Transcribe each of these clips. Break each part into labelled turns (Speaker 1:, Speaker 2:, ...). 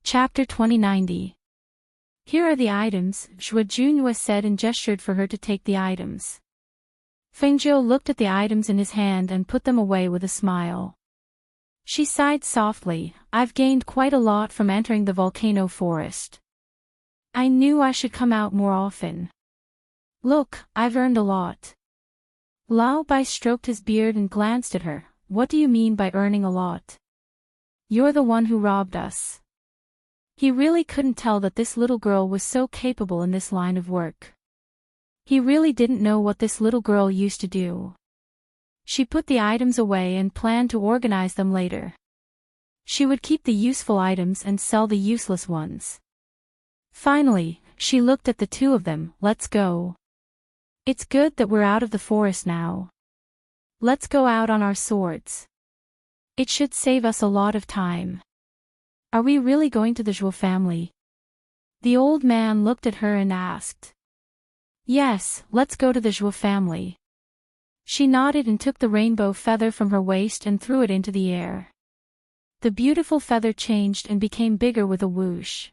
Speaker 1: Chapter 2090. Here are the items, Zhua Junhua said and gestured for her to take the items. Fengzhou looked at the items in his hand and put them away with a smile. She sighed softly, I've gained quite a lot from entering the volcano forest. I knew I should come out more often. Look, I've earned a lot. Lao Bai stroked his beard and glanced at her. What do you mean by earning a lot? You're the one who robbed us. He really couldn't tell that this little girl was so capable in this line of work. He really didn't know what this little girl used to do. She put the items away and planned to organize them later. She would keep the useful items and sell the useless ones. Finally, she looked at the two of them. Let's go. It's good that we're out of the forest now. Let's go out on our swords. It should save us a lot of time. Are we really going to the Zhuo family? The old man looked at her and asked. Yes, let's go to the Zhuo family. She nodded and took the rainbow feather from her waist and threw it into the air. The beautiful feather changed and became bigger with a whoosh.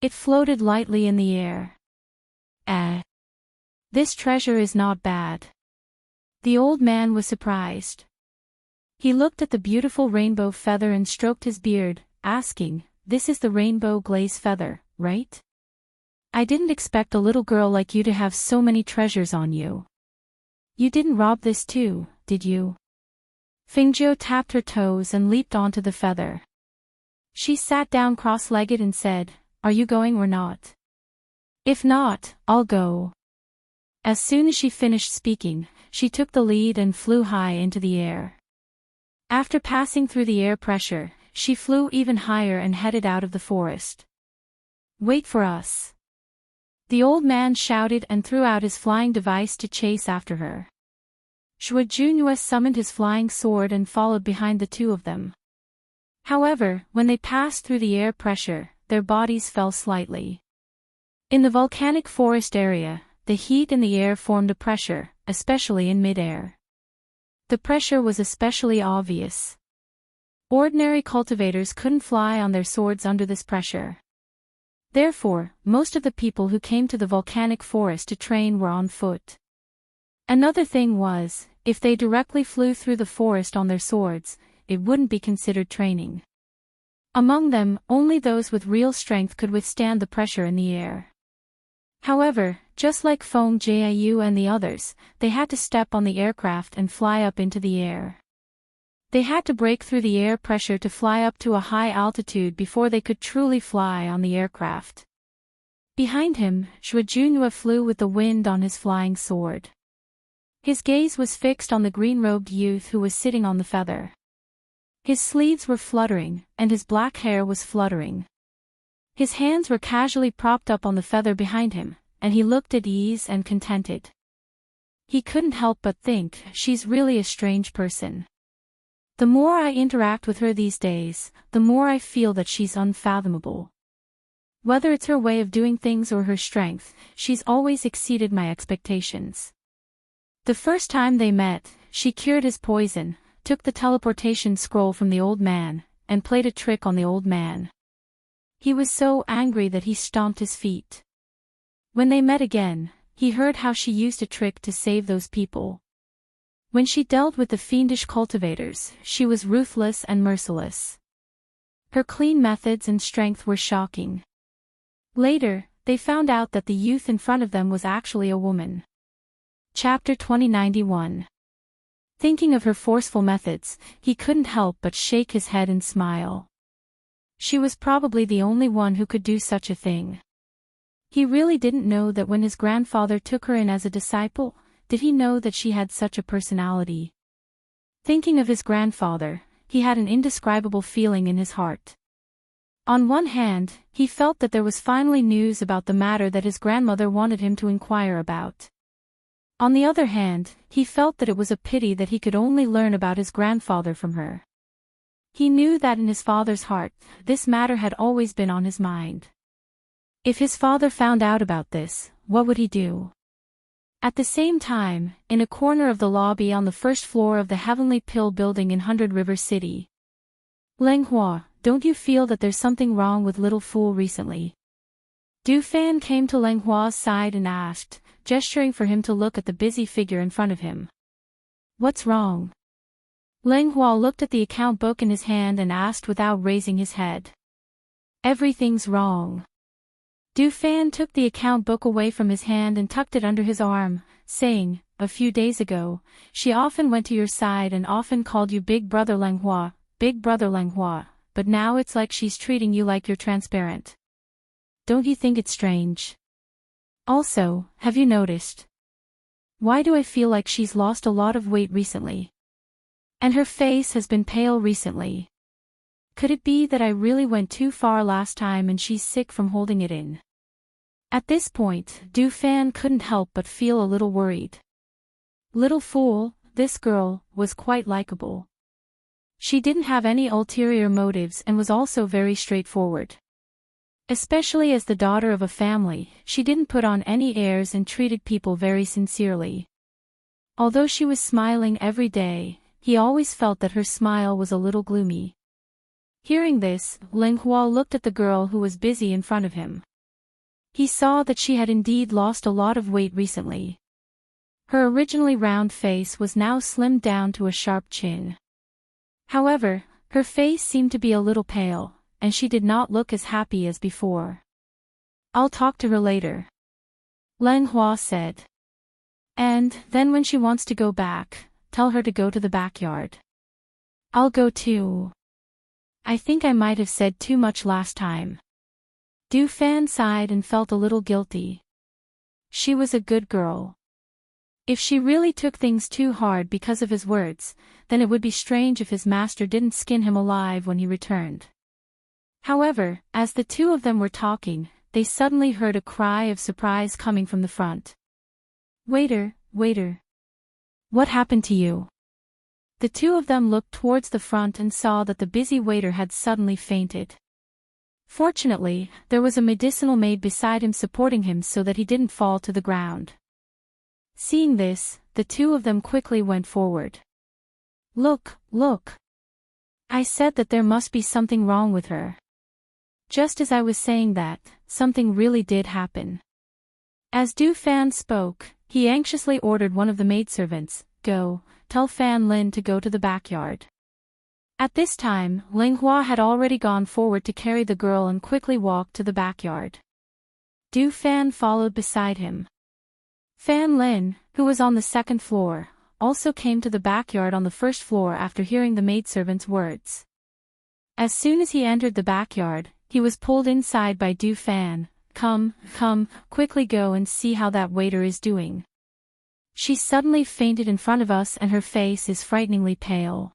Speaker 1: It floated lightly in the air. This treasure is not bad. The old man was surprised. He looked at the beautiful rainbow feather and stroked his beard, asking, This is the rainbow glaze feather, right? I didn't expect a little girl like you to have so many treasures on you. You didn't rob this too, did you? Fengzhou tapped her toes and leaped onto the feather. She sat down cross-legged and said, Are you going or not? If not, I'll go. As soon as she finished speaking, she took the lead and flew high into the air. After passing through the air pressure, she flew even higher and headed out of the forest. Wait for us. The old man shouted and threw out his flying device to chase after her. Zhua Junhua summoned his flying sword and followed behind the two of them. However, when they passed through the air pressure, their bodies fell slightly. In the volcanic forest area, the heat in the air formed a pressure, especially in mid-air. The pressure was especially obvious. Ordinary cultivators couldn't fly on their swords under this pressure. Therefore, most of the people who came to the volcanic forest to train were on foot. Another thing was, if they directly flew through the forest on their swords, it wouldn't be considered training. Among them, only those with real strength could withstand the pressure in the air. However, just like Feng Jiayu and the others, they had to step on the aircraft and fly up into the air. They had to break through the air pressure to fly up to a high altitude before they could truly fly on the aircraft. Behind him, Zhua Junhua flew with the wind on his flying sword. His gaze was fixed on the green-robed youth who was sitting on the feather. His sleeves were fluttering, and his black hair was fluttering. His hands were casually propped up on the feather behind him, and he looked at ease and contented. He couldn't help but think, she's really a strange person. The more I interact with her these days, the more I feel that she's unfathomable. Whether it's her way of doing things or her strength, she's always exceeded my expectations. The first time they met, she cured his poison, took the teleportation scroll from the old man, and played a trick on the old man. He was so angry that he stomped his feet. When they met again, he heard how she used a trick to save those people. When she dealt with the fiendish cultivators, she was ruthless and merciless. Her clean methods and strength were shocking. Later, they found out that the youth in front of them was actually a woman. Chapter 2091. Thinking of her forceful methods, he couldn't help but shake his head and smile. She was probably the only one who could do such a thing. He really didn't know that when his grandfather took her in as a disciple, did he know that she had such a personality? Thinking of his grandfather, he had an indescribable feeling in his heart. On one hand, he felt that there was finally news about the matter that his grandmother wanted him to inquire about. On the other hand, he felt that it was a pity that he could only learn about his grandfather from her. He knew that in his father's heart, this matter had always been on his mind. If his father found out about this, what would he do? At the same time, in a corner of the lobby on the first floor of the Heavenly Pill building in 100 River City, Lenghua, don't you feel that there's something wrong with little fool recently? Du Fan came to Lang Hua's side and asked, gesturing for him to look at the busy figure in front of him. What's wrong? Lang Hua looked at the account book in his hand and asked without raising his head. Everything's wrong. Du Fan took the account book away from his hand and tucked it under his arm, saying, a few days ago, she often went to your side and often called you Big Brother Lang Hua, Big Brother Lang Hua, but now it's like she's treating you like you're transparent. Don't you think it's strange? Also, have you noticed? Why do I feel like she's lost a lot of weight recently? And her face has been pale recently. Could it be that I really went too far last time and she's sick from holding it in? At this point, Du Fan couldn't help but feel a little worried. Little fool, this girl was quite likable. She didn't have any ulterior motives and was also very straightforward. Especially as the daughter of a family, she didn't put on any airs and treated people very sincerely. Although she was smiling every day, he always felt that her smile was a little gloomy. Hearing this, Lang Hua looked at the girl who was busy in front of him. He saw that she had indeed lost a lot of weight recently. Her originally round face was now slimmed down to a sharp chin. However, her face seemed to be a little pale, and she did not look as happy as before. I'll talk to her later, Lang Hua said. And then when she wants to go back, tell her to go to the backyard. I'll go too. I think I might have said too much last time. Du Fan sighed and felt a little guilty. She was a good girl. If she really took things too hard because of his words, then it would be strange if his master didn't skin him alive when he returned. However, as the two of them were talking, they suddenly heard a cry of surprise coming from the front. Waiter, waiter. What happened to you? The two of them looked towards the front and saw that the busy waiter had suddenly fainted. Fortunately, there was a medicinal maid beside him supporting him so that he didn't fall to the ground. Seeing this, the two of them quickly went forward. Look, look. I said that there must be something wrong with her. Just as I was saying that, something really did happen. As Du Fan spoke, he anxiously ordered one of the maidservants, go, tell Fan Lin to go to the backyard. At this time, Lang Hua had already gone forward to carry the girl and quickly walked to the backyard. Du Fan followed beside him. Fan Lin, who was on the second floor, also came to the backyard on the first floor after hearing the maidservant's words. As soon as he entered the backyard, he was pulled inside by Du Fan. Come, quickly go and see how that waiter is doing. She suddenly fainted in front of us and her face is frighteningly pale.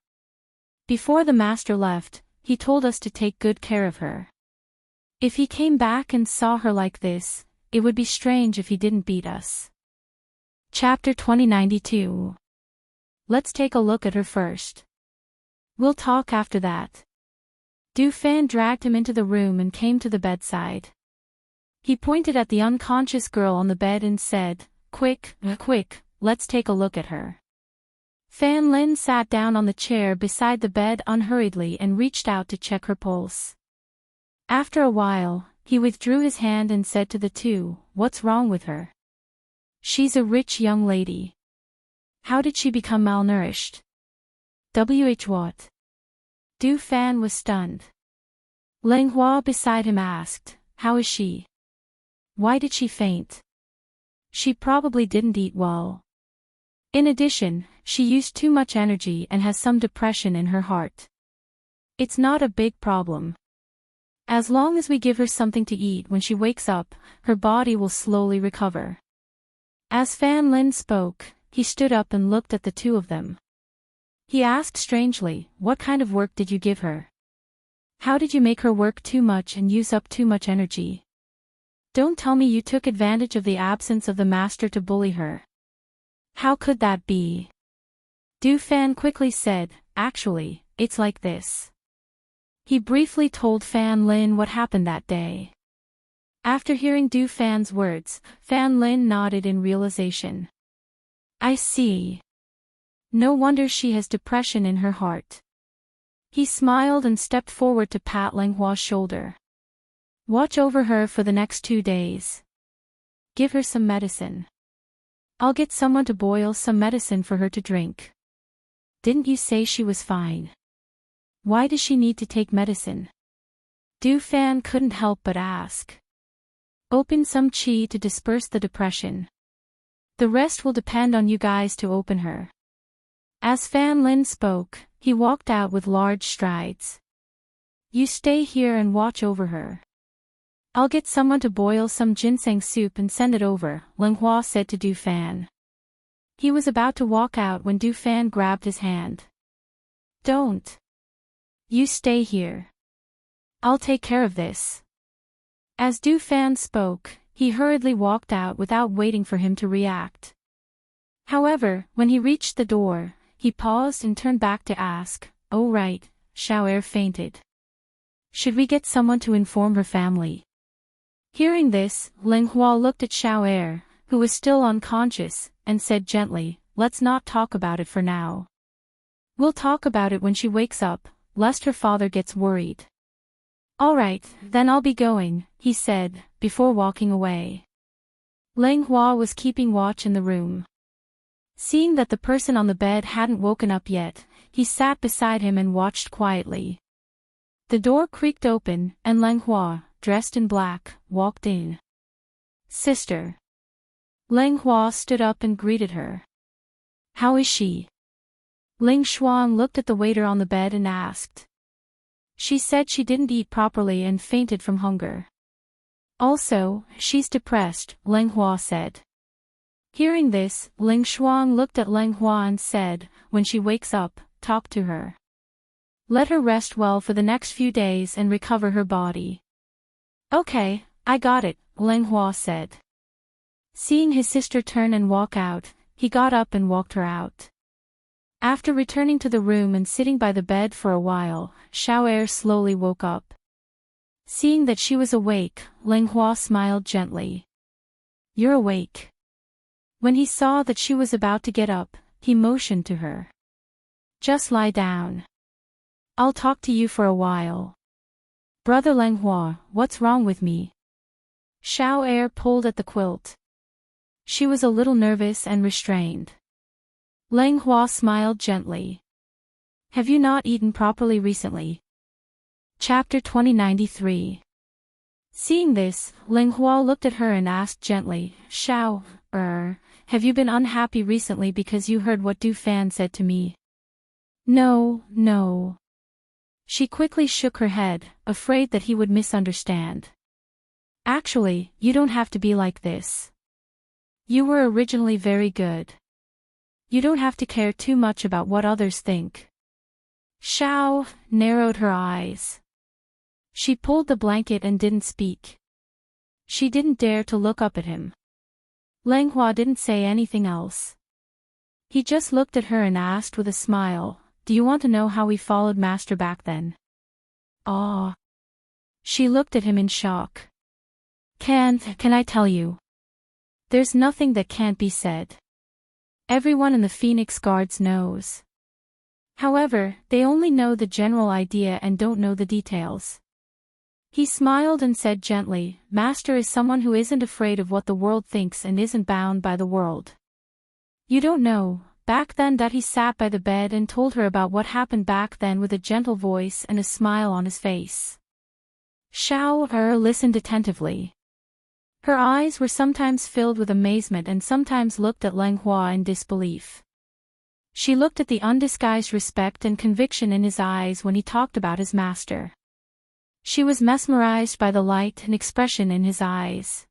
Speaker 1: Before the master left, he told us to take good care of her. If he came back and saw her like this, it would be strange if he didn't beat us. Chapter 2092. Let's take a look at her first. We'll talk after that. Du Fan dragged him into the room and came to the bedside. He pointed at the unconscious girl on the bed and said, quick, let's take a look at her. Fan Lin sat down on the chair beside the bed unhurriedly and reached out to check her pulse. After a while, he withdrew his hand and said to the two, what's wrong with her? She's a rich young lady. How did she become malnourished? What? Du Fan was stunned. Lang Hua beside him asked, how is she? Why did she faint? She probably didn't eat well. In addition, she used too much energy and has some depression in her heart. It's not a big problem. As long as we give her something to eat when she wakes up, her body will slowly recover. As Fan Lin spoke, he stood up and looked at the two of them. He asked strangely, what kind of work did you give her? How did you make her work too much and use up too much energy? Don't tell me you took advantage of the absence of the master to bully her. How could that be? Du Fan quickly said, actually, it's like this. He briefly told Fan Lin what happened that day. After hearing Du Fan's words, Fan Lin nodded in realization. I see. No wonder she has depression in her heart. He smiled and stepped forward to pat Lang Hua's shoulder. Watch over her for the next 2 days. Give her some medicine. I'll get someone to boil some medicine for her to drink. Didn't you say she was fine? Why does she need to take medicine? Du Fan couldn't help but ask. Open some qi to disperse the depression. The rest will depend on you guys to open her. As Fan Lin spoke, he walked out with large strides. You stay here and watch over her. I'll get someone to boil some ginseng soup and send it over, Lang Hua said to Du Fan. He was about to walk out when Du Fan grabbed his hand. Don't. You stay here. I'll take care of this. As Du Fan spoke, he hurriedly walked out without waiting for him to react. However, when he reached the door, he paused and turned back to ask, "Oh right, Xiao'er fainted. Should we get someone to inform her family?" Hearing this, Lang Hua looked at Xiao'er, who was still unconscious, and said gently, "Let's not talk about it for now. We'll talk about it when she wakes up, lest her father gets worried." "All right, then I'll be going," he said, before walking away. Lang Hua was keeping watch in the room. Seeing that the person on the bed hadn't woken up yet, he sat beside him and watched quietly. The door creaked open, and Lang Hua, dressed in black, walked in. "Sister." Lang Hua stood up and greeted her. "How is she?" Ling Xuan looked at the waiter on the bed and asked. "She said she didn't eat properly and fainted from hunger. Also, she's depressed," Lang Hua said. Hearing this, Ling Xuan looked at Lang Hua and said, "When she wakes up, talk to her. Let her rest well for the next few days and recover her body." "Okay, I got it," Lang Hua said. Seeing his sister turn and walk out, he got up and walked her out. After returning to the room and sitting by the bed for a while, Xiao'er slowly woke up. Seeing that she was awake, Lang Hua smiled gently. "You're awake." When he saw that she was about to get up, he motioned to her. "Just lie down. I'll talk to you for a while." "Brother Lang Hua, what's wrong with me?" Xiao'er pulled at the quilt. She was a little nervous and restrained. Lang Hua smiled gently. "Have you not eaten properly recently?" Chapter 2093. Seeing this, Lang Hua looked at her and asked gently, "Xiao', have you been unhappy recently because you heard what Du Fan said to me?" No. She quickly shook her head, afraid that he would misunderstand. "Actually, you don't have to be like this. You were originally very good. You don't have to care too much about what others think." Xiao narrowed her eyes. She pulled the blanket and didn't speak. She didn't dare to look up at him. Lang Hua didn't say anything else. He just looked at her and asked with a smile, "Do you want to know how we followed Master back then?" "Ah." She looked at him in shock. Can I tell you?" "There's nothing that can't be said. Everyone in the Phoenix Guards knows. However, they only know the general idea and don't know the details." He smiled and said gently, "Master is someone who isn't afraid of what the world thinks and isn't bound by the world. You don't know, back then that he sat by the bed and told her about what happened back then with a gentle voice and a smile on his face." Xiao'er listened attentively. Her eyes were sometimes filled with amazement and sometimes looked at Lang Hua in disbelief. She looked at the undisguised respect and conviction in his eyes when he talked about his master. She was mesmerized by the light and expression in his eyes.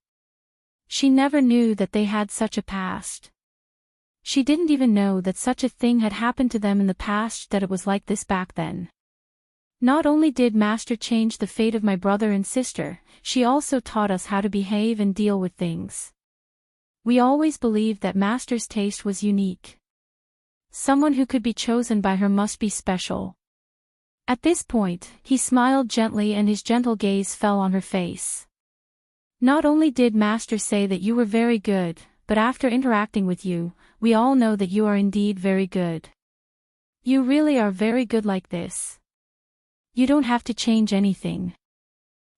Speaker 1: She never knew that they had such a past. She didn't even know that such a thing had happened to them in the past, that it was like this back then. "Not only did Master change the fate of my brother and sister, she also taught us how to behave and deal with things. We always believed that Master's taste was unique. Someone who could be chosen by her must be special." At this point, he smiled gently and his gentle gaze fell on her face. "Not only did Master say that you were very good, but after interacting with you, we all know that you are indeed very good. You really are very good like this. You don't have to change anything.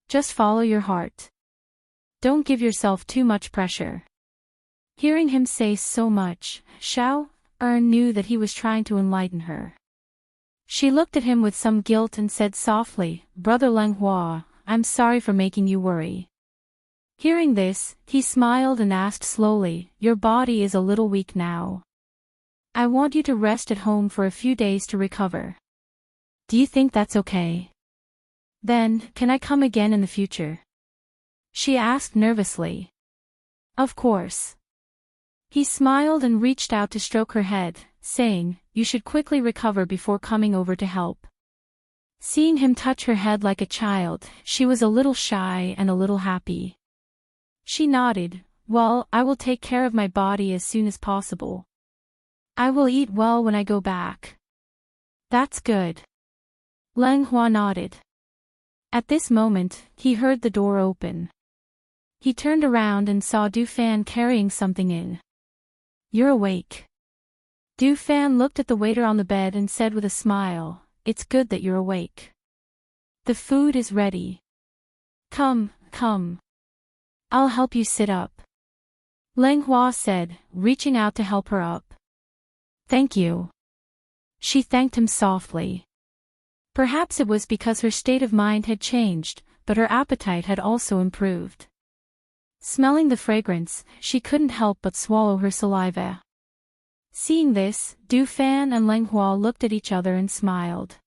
Speaker 1: Just follow your heart. Don't give yourself too much pressure. Hearing him say so much, Xiao Ern knew that he was trying to enlighten her. She looked at him with some guilt and said softly, Brother Lenghua, I'm sorry for making you worry. Hearing this, he smiled and asked slowly, Your body is a little weak now. I want you to rest at home for a few days to recover. Do you think that's okay? Then, can I come again in the future? She asked nervously. Of course. He smiled and reached out to stroke her head, saying, You should quickly recover before coming over to help. Seeing him touch her head like a child, she was a little shy and a little happy. She nodded, Well, I will take care of my body as soon as possible. I will eat well when I go back. That's good. Lenghua nodded. At this moment, he heard the door open. He turned around and saw Du Fan carrying something in. You're awake. Du Fan looked at the waiter on the bed and said with a smile, It's good that you're awake. The food is ready. Come, come. I'll help you sit up. Lenghua said, reaching out to help her up. Thank you. She thanked him softly. Perhaps it was because her state of mind had changed, but her appetite had also improved. Smelling the fragrance, she couldn't help but swallow her saliva. Seeing this, Du Fan and Lenghua looked at each other and smiled.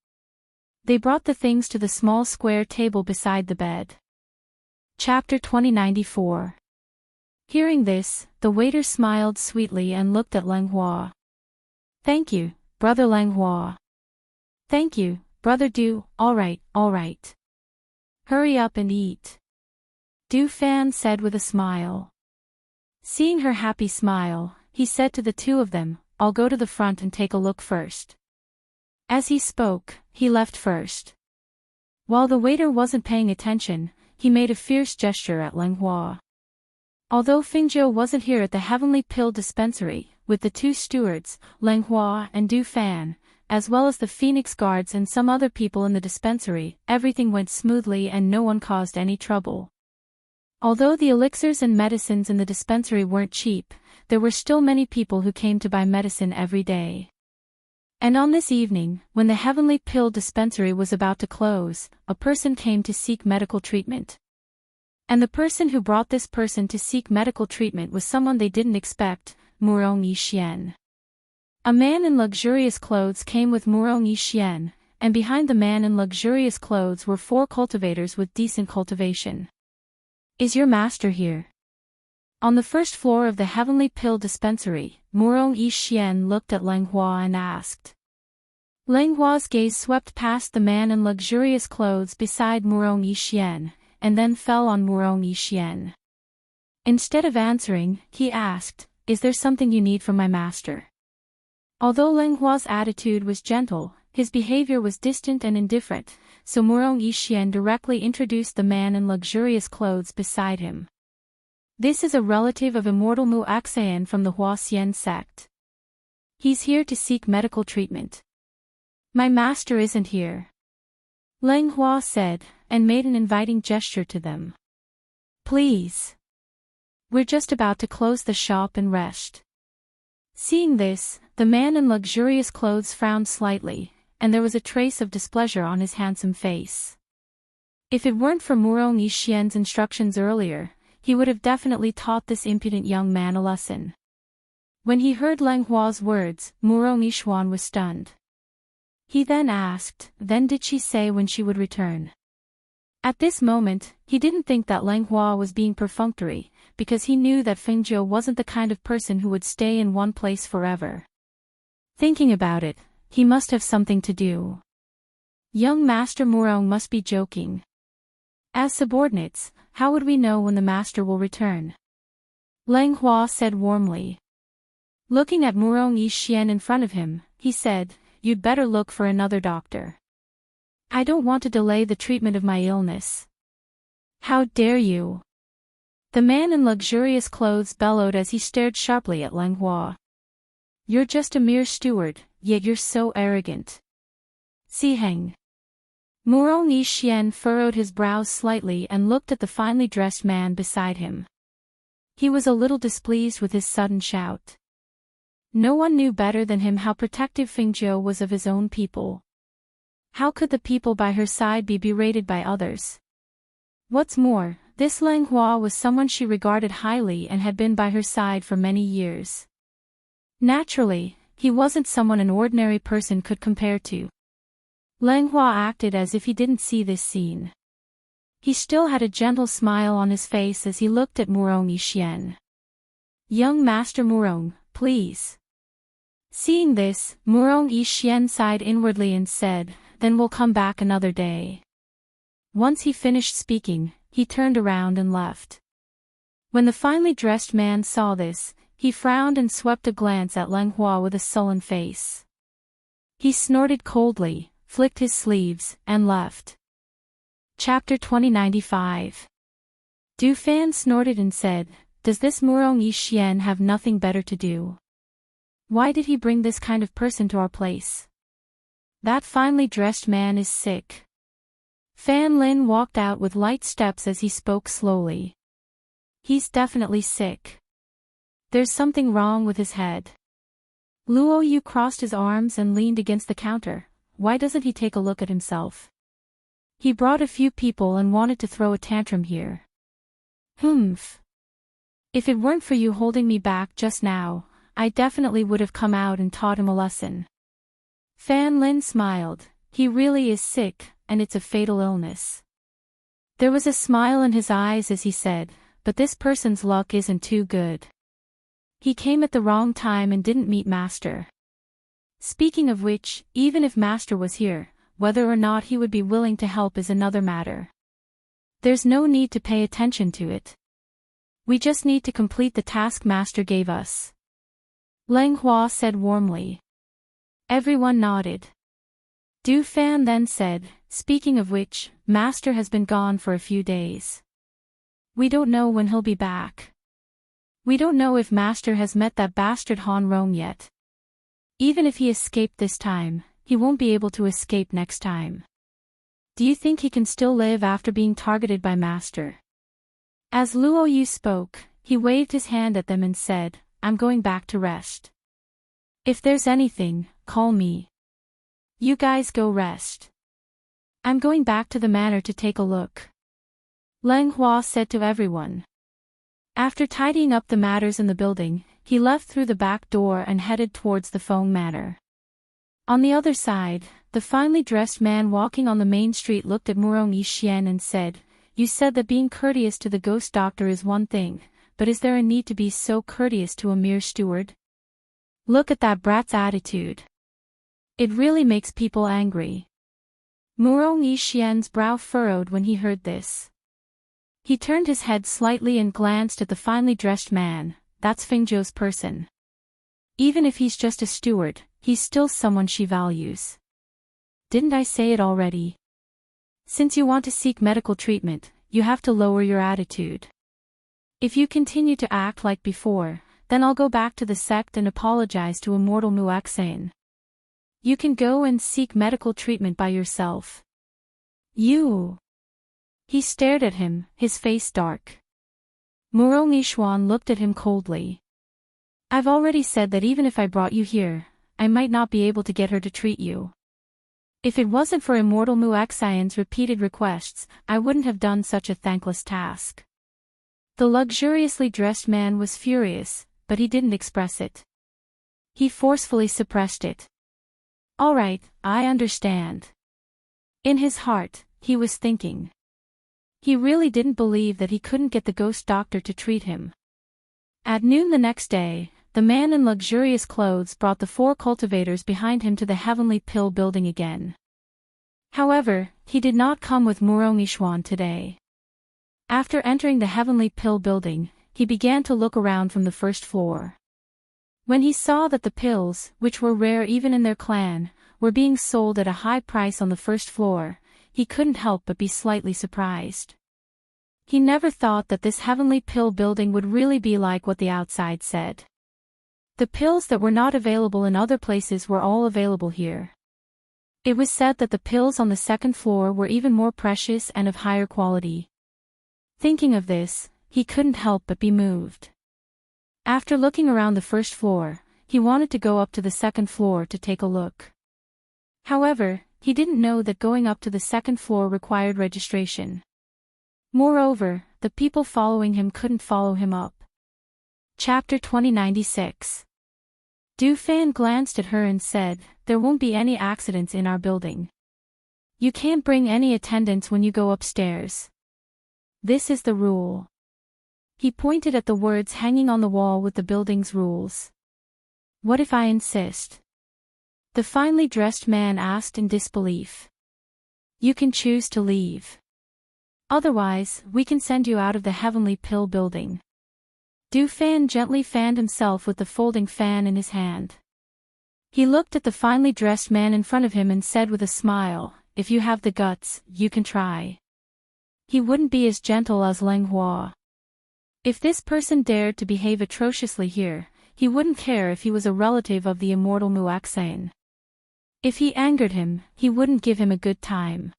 Speaker 1: They brought the things to the small square table beside the bed. Chapter 2094. Hearing this, the waiter smiled sweetly and looked at Lenghua. Thank you, Brother Lenghua. Thank you, Brother Du, all right. Hurry up and eat. Du Fan said with a smile. Seeing her happy smile, he said to the two of them, I'll go to the front and take a look first. As he spoke, he left first. While the waiter wasn't paying attention, he made a fierce gesture at Lenghua. Although Fingzhou wasn't here at the Heavenly Pill Dispensary, with the two stewards, Lenghua and Du Fan, as well as the Phoenix Guards and some other people in the dispensary, everything went smoothly and no one caused any trouble. Although the elixirs and medicines in the dispensary weren't cheap, there were still many people who came to buy medicine every day. And on this evening, when the Heavenly Pill Dispensary was about to close, a person came to seek medical treatment. And the person who brought this person to seek medical treatment was someone they didn't expect, Murong Yixian. A man in luxurious clothes came with Murong Yixian, and behind the man in luxurious clothes were 4 cultivators with decent cultivation. Is your master here? On the first floor of the Heavenly Pill Dispensary, Murong Yixian looked at Lenghua and asked. Lenghua's gaze swept past the man in luxurious clothes beside Murong Yixian, and then fell on Murong Yixian. Instead of answering, he asked, Is there something you need from my master? Although Lenghua's attitude was gentle, his behavior was distant and indifferent, so Murong Yixian directly introduced the man in luxurious clothes beside him. This is a relative of Immortal Mu Axayan from the Huaxian sect. He's here to seek medical treatment. My master isn't here. Lenghua said, and made an inviting gesture to them. Please. We're just about to close the shop and rest. Seeing this, the man in luxurious clothes frowned slightly, and there was a trace of displeasure on his handsome face. If it weren't for Murong Yixian's instructions earlier, he would have definitely taught this impudent young man a lesson. When he heard Lenghua's words, Murong Yixian was stunned. He then asked, Then did she say when she would return? At this moment, he didn't think that Lenghua was being perfunctory, because he knew that Fengzhou wasn't the kind of person who would stay in one place forever. Thinking about it, he must have something to do. Young Master Murong must be joking. As subordinates, how would we know when the master will return? Lenghua said warmly. Looking at Murong Yixian in front of him, he said, You'd better look for another doctor. I don't want to delay the treatment of my illness. How dare you? The man in luxurious clothes bellowed as he stared sharply at Lenghua. You're just a mere steward, yet you're so arrogant. Siheng. Murong Yixian furrowed his brows slightly and looked at the finely dressed man beside him. He was a little displeased with his sudden shout. No one knew better than him how protective Fingzhou was of his own people. How could the people by her side be berated by others? What's more, this Lang Hua was someone she regarded highly and had been by her side for many years. Naturally, he wasn't someone an ordinary person could compare to. Lang Hua acted as if he didn't see this scene. He still had a gentle smile on his face as he looked at Murong Yixian. "Young Master Murong, please." Seeing this, Murong Yixian sighed inwardly and said, "Then we'll come back another day." Once he finished speaking, he turned around and left. When the finely dressed man saw this, he frowned and swept a glance at Lang Hua with a sullen face. He snorted coldly, flicked his sleeves, and left. Chapter 2095. Du Fan snorted and said, "Does this Murong Yixian have nothing better to do? Why did he bring this kind of person to our place? That finely dressed man is sick." Fan Lin walked out with light steps as he spoke slowly. "He's definitely sick. There's something wrong with his head." Luo Yu crossed his arms and leaned against the counter. Why doesn't he take a look at himself? He brought a few people and wanted to throw a tantrum here. Humph. If it weren't for you holding me back just now, I definitely would have come out and taught him a lesson. Fan Lin smiled. He really is sick, and it's a fatal illness. There was a smile in his eyes as he said, but this person's luck isn't too good. He came at the wrong time and didn't meet Master. Speaking of which, even if Master was here, whether or not he would be willing to help is another matter. There's no need to pay attention to it. We just need to complete the task Master gave us. Lang Hua said warmly. Everyone nodded. Du Fan then said, "Speaking of which, Master has been gone for a few days. We don't know when he'll be back. We don't know if Master has met that bastard Han Rong yet. Even if he escaped this time, he won't be able to escape next time. Do you think he can still live after being targeted by Master?" As Luo Yu spoke, he waved his hand at them and said, "I'm going back to rest. If there's anything, call me. You guys go rest. I'm going back to the manor to take a look." Lang Hua said to everyone. After tidying up the matters in the building, he left through the back door and headed towards the Feng Manor. On the other side, the finely dressed man walking on the main street looked at Murong Yixian and said, "You said that being courteous to the ghost doctor is one thing, but is there a need to be so courteous to a mere steward? Look at that brat's attitude. It really makes people angry." Murong Yixian's brow furrowed when he heard this. He turned his head slightly and glanced at the finely dressed man. That's Fingzhou's person. Even if he's just a steward, he's still someone she values. Didn't I say it already? Since you want to seek medical treatment, you have to lower your attitude. If you continue to act like before, then I'll go back to the sect and apologize to Immortal Muexane. You can go and seek medical treatment by yourself. You. He stared at him, his face dark. Murong Yixian looked at him coldly. I've already said that even if I brought you here, I might not be able to get her to treat you. If it wasn't for Immortal Muexane's repeated requests, I wouldn't have done such a thankless task. The luxuriously dressed man was furious, but he didn't express it. He forcefully suppressed it. All right, I understand. In his heart, he was thinking. He really didn't believe that he couldn't get the ghost doctor to treat him. At noon the next day, the man in luxurious clothes brought the 4 cultivators behind him to the Heavenly Pill building again. However, he did not come with Murong Yixian today. After entering the Heavenly Pill building, he began to look around from the first floor. When he saw that the pills, which were rare even in their clan, were being sold at a high price on the first floor, he couldn't help but be slightly surprised. He never thought that this Heavenly Pill building would really be like what the outside said. The pills that were not available in other places were all available here. It was said that the pills on the second floor were even more precious and of higher quality. Thinking of this, he couldn't help but be moved. After looking around the first floor, he wanted to go up to the second floor to take a look. However, he didn't know that going up to the second floor required registration. Moreover, the people following him couldn't follow him up. Chapter 2096. Du Fan glanced at her and said, "There won't be any accidents in our building. You can't bring any attendants when you go upstairs. This is the rule." He pointed at the words hanging on the wall with the building's rules. "What if I insist?" The finely dressed man asked in disbelief. "You can choose to leave. Otherwise, we can send you out of the Heavenly Pill building." Du Fan gently fanned himself with the folding fan in his hand. He looked at the finely dressed man in front of him and said with a smile, "If you have the guts, you can try." He wouldn't be as gentle as Leng Hua. If this person dared to behave atrociously here, he wouldn't care if he was a relative of the immortal Muaxane. If he angered him, he wouldn't give him a good time.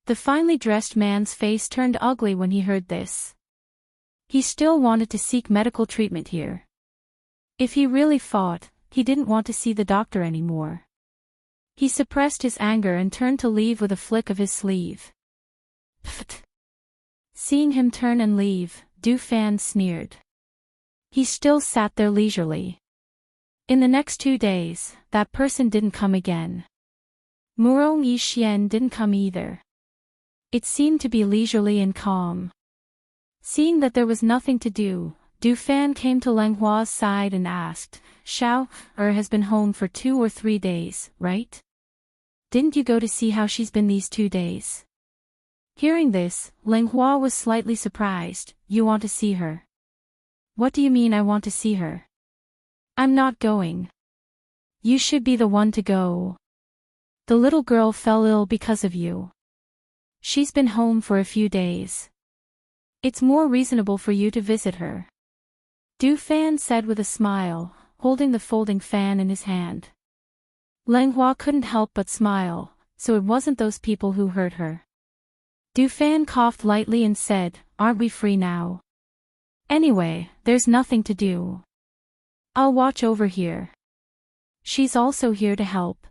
Speaker 1: The finely dressed man's face turned ugly when he heard this. He still wanted to seek medical treatment here. If he really fought, he didn't want to see the doctor anymore. He suppressed his anger and turned to leave with a flick of his sleeve. Pfft. Seeing him turn and leave, Du Fan sneered. He still sat there leisurely. In the next 2 days, that person didn't come again. Murong Yixian didn't come either. It seemed to be leisurely and calm. Seeing that there was nothing to do, Du Fan came to Leng Hua's side and asked, "Xiao has been home for 2 or 3 days, right? Didn't you go to see how she's been these 2 days?" Hearing this, Leng Hua was slightly surprised. "You want to see her? What do you mean I want to see her? I'm not going. You should be the one to go. The little girl fell ill because of you. She's been home for a few days. It's more reasonable for you to visit her," Du Fan said with a smile, holding the folding fan in his hand. Leng Hua couldn't help but smile, so it wasn't those people who hurt her. Du Fan coughed lightly and said, "Aren't we free now? Anyway, there's nothing to do. I'll watch over here. She's also here to help.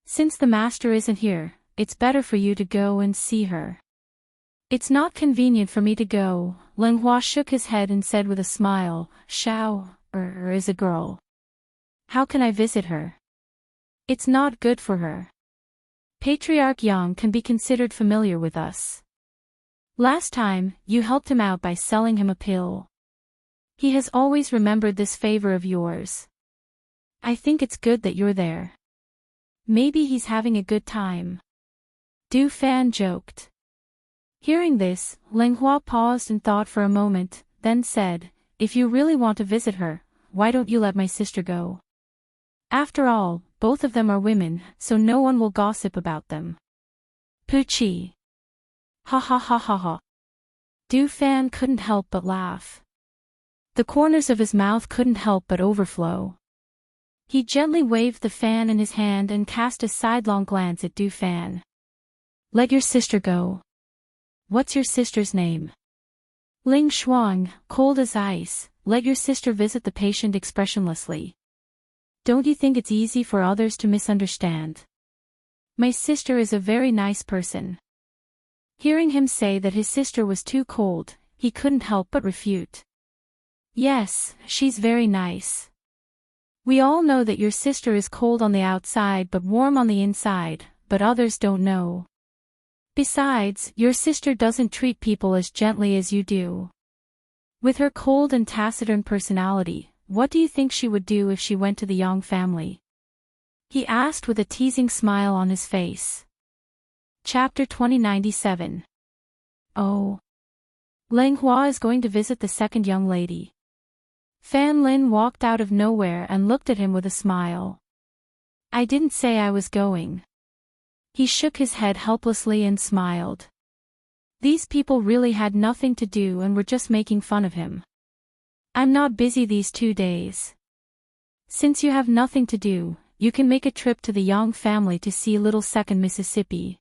Speaker 1: Since the master isn't here, it's better for you to go and see her." "It's not convenient for me to go," Leng Hua shook his head and said with a smile, "Xiao is a girl. How can I visit her? It's not good for her. Patriarch Yang can be considered familiar with us. Last time, you helped him out by selling him a pill. He has always remembered this favor of yours. I think it's good that you're there. Maybe he's having a good time." Du Fan joked. Hearing this, Leng Hua paused and thought for a moment, then said, "If you really want to visit her, why don't you let my sister go? After all, both of them are women, so no one will gossip about them." Puchi. Ha ha ha ha ha. Du Fan couldn't help but laugh. The corners of his mouth couldn't help but overflow. He gently waved the fan in his hand and cast a sidelong glance at Du Fan. "Let your sister go. What's your sister's name?" Ling Shuang, cold as ice, let your sister visit the patient expressionlessly. "Don't you think it's easy for others to misunderstand? My sister is a very nice person." Hearing him say that his sister was too cold, he couldn't help but refute. "Yes, she's very nice. We all know that your sister is cold on the outside but warm on the inside, but others don't know. Besides, your sister doesn't treat people as gently as you do. With her cold and taciturn personality, what do you think she would do if she went to the Yang family?" he asked with a teasing smile on his face. Chapter 2097. Oh. Leng Hua is going to visit the second young lady. Fan Lin walked out of nowhere and looked at him with a smile. "I didn't say I was going." He shook his head helplessly and smiled. These people really had nothing to do and were just making fun of him. "I'm not busy these 2 days. Since you have nothing to do, you can make a trip to the Young family to see little second Mississippi.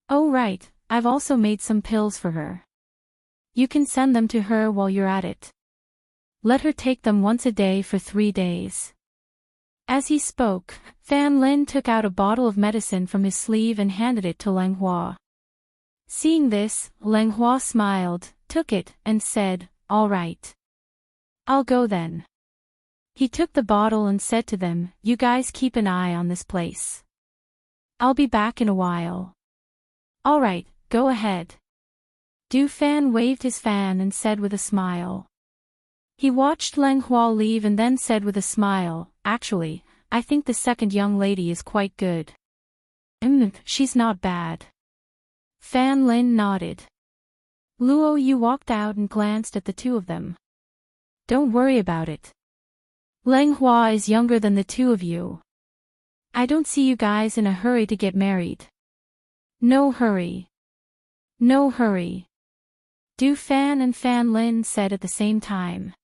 Speaker 1: Oh right, I've also made some pills for her. You can send them to her while you're at it. Let her take them once a day for 3 days. As he spoke, Fan Lin took out a bottle of medicine from his sleeve and handed it to Lang Hua. Seeing this, Lang Hua smiled, took it, and said, "All right. I'll go then." He took the bottle and said to them, "You guys keep an eye on this place. I'll be back in a while." "All right, go ahead." Du Fan waved his fan and said with a smile. He watched Lang Hua leave and then said with a smile, "Actually, I think the second young lady is quite good." She's not bad." Fan Lin nodded. Luo Yu walked out and glanced at the two of them. "Don't worry about it. Lang Hua is younger than the two of you. I don't see you guys in a hurry to get married." "No hurry. No hurry," Du Fan and Fan Lin said at the same time.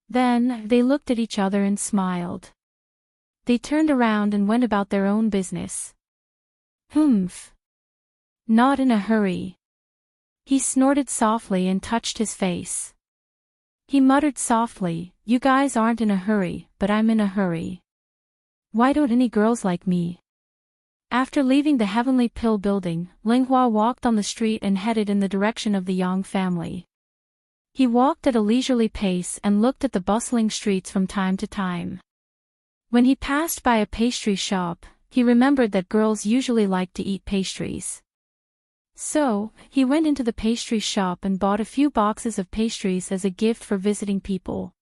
Speaker 1: Then, they looked at each other and smiled. They turned around and went about their own business. "Humph. Not in a hurry." He snorted softly and touched his face. He muttered softly, "You guys aren't in a hurry, but I'm in a hurry. Why don't any girls like me?" After leaving the Heavenly Pill building, Ling Hua walked on the street and headed in the direction of the Yang family. He walked at a leisurely pace and looked at the bustling streets from time to time. When he passed by a pastry shop, he remembered that girls usually liked to eat pastries. So, he went into the pastry shop and bought a few boxes of pastries as a gift for visiting people.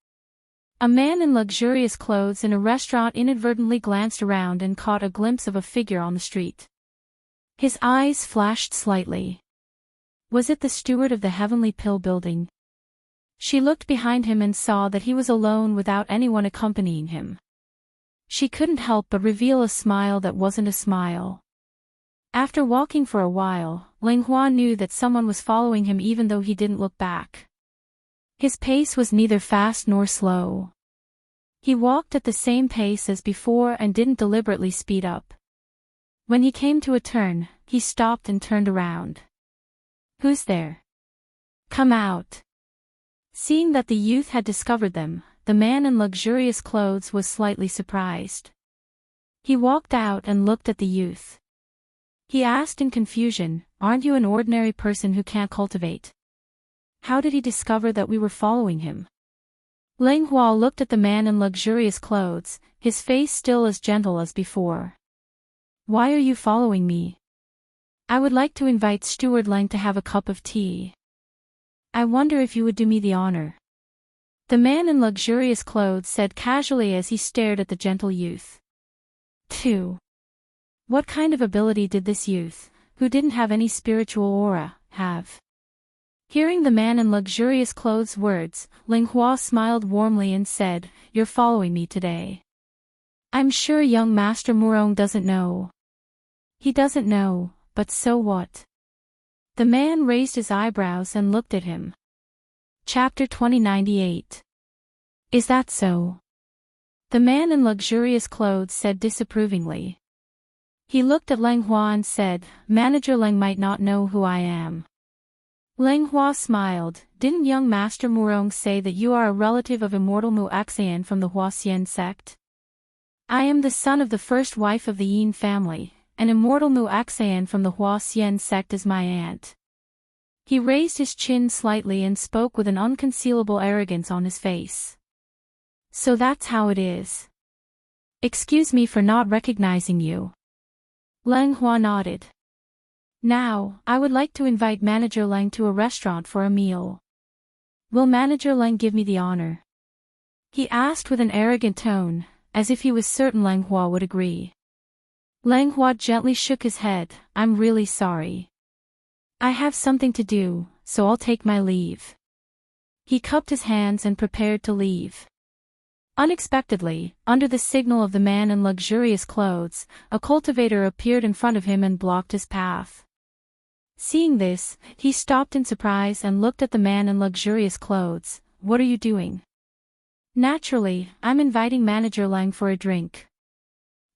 Speaker 1: A man in luxurious clothes in a restaurant inadvertently glanced around and caught a glimpse of a figure on the street. His eyes flashed slightly. Was it the steward of the Heavenly Pill building? She looked behind him and saw that he was alone without anyone accompanying him. She couldn't help but reveal a smile that wasn't a smile. After walking for a while, Ling Hua knew that someone was following him even though he didn't look back. His pace was neither fast nor slow. He walked at the same pace as before and didn't deliberately speed up. When he came to a turn, he stopped and turned around. "Who's there? Come out." Seeing that the youth had discovered them, the man in luxurious clothes was slightly surprised. He walked out and looked at the youth. He asked in confusion, "Aren't you an ordinary person who can't cultivate? How did he discover that we were following him?" Ling Hua looked at the man in luxurious clothes, his face still as gentle as before. "Why are you following me? I would like to invite Steward Lang to have a cup of tea. I wonder if you would do me the honor." The man in luxurious clothes said casually as he stared at the gentle youth. 2. What kind of ability did this youth, who didn't have any spiritual aura, have? Hearing the man in luxurious clothes' words, Ling Hua smiled warmly and said, "You're following me today. I'm sure young Master Murong doesn't know." "He doesn't know, but so what?" The man raised his eyebrows and looked at him. Chapter 2098. Is that so? The man in luxurious clothes said disapprovingly. He looked at Lang Hua and said, "Manager Lang might not know who I am." Lang Hua smiled. "Didn't young Master Murong say that you are a relative of immortal Mu Axian from the Huaxian sect? I am the son of the first wife of the Yin family, and immortal Mu Axian from the Huaxian sect is my aunt." He raised his chin slightly and spoke with an unconcealable arrogance on his face. "So that's how it is. Excuse me for not recognizing you." Lang Hua nodded. "Now, I would like to invite Manager Lang to a restaurant for a meal. Will Manager Lang give me the honor?" He asked with an arrogant tone, as if he was certain Lang Hua would agree. Lang Hua gently shook his head. "I'm really sorry. I have something to do, so I'll take my leave." He cupped his hands and prepared to leave. Unexpectedly, under the signal of the man in luxurious clothes, a cultivator appeared in front of him and blocked his path. Seeing this, he stopped in surprise and looked at the man in luxurious clothes. "What are you doing?" "Naturally, I'm inviting Manager Lang for a drink."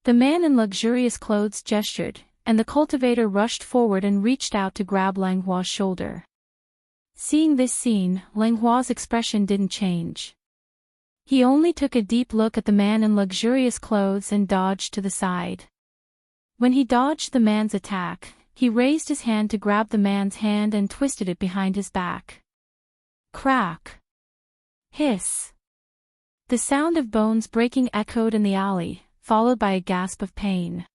Speaker 1: The man in luxurious clothes gestured, and the cultivator rushed forward and reached out to grab Langhua's shoulder. Seeing this scene, Langhua's expression didn't change. He only took a deep look at the man in luxurious clothes and dodged to the side. When he dodged the man's attack, he raised his hand to grab the man's hand and twisted it behind his back. Crack! Hiss! The sound of bones breaking echoed in the alley, followed by a gasp of pain.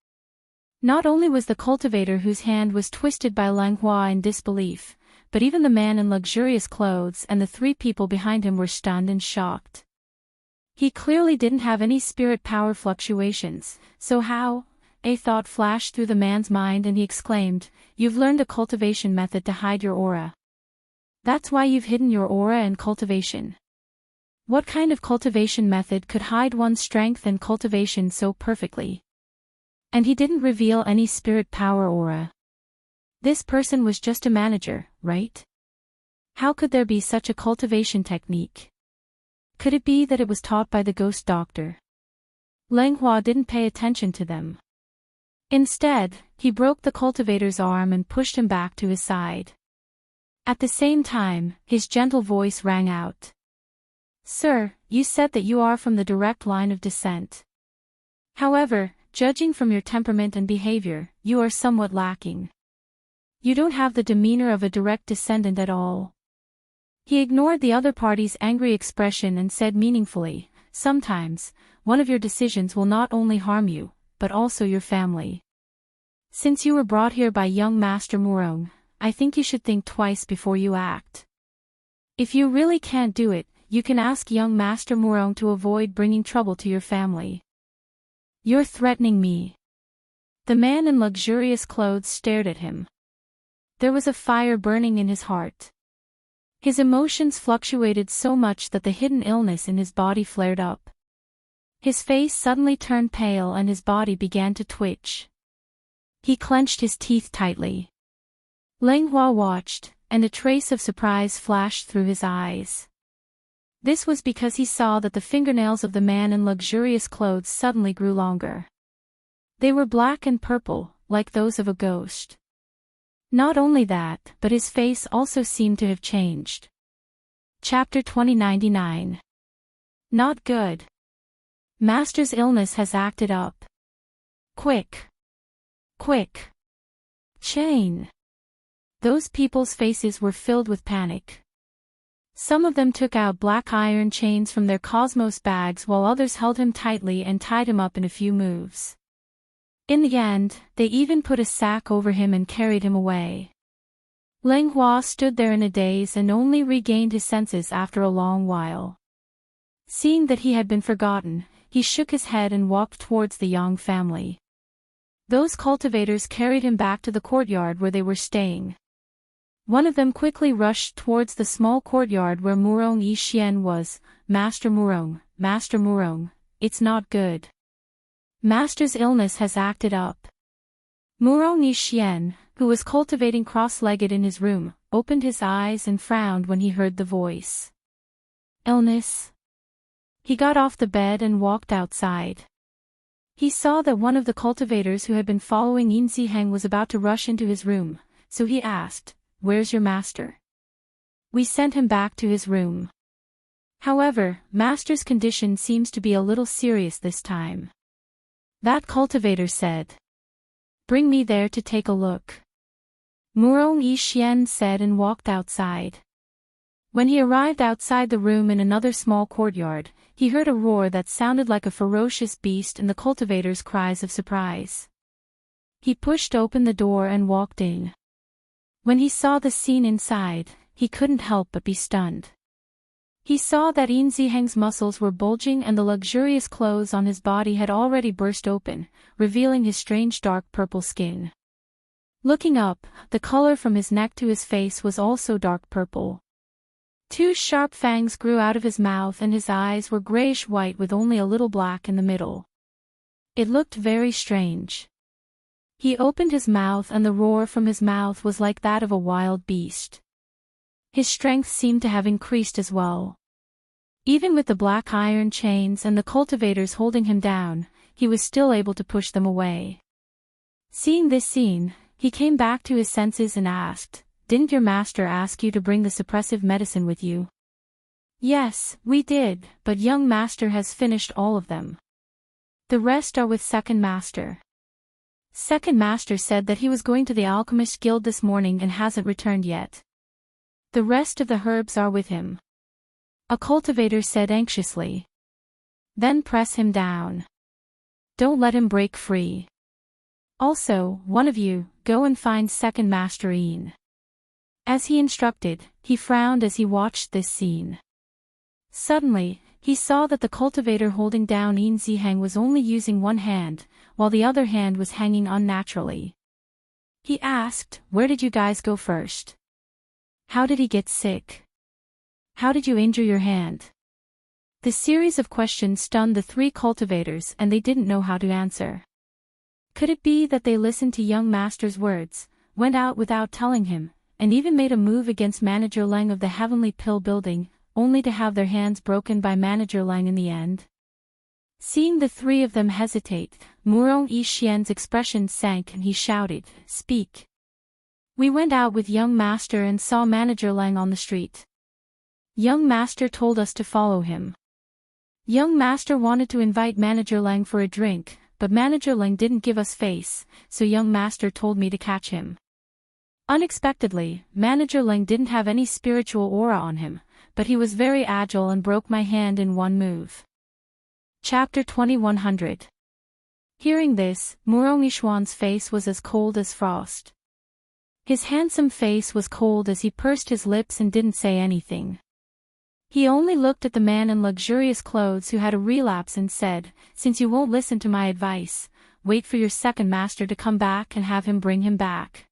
Speaker 1: Not only was the cultivator whose hand was twisted by Langhua in disbelief, but even the man in luxurious clothes and the three people behind him were stunned and shocked. He clearly didn't have any spirit power fluctuations, so how? A thought flashed through the man's mind and he exclaimed, "You've learned a cultivation method to hide your aura. That's why you've hidden your aura and cultivation." What kind of cultivation method could hide one's strength and cultivation so perfectly? And he didn't reveal any spirit power aura. This person was just a manager, right? How could there be such a cultivation technique? Could it be that it was taught by the ghost doctor? Langhua didn't pay attention to them. Instead, he broke the cultivator's arm and pushed him back to his side. At the same time, his gentle voice rang out. "Sir, you said that you are from the direct line of descent. However, judging from your temperament and behavior, you are somewhat lacking. You don't have the demeanor of a direct descendant at all." He ignored the other party's angry expression and said meaningfully, "Sometimes, one of your decisions will not only harm you, but also your family. Since you were brought here by young Master Murong, I think you should think twice before you act. If you really can't do it, you can ask young Master Murong to avoid bringing trouble to your family." "You're threatening me." The man in luxurious clothes stared at him. There was a fire burning in his heart. His emotions fluctuated so much that the hidden illness in his body flared up. His face suddenly turned pale and his body began to twitch. He clenched his teeth tightly. Langhua watched, and a trace of surprise flashed through his eyes. This was because he saw that the fingernails of the man in luxurious clothes suddenly grew longer. They were black and purple, like those of a ghost. Not only that, but his face also seemed to have changed. Chapter 2099. Not good. Master's illness has acted up. Quick. Quick. Chain. Those people's faces were filled with panic. Some of them took out black iron chains from their cosmos bags while others held him tightly and tied him up in a few moves. In the end, they even put a sack over him and carried him away. Langhua stood there in a daze and only regained his senses after a long while. Seeing that he had been forgotten, he shook his head and walked towards the Yang family. Those cultivators carried him back to the courtyard where they were staying. One of them quickly rushed towards the small courtyard where Murong Yixian was. Master Murong, it's not good. Master's illness has acted up." Murong Yixian, who was cultivating cross-legged in his room, opened his eyes and frowned when he heard the voice. "Illness?" He got off the bed and walked outside. He saw that one of the cultivators who had been following Yin Ziheng was about to rush into his room, so he asked, "Where's your master?" "We sent him back to his room. However, master's condition seems to be a little serious this time." That cultivator said. "Bring me there to take a look." Murong Yixian said and walked outside. When he arrived outside the room in another small courtyard, he heard a roar that sounded like a ferocious beast and the cultivator's cries of surprise. He pushed open the door and walked in. When he saw the scene inside, he couldn't help but be stunned. He saw that Yin Ziheng's muscles were bulging and the luxurious clothes on his body had already burst open, revealing his strange dark purple skin. Looking up, the color from his neck to his face was also dark purple. Two sharp fangs grew out of his mouth and his eyes were grayish-white with only a little black in the middle. It looked very strange. He opened his mouth and the roar from his mouth was like that of a wild beast. His strength seemed to have increased as well. Even with the black iron chains and the cultivators holding him down, he was still able to push them away. Seeing this scene, he came back to his senses and asked, "Didn't your master ask you to bring the suppressive medicine with you?" "Yes, we did, but young master has finished all of them. The rest are with second master." Second master said that he was going to the alchemist guild this morning and hasn't returned yet. The rest of the herbs are with him. A cultivator said anxiously. Then press him down. Don't let him break free. Also, one of you, go and find second master Ian. As he instructed, he frowned as he watched this scene. Suddenly, he saw that the cultivator holding down Ian's hang was only using one hand, while the other hand was hanging unnaturally. He asked, "Where did you guys go first? How did he get sick? How did you injure your hand?" The series of questions stunned the three cultivators and they didn't know how to answer. Could it be that they listened to young master's words, went out without telling him, and even made a move against Manager Lang of the Heavenly Pill building, only to have their hands broken by Manager Lang in the end? Seeing the three of them hesitate, Murong Yixian's expression sank and he shouted, "Speak." "We went out with young master and saw Manager Lang on the street. Young master told us to follow him. Young master wanted to invite Manager Lang for a drink, but Manager Lang didn't give us face, so young master told me to catch him. Unexpectedly, Manager Lang didn't have any spiritual aura on him, but he was very agile and broke my hand in one move." Chapter 2100. Hearing this, Murong Yishuan's face was as cold as frost. His handsome face was cold as he pursed his lips and didn't say anything. He only looked at the man in luxurious clothes who had a relapse and said, "Since you won't listen to my advice, wait for your second master to come back and have him bring him back."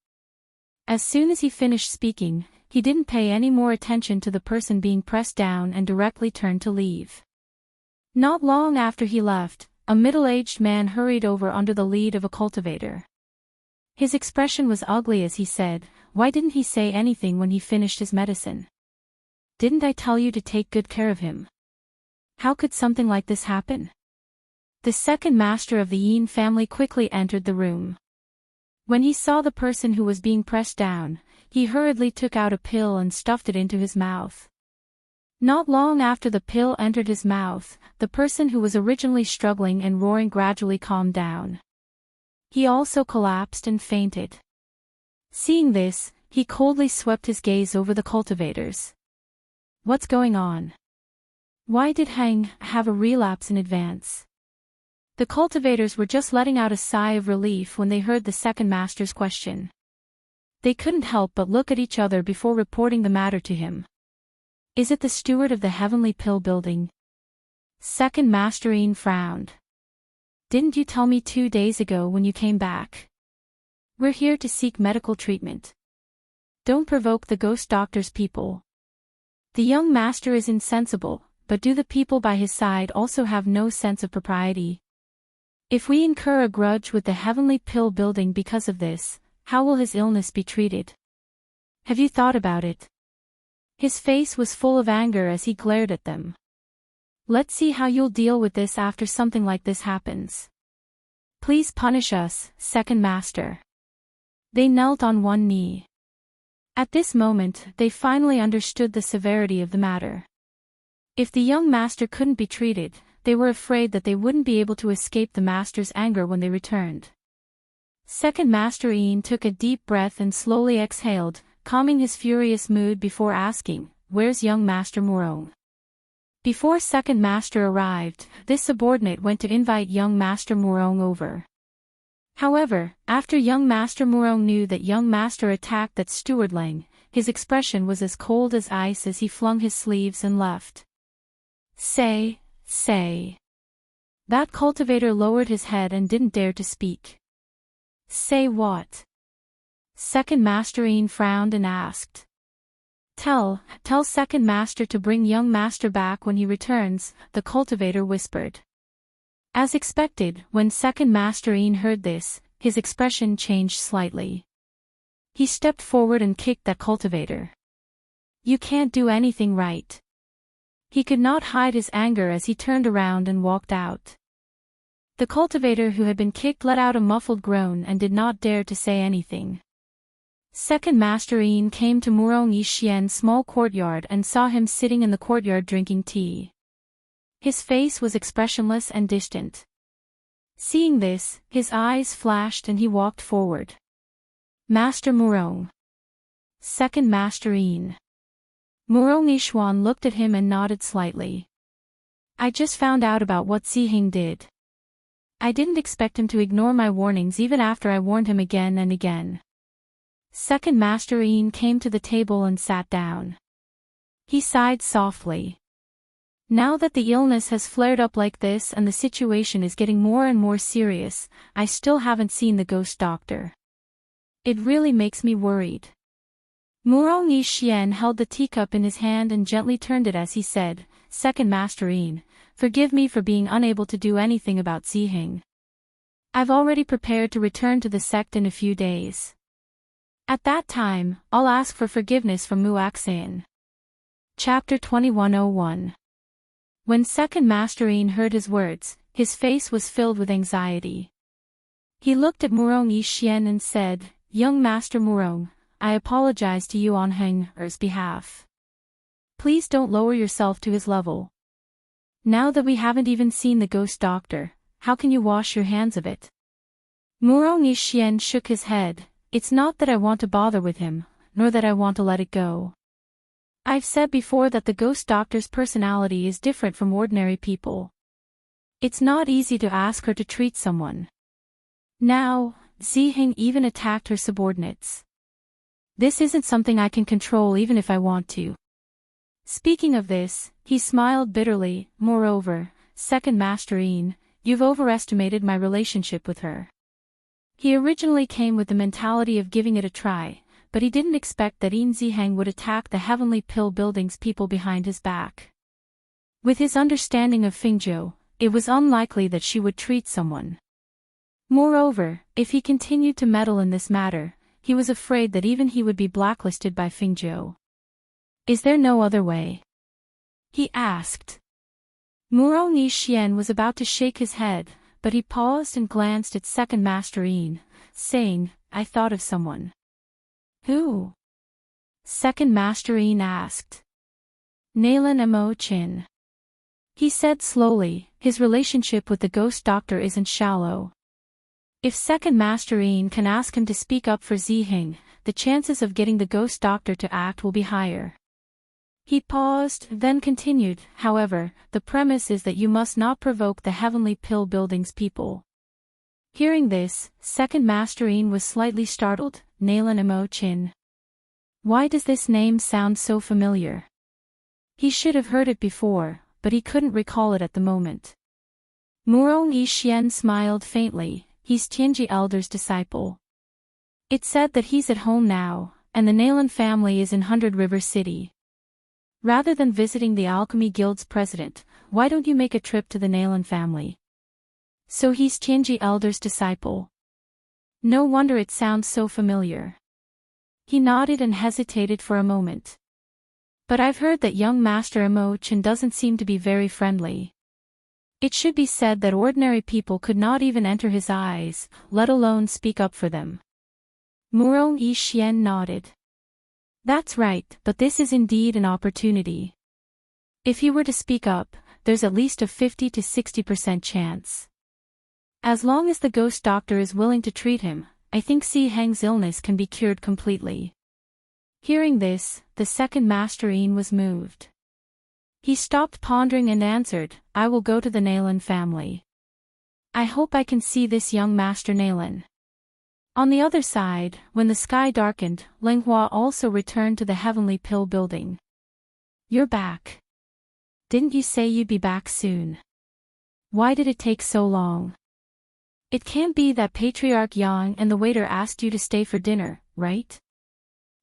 Speaker 1: As soon as he finished speaking, he didn't pay any more attention to the person being pressed down and directly turned to leave. Not long after he left, a middle-aged man hurried over under the lead of a cultivator. His expression was ugly as he said, "Why didn't he say anything when he finished his medicine? Didn't I tell you to take good care of him? How could something like this happen?" The second master of the Yin family quickly entered the room. When he saw the person who was being pressed down, he hurriedly took out a pill and stuffed it into his mouth. Not long after the pill entered his mouth, the person who was originally struggling and roaring gradually calmed down. He also collapsed and fainted. Seeing this, he coldly swept his gaze over the cultivators. What's going on? Why did Hang have a relapse in advance? The cultivators were just letting out a sigh of relief when they heard the second master's question. They couldn't help but look at each other before reporting the matter to him. Is it the steward of the Heavenly Pill building? Second Master Ian frowned. Didn't you tell me 2 days ago when you came back? We're here to seek medical treatment. Don't provoke the ghost doctor's people. The young master is insensible, but do the people by his side also have no sense of propriety? If we incur a grudge with the Heavenly Pill building because of this, how will his illness be treated? Have you thought about it? His face was full of anger as he glared at them. Let's see how you'll deal with this after something like this happens. Please punish us, second master. They knelt on one knee. At this moment, they finally understood the severity of the matter. If the young master couldn't be treated, they were afraid that they wouldn't be able to escape the master's anger when they returned. Second Master Ian took a deep breath and slowly exhaled, calming his furious mood before asking, "Where's young Master Murong?" Before second master arrived, this subordinate went to invite young Master Murong over. However, after young Master Murong knew that young master attacked that steward Lang, his expression was as cold as ice as he flung his sleeves and left. Say. That cultivator lowered his head and didn't dare to speak. Say what? Second Master Ian frowned and asked. Tell second master to bring young master back when he returns, the cultivator whispered. As expected, when second Master Ian heard this, his expression changed slightly. He stepped forward and kicked that cultivator. You can't do anything right. He could not hide his anger as he turned around and walked out. The cultivator who had been kicked let out a muffled groan and did not dare to say anything. Second Master Yin came to Murong Yixian's small courtyard and saw him sitting in the courtyard drinking tea. His face was expressionless and distant. Seeing this, his eyes flashed and he walked forward. Master Murong. Second Master Yin. Murong Yixuan looked at him and nodded slightly. I just found out about what Ziheng did. I didn't expect him to ignore my warnings even after I warned him again and again. Second Master Yin came to the table and sat down. He sighed softly. Now that the illness has flared up like this and the situation is getting more and more serious, I still haven't seen the ghost doctor. It really makes me worried. Murong Yixian held the teacup in his hand and gently turned it as he said, Second Master Yin, forgive me for being unable to do anything about Ziheng. I've already prepared to return to the sect in a few days. At that time, I'll ask for forgiveness from Muaxian. Chapter 2101. When Second Master Yin heard his words, his face was filled with anxiety. He looked at Murong Yixian and said, Young Master Murong, I apologize to you on Henger's behalf. Please don't lower yourself to his level. Now that we haven't even seen the ghost doctor, how can you wash your hands of it? Murong Yixian shook his head. It's not that I want to bother with him, nor that I want to let it go. I've said before that the ghost doctor's personality is different from ordinary people. It's not easy to ask her to treat someone. Now, Ziheng even attacked her subordinates. This isn't something I can control even if I want to. Speaking of this, he smiled bitterly. Moreover, Second Master Yin, you've overestimated my relationship with her. He originally came with the mentality of giving it a try, but he didn't expect that Yin Ziheng would attack the Heavenly Pill Building's people behind his back. With his understanding of Fingzhou, it was unlikely that she would treat someone. Moreover, if he continued to meddle in this matter, he was afraid that even he would be blacklisted by Fingzhou. Is there no other way? He asked. Murong Yixian was about to shake his head, but he paused and glanced at Second Master Yin, saying, I thought of someone. Who? Second Master Yin asked. Nalan Mo Chin. He said slowly, his relationship with the ghost doctor isn't shallow. If Second Master Yin can ask him to speak up for Ziheng, the chances of getting the ghost doctor to act will be higher. He paused, then continued, however, the premise is that you must not provoke the Heavenly Pill Building's people. Hearing this, Second Master Yin was slightly startled. Nalan Mo Chin. Why does this name sound so familiar? He should have heard it before, but he couldn't recall it at the moment. Murong Yixian smiled faintly. He's Tianji Elder's disciple. It's said that he's at home now, and the Nalan family is in Hundred River City. Rather than visiting the Alchemy Guild's president, why don't you make a trip to the Nalan family? So he's Tianji Elder's disciple. No wonder it sounds so familiar. He nodded and hesitated for a moment. But I've heard that young Master Mo Chin doesn't seem to be very friendly. It should be said that ordinary people could not even enter his eyes, let alone speak up for them. Murong Yixian nodded. That's right, but this is indeed an opportunity. If he were to speak up, there's at least a 50 to 60% chance. As long as the ghost doctor is willing to treat him, I think Ziheng's illness can be cured completely. Hearing this, the Second Master Yin was moved. He stopped pondering and answered, I will go to the Nalan family. I hope I can see this young Master Nalan. On the other side, when the sky darkened, Lenghua also returned to the Heavenly Pill Building. You're back. Didn't you say you'd be back soon? Why did it take so long? It can't be that Patriarch Yang and the waiter asked you to stay for dinner, right?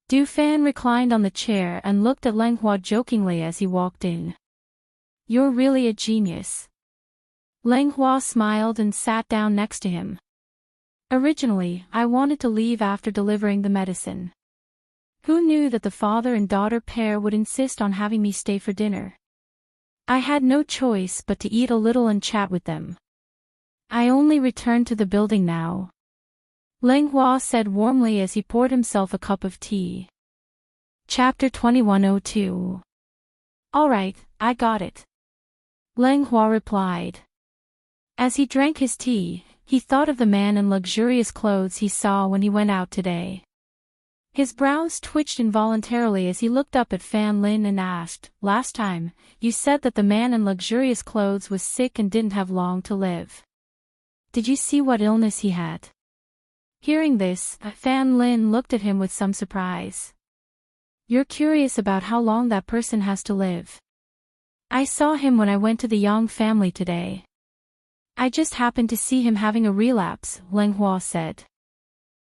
Speaker 1: Du Fan reclined on the chair and looked at Lenghua jokingly as he walked in. You're really a genius. Lenghua smiled and sat down next to him. Originally, I wanted to leave after delivering the medicine. Who knew that the father and daughter pair would insist on having me stay for dinner? I had no choice but to eat a little and chat with them. I only returned to the building now, Leng Hua said warmly as he poured himself a cup of tea. Chapter 2102. All right, I got it, Leng Hua replied. As he drank his tea, he thought of the man in luxurious clothes he saw when he went out today. His brows twitched involuntarily as he looked up at Fan Lin and asked, "Last time, you said that the man in luxurious clothes was sick and didn't have long to live. Did you see what illness he had?" Hearing this, Fan Lin looked at him with some surprise. "You're curious about how long that person has to live? I saw him when I went to the Yang family today. I just happened to see him having a relapse," Leng Hua said.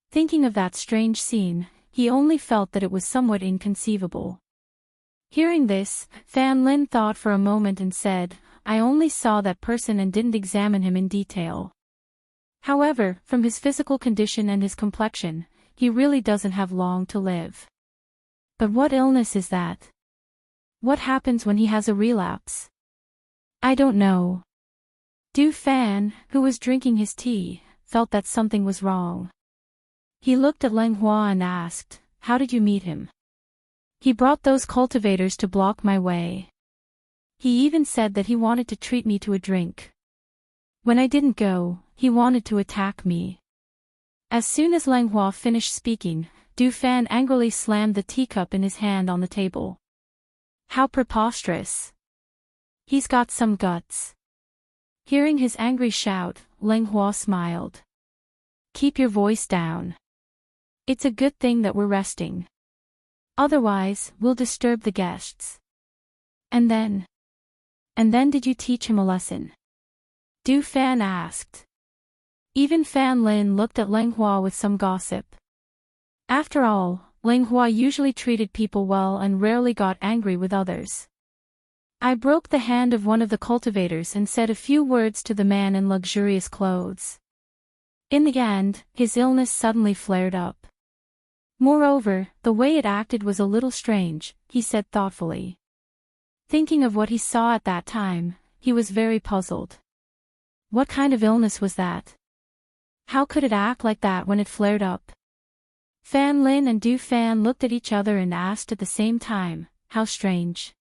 Speaker 1: Thinking of that strange scene, he only felt that it was somewhat inconceivable. Hearing this, Fan Lin thought for a moment and said, "I only saw that person and didn't examine him in detail. However, from his physical condition and his complexion, he really doesn't have long to live." "But what illness is that? What happens when he has a relapse?" "I don't know." Du Fan, who was drinking his tea, felt that something was wrong. He looked at Leng Hua and asked, "How did you meet him?" "He brought those cultivators to block my way. He even said that he wanted to treat me to a drink. When I didn't go, he wanted to attack me." As soon as Leng Hua finished speaking, Du Fan angrily slammed the teacup in his hand on the table. "How preposterous! He's got some guts." Hearing his angry shout, Leng Hua smiled. "Keep your voice down. It's a good thing that we're resting. Otherwise, we'll disturb the guests." And then did you teach him a lesson?" Du Fan asked. Even Fan Lin looked at Leng Hua with some gossip. After all, Leng Hua usually treated people well and rarely got angry with others. "I broke the hand of one of the cultivators and said a few words to the man in luxurious clothes. In the end, his illness suddenly flared up. Moreover, the way it acted was a little strange," he said thoughtfully. Thinking of what he saw at that time, he was very puzzled. What kind of illness was that? How could it act like that when it flared up? Fan Lin and Du Fan looked at each other and asked at the same time, "How strange."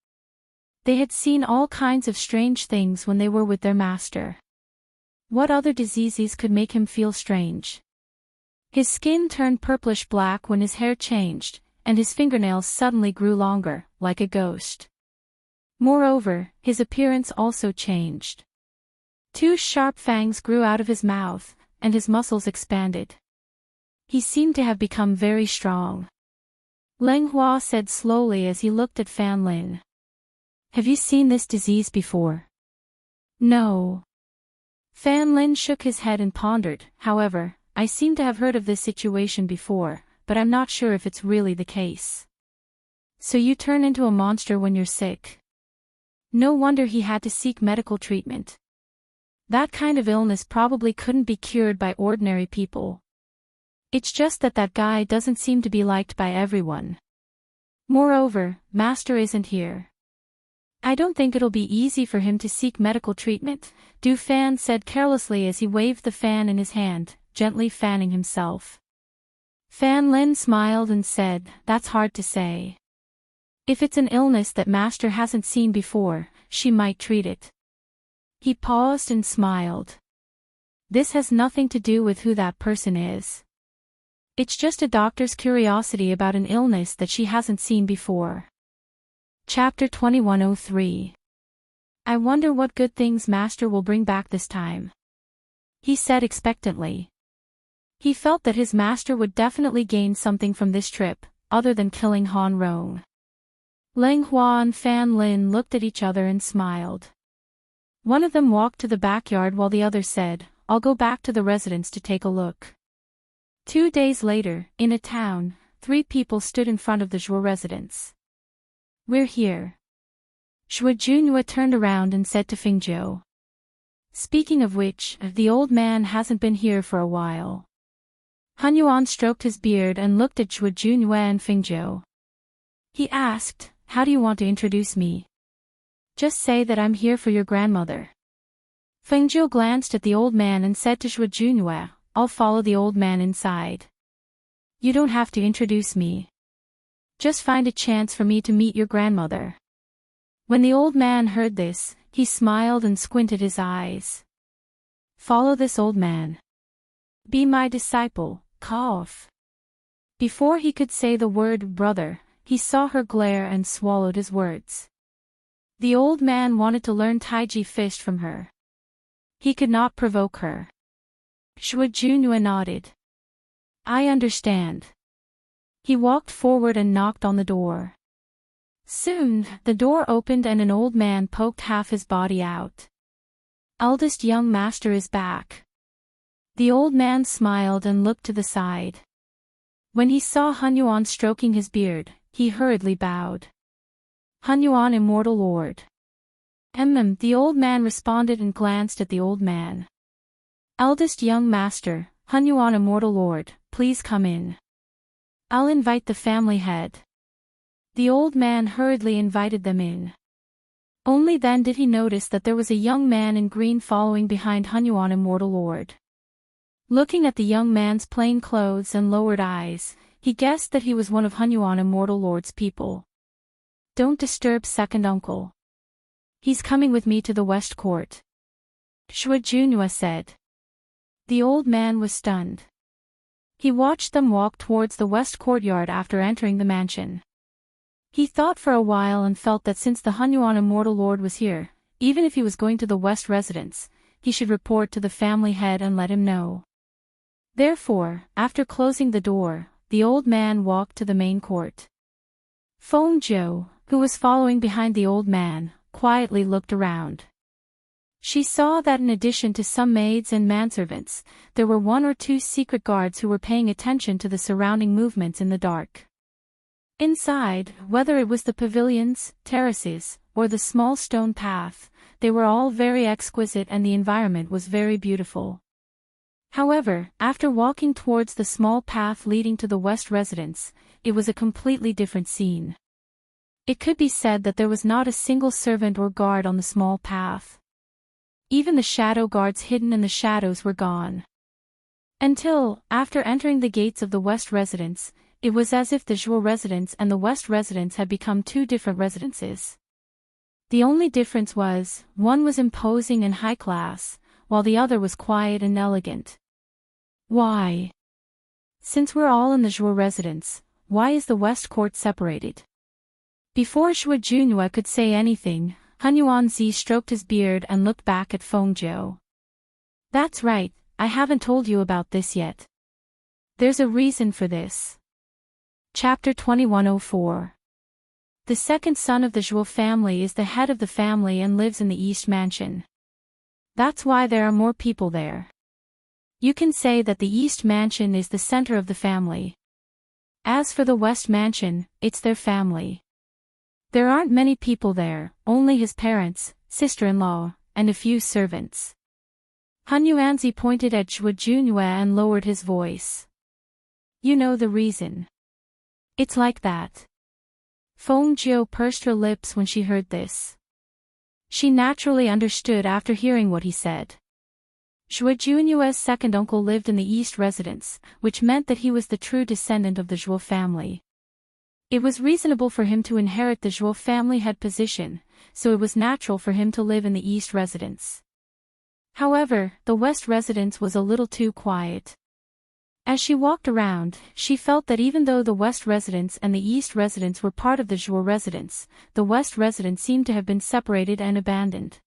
Speaker 1: They had seen all kinds of strange things when they were with their master. What other diseases could make him feel strange? His skin turned purplish black when his hair changed, and his fingernails suddenly grew longer, like a ghost. Moreover, his appearance also changed. Two sharp fangs grew out of his mouth, and his muscles expanded. He seemed to have become very strong. Leng Hua said slowly as he looked at Fan Lin. "Have you seen this disease before?" "No." Fan Lin shook his head and pondered. "However, I seem to have heard of this situation before, but I'm not sure if it's really the case." "So you turn into a monster when you're sick?" No wonder he had to seek medical treatment. That kind of illness probably couldn't be cured by ordinary people. It's just that that guy doesn't seem to be liked by everyone. Moreover, Master isn't here. I don't think it'll be easy for him to seek medical treatment, Du Fan said carelessly as he waved the fan in his hand, gently fanning himself. Fan Lin smiled and said, "That's hard to say. If it's an illness that Master hasn't seen before, she might treat it." He paused and smiled. "This has nothing to do with who that person is. It's just a doctor's curiosity about an illness that she hasn't seen before." Chapter 2103. "I wonder what good things Master will bring back this time," he said expectantly. He felt that his master would definitely gain something from this trip, other than killing Han Rong. Leng Hua and Fan Lin looked at each other and smiled. One of them walked to the backyard while the other said, "I'll go back to the residence to take a look." 2 days later, in a town, 3 people stood in front of the Zhuo residence. "We're here." Zhuo Junhua turned around and said to Fingzhou. "Speaking of which, the old man hasn't been here for a while." Han Yuan stroked his beard and looked at Zhuo Junhua and Fingzhou. He asked, "How do you want to introduce me?" "Just say that I'm here for your grandmother." Fengzhou glanced at the old man and said to Zhuo Junue, I'll follow the old man inside. You don't have to introduce me. Just find a chance for me to meet your grandmother. When the old man heard this, he smiled and squinted his eyes. Follow this old man. Be my disciple, cough. Before he could say the word brother, he saw her glare and swallowed his words. The old man wanted to learn Taiji fist from her. He could not provoke her. Zhuo Junue nodded. I understand. He walked forward and knocked on the door. Soon, the door opened and an old man poked half his body out. Eldest young master is back. The old man smiled and looked to the side. When he saw Hunyuan stroking his beard, he hurriedly bowed. Hunyuan, immortal lord. The old man responded and glanced at the old man. Eldest young master, Hunyuan, immortal lord, please come in. I'll invite the family head. The old man hurriedly invited them in. Only then did he notice that there was a young man in green following behind Hunyuan, immortal lord. Looking at the young man's plain clothes and lowered eyes, he guessed that he was one of Hunyuan, immortal lord's people. Don't disturb second uncle. He's coming with me to the West Court. Zhuo Junue said. The old man was stunned. He watched them walk towards the West Courtyard after entering the mansion. He thought for a while and felt that since the Hunyuan immortal lord was here, even if he was going to the West residence, he should report to the family head and let him know. Therefore, after closing the door, the old man walked to the main court. Fengzhou, who was following behind the old man, quietly looked around. She saw that in addition to some maids and manservants, there were 1 or 2 secret guards who were paying attention to the surrounding movements in the dark. Inside, whether it was the pavilions, terraces, or the small stone path, they were all very exquisite and the environment was very beautiful. However, after walking towards the small path leading to the West residence, it was a completely different scene. It could be said that there was not a single servant or guard on the small path. Even the shadow guards hidden in the shadows were gone. Until, after entering the gates of the West residence, it was as if the Zhuo residence and the West residence had become 2 different residences. The only difference was, one was imposing and high class, while the other was quiet and elegant. Why? Since we're all in the Zhuo residence, why is the West Court separated? Before Zhuo Junue could say anything, Hunyuan Zi stroked his beard and looked back at Fengzhou. That's right, I haven't told you about this yet. There's a reason for this. Chapter 2104. The second son of the Zhuo family is the head of the family and lives in the East Mansion. That's why there are more people there. You can say that the East Mansion is the center of the family. As for the West Mansion, it's their family. There aren't many people there, only his parents, sister-in-law, and a few servants. Hunyuan Zi pointed at Zhuo Junue and lowered his voice. You know the reason. It's like that. Fengzhou pursed her lips when she heard this. She naturally understood after hearing what he said. Zhuo Junue's second uncle lived in the East residence, which meant that he was the true descendant of the Zhuo family. It was reasonable for him to inherit the Zhuo family head position, so it was natural for him to live in the East residence. However, the West residence was a little too quiet. As she walked around, she felt that even though the West residence and the East residence were part of the Zhuo residence, the West residence seemed to have been separated and abandoned.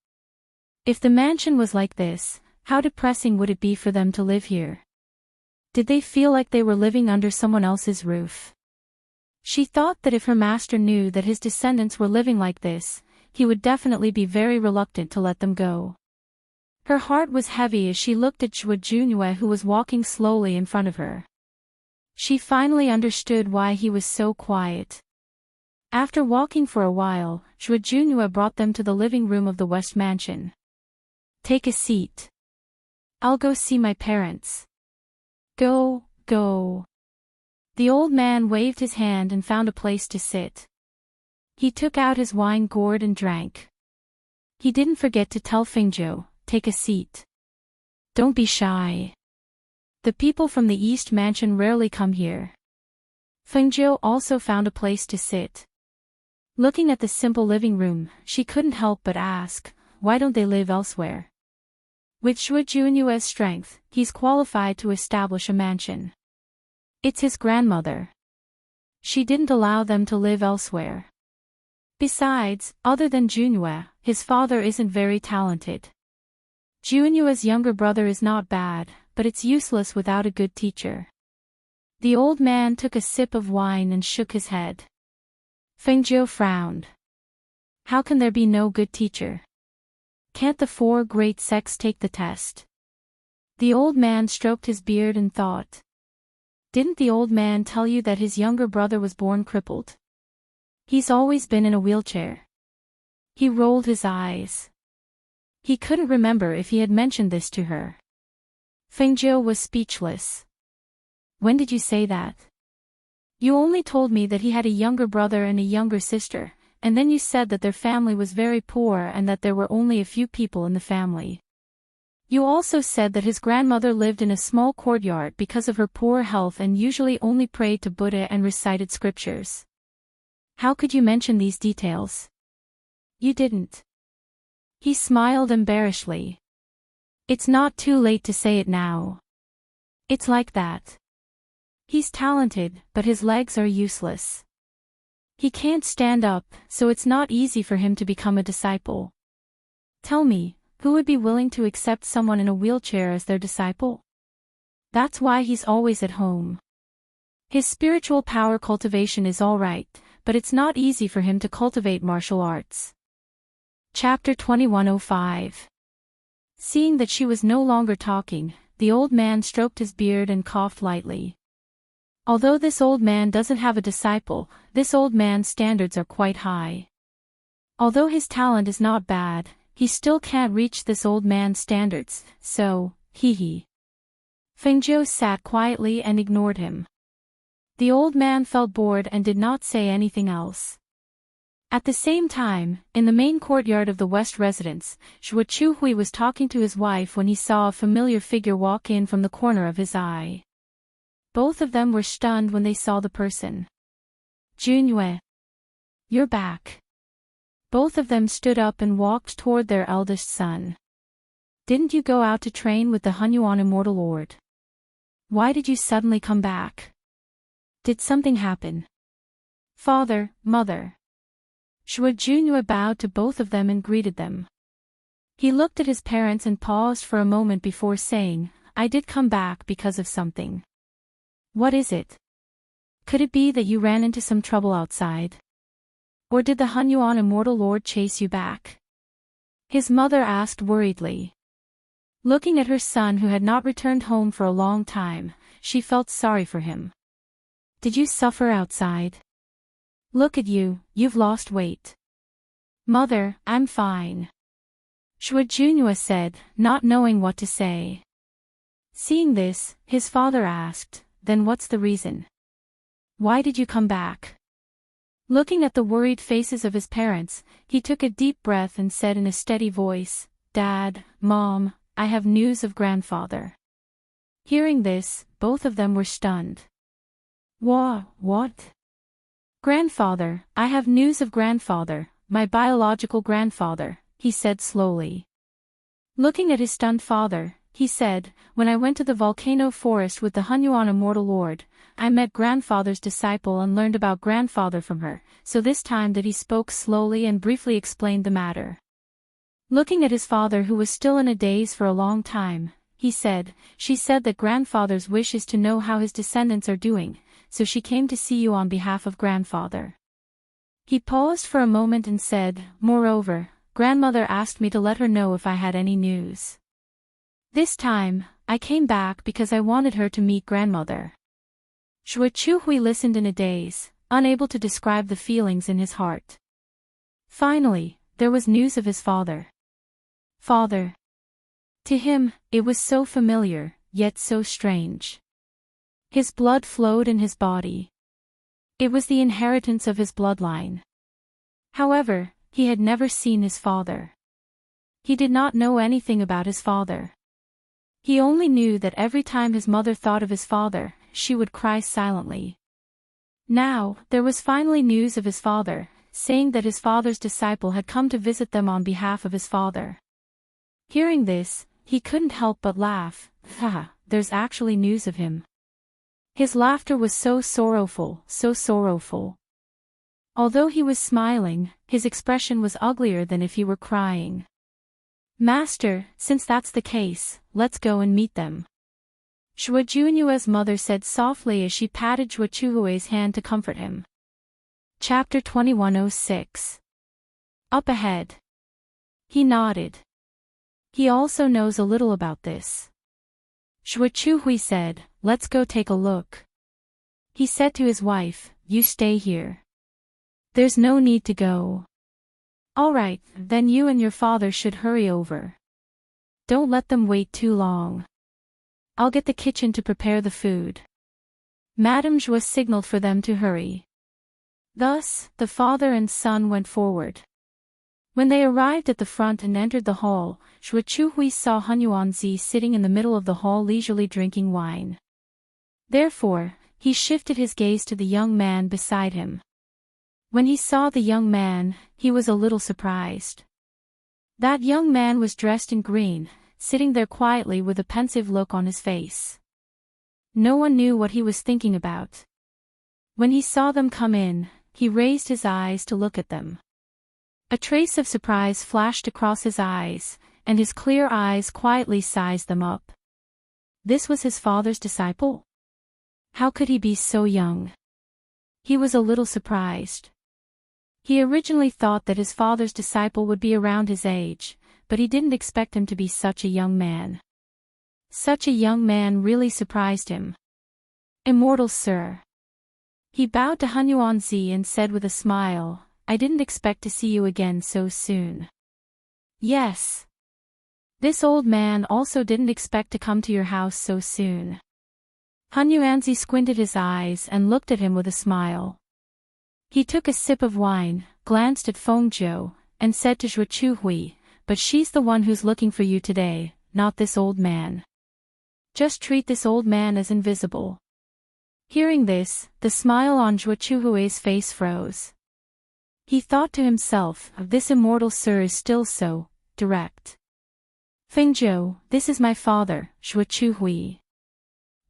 Speaker 1: If the mansion was like this, how depressing would it be for them to live here? Did they feel like they were living under someone else's roof? She thought that if her master knew that his descendants were living like this, he would definitely be very reluctant to let them go. Her heart was heavy as she looked at Zhuo Junue who was walking slowly in front of her. She finally understood why he was so quiet. After walking for a while, Zhuo Junue brought them to the living room of the West Mansion. Take a seat. I'll go see my parents. Go. The old man waved his hand and found a place to sit. He took out his wine gourd and drank. He didn't forget to tell Fengzhou, take a seat. Don't be shy. The people from the East Mansion rarely come here. Fengjiu also found a place to sit. Looking at the simple living room, she couldn't help but ask, why don't they live elsewhere? With Shui Junyue's strength, he's qualified to establish a mansion. It's his grandmother. She didn't allow them to live elsewhere. Besides, other than Junyue, his father isn't very talented. Junyue's younger brother is not bad, but it's useless without a good teacher. The old man took a sip of wine and shook his head. Fengjiu frowned. How can there be no good teacher? Can't the four great sects take the test? The old man stroked his beard and thought. Didn't the old man tell you that his younger brother was born crippled? He's always been in a wheelchair. He rolled his eyes. He couldn't remember if he had mentioned this to her. Fengjiu was speechless. When did you say that? You only told me that he had a younger brother and a younger sister, and then you said that their family was very poor and that there were only a few people in the family. You also said that his grandmother lived in a small courtyard because of her poor health and usually only prayed to Buddha and recited scriptures. How could you mention these details? You didn't. He smiled embarrassedly. It's not too late to say it now. It's like that. He's talented, but his legs are useless. He can't stand up, so it's not easy for him to become a disciple. Tell me, who would be willing to accept someone in a wheelchair as their disciple? That's why he's always at home. His spiritual power cultivation is all right, but it's not easy for him to cultivate martial arts. Chapter 2105. Seeing that she was no longer talking, the old man stroked his beard and coughed lightly. Although this old man doesn't have a disciple, this old man's standards are quite high. Although his talent is not bad, he still can't reach this old man's standards, so, hee. Fengjiu sat quietly and ignored him. The old man felt bored and did not say anything else. At the same time, in the main courtyard of the West residence, Shui Chuhui was talking to his wife when he saw a familiar figure walk in from the corner of his eye. Both of them were stunned when they saw the person. Junyue. You're back. Both of them stood up and walked toward their eldest son. Didn't you go out to train with the Heartwarming Immortal Lord? Why did you suddenly come back? Did something happen? Father, mother. Shui Junyue bowed to both of them and greeted them. He looked at his parents and paused for a moment before saying, I did come back because of something. What is it? Could it be that you ran into some trouble outside? Or did the Heartwarming Immortal Lord chase you back? His mother asked worriedly. Looking at her son who had not returned home for a long time, she felt sorry for him. Did you suffer outside? Look at you, you've lost weight. Mother, I'm fine. Shui Junyue said, not knowing what to say. Seeing this, his father asked, then what's the reason? Why did you come back? Looking at the worried faces of his parents, he took a deep breath and said in a steady voice, Dad, Mom, I have news of grandfather. Hearing this, both of them were stunned. What? Grandfather, I have news of grandfather, my biological grandfather, he said slowly. Looking at his stunned father, he said, when I went to the volcano forest with the Heartwarming Immortal Lord, I met grandfather's disciple and learned about grandfather from her, so this time that he spoke slowly and briefly explained the matter. Looking at his father who was still in a daze for a long time, he said, she said that grandfather's wish is to know how his descendants are doing, so she came to see you on behalf of grandfather. He paused for a moment and said, moreover, grandmother asked me to let her know if I had any news. This time, I came back because I wanted her to meet grandmother. Shui Chuhui listened in a daze, unable to describe the feelings in his heart. Finally, there was news of his father. Father. To him, it was so familiar, yet so strange. His blood flowed in his body. It was the inheritance of his bloodline. However, he had never seen his father. He did not know anything about his father. He only knew that every time his mother thought of his father, she would cry silently. Now, there was finally news of his father, saying that his father's disciple had come to visit them on behalf of his father. Hearing this, he couldn't help but laugh. There's actually news of him. His laughter was so sorrowful, so sorrowful. Although he was smiling, his expression was uglier than if he were crying. Master, since that's the case, let's go and meet them. Zhuojunyue's mother said softly as she patted Zhuochuhue's hand to comfort him. Chapter 2106. Up ahead. He nodded. He also knows a little about this. Zhuochuhui said, let's go take a look. He said to his wife, you stay here. There's no need to go. Alright, then you and your father should hurry over. Don't let them wait too long. I'll get the kitchen to prepare the food. Madame Zhuo signaled for them to hurry. Thus, the father and son went forward. When they arrived at the front and entered the hall, Zhuochuhui saw Hunyuanzi sitting in the middle of the hall leisurely drinking wine. Therefore, he shifted his gaze to the young man beside him. When he saw the young man, he was a little surprised. That young man was dressed in green, sitting there quietly with a pensive look on his face. No one knew what he was thinking about. When he saw them come in, he raised his eyes to look at them. A trace of surprise flashed across his eyes, and his clear eyes quietly sized them up. This was his father's disciple? How could he be so young? He was a little surprised. He originally thought that his father's disciple would be around his age, but he didn't expect him to be such a young man. Such a young man really surprised him. Immortal sir. He bowed to Hunyuanzi and said with a smile, I didn't expect to see you again so soon. Yes. This old man also didn't expect to come to your house so soon. Hunyuanzi squinted his eyes and looked at him with a smile. He took a sip of wine, glanced at Fengzhou, and said to Zhuochuhui, but she's the one who's looking for you today, not this old man. Just treat this old man as invisible. Hearing this, the smile on Zhuochuhui's face froze. He thought to himself, this immortal sir is still so direct. Fengzhou, this is my father, Zhuochuhui.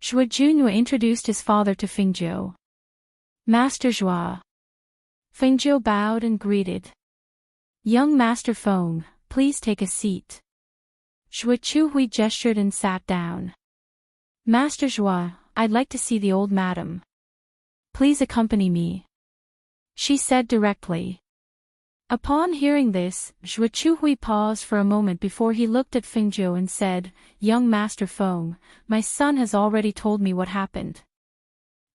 Speaker 1: Zhuojunyue introduced his father to Fengzhou. Master Zhuo. Fengzhou bowed and greeted. Young Master Feng, please take a seat. Zhuochuhui gestured and sat down. Master Zhuo, I'd like to see the old madam. Please accompany me. She said directly. Upon hearing this, Zhuochuhui paused for a moment before he looked at Fengzhou and said, Young Master Feng, my son has already told me what happened.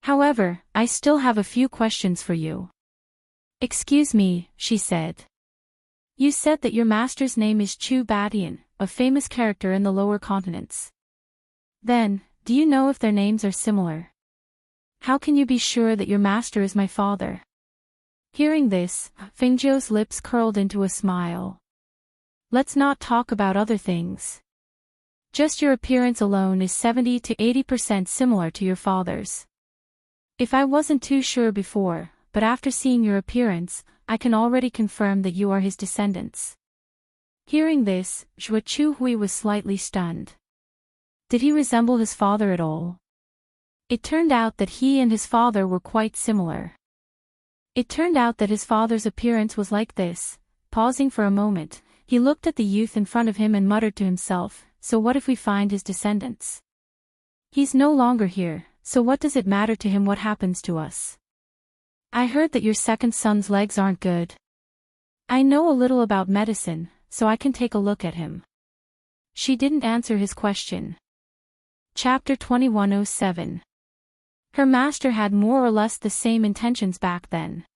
Speaker 1: However, I still have a few questions for you. Excuse me, she said. You said that your master's name is Chu Badian, a famous character in the lower continents. Then, do you know if their names are similar? How can you be sure that your master is my father? Hearing this, Fengzhou's lips curled into a smile. Let's not talk about other things. Just your appearance alone is 70 to 80% similar to your father's. If I wasn't too sure before, but after seeing your appearance, I can already confirm that you are his descendants. Hearing this, Zhuochuhui was slightly stunned. Did he resemble his father at all? It turned out that he and his father were quite similar. It turned out that his father's appearance was like this. Pausing for a moment, he looked at the youth in front of him and muttered to himself, so what if we find his descendants? He's no longer here, so what does it matter to him what happens to us? I heard that your second son's legs aren't good. I know a little about medicine, so I can take a look at him. She didn't answer his question. Chapter 2107. Her master had more or less the same intentions back then.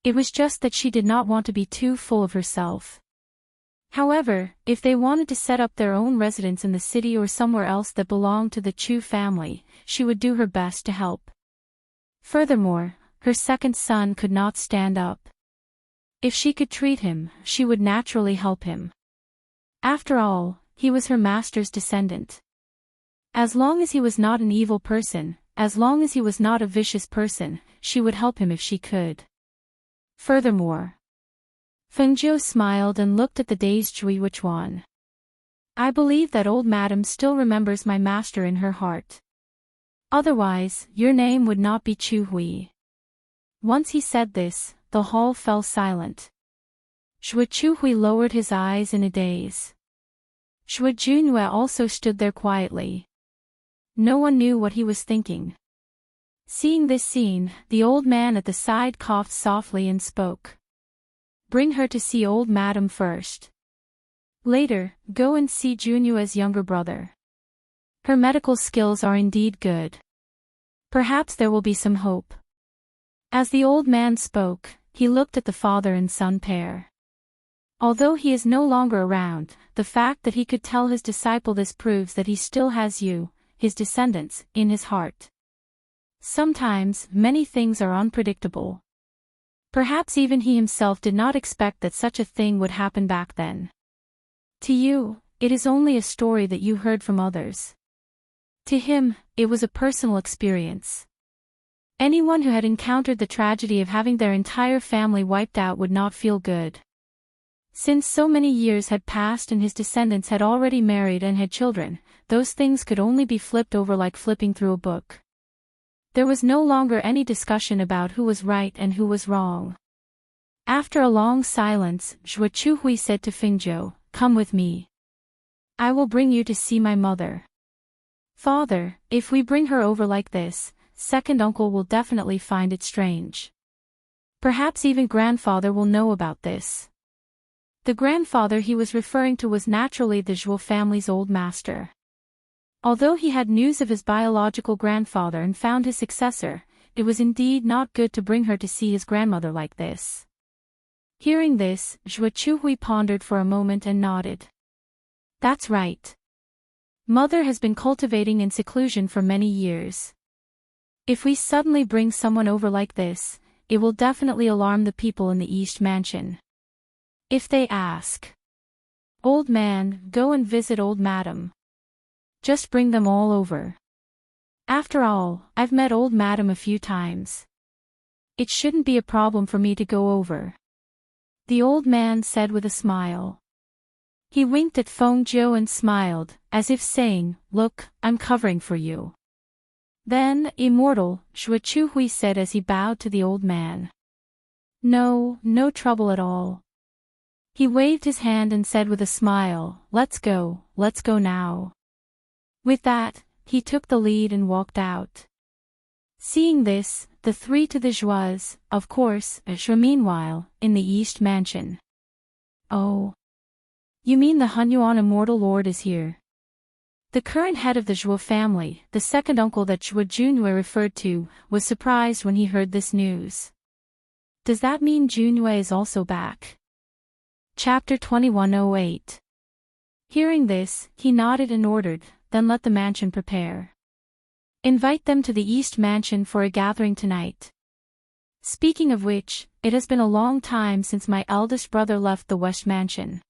Speaker 1: It was just that she did not want to be too full of herself. However, if they wanted to set up their own residence in the city or somewhere else that belonged to the Chu family, she would do her best to help. Furthermore, her second son could not stand up. If she could treat him, she would naturally help him. After all, he was her master's descendant. As long as he was not an evil person, as long as he was not a vicious person, she would help him if she could. Furthermore, Fengjiu smiled and looked at the dazed Zhui Wuchuan. I believe that old madam still remembers my master in her heart. Otherwise, your name would not be Chu Hui. Once he said this, the hall fell silent. Zhui Chuhui lowered his eyes in a daze. Zhui Junue also stood there quietly. No one knew what he was thinking. Seeing this scene, the old man at the side coughed softly and spoke. Bring her to see old madam first. Later, go and see Junue's younger brother. Her medical skills are indeed good. Perhaps there will be some hope. As the old man spoke, he looked at the father and son pair. Although he is no longer around, the fact that he could tell his disciple this proves that he still has you, his descendants, in his heart. Sometimes, many things are unpredictable. Perhaps even he himself did not expect that such a thing would happen back then. To you, it is only a story that you heard from others. To him, it was a personal experience. Anyone who had encountered the tragedy of having their entire family wiped out would not feel good. Since so many years had passed and his descendants had already married and had children, those things could only be flipped over like flipping through a book. There was no longer any discussion about who was right and who was wrong. After a long silence, Zhui Chuhui said to Fengjiu, "Come with me. I will bring you to see my mother." Father, if we bring her over like this, second uncle will definitely find it strange. Perhaps even grandfather will know about this. The grandfather he was referring to was naturally the Zhuo family's old master. Although he had news of his biological grandfather and found his successor, it was indeed not good to bring her to see his grandmother like this. Hearing this, Zhui Chuhui pondered for a moment and nodded. That's right. Mother has been cultivating in seclusion for many years. If we suddenly bring someone over like this, it will definitely alarm the people in the East Mansion. If they ask, "Old man, go and visit old madam." Just bring them all over. After all, I've met old madam a few times. It shouldn't be a problem for me to go over. The old man said with a smile. He winked at Fengjiu and smiled, as if saying, "Look, I'm covering for you." Then, immortal, Zhui Chuhui said as he bowed to the old man. No trouble at all. He waved his hand and said with a smile, let's go now." With that, he took the lead and walked out. Seeing this, the three to the Zhuas, of course, Zhui meanwhile, in the East Mansion. Oh. You mean the Hunyuan Immortal Lord is here? The current head of the Zhuo family, the second uncle that Zhui Junue referred to, was surprised when he heard this news. Does that mean Junue is also back? Chapter 2108. Hearing this, he nodded and ordered, "Then let the mansion prepare. Invite them to the East Mansion for a gathering tonight. Speaking of which, it has been a long time since my eldest brother left the West Mansion."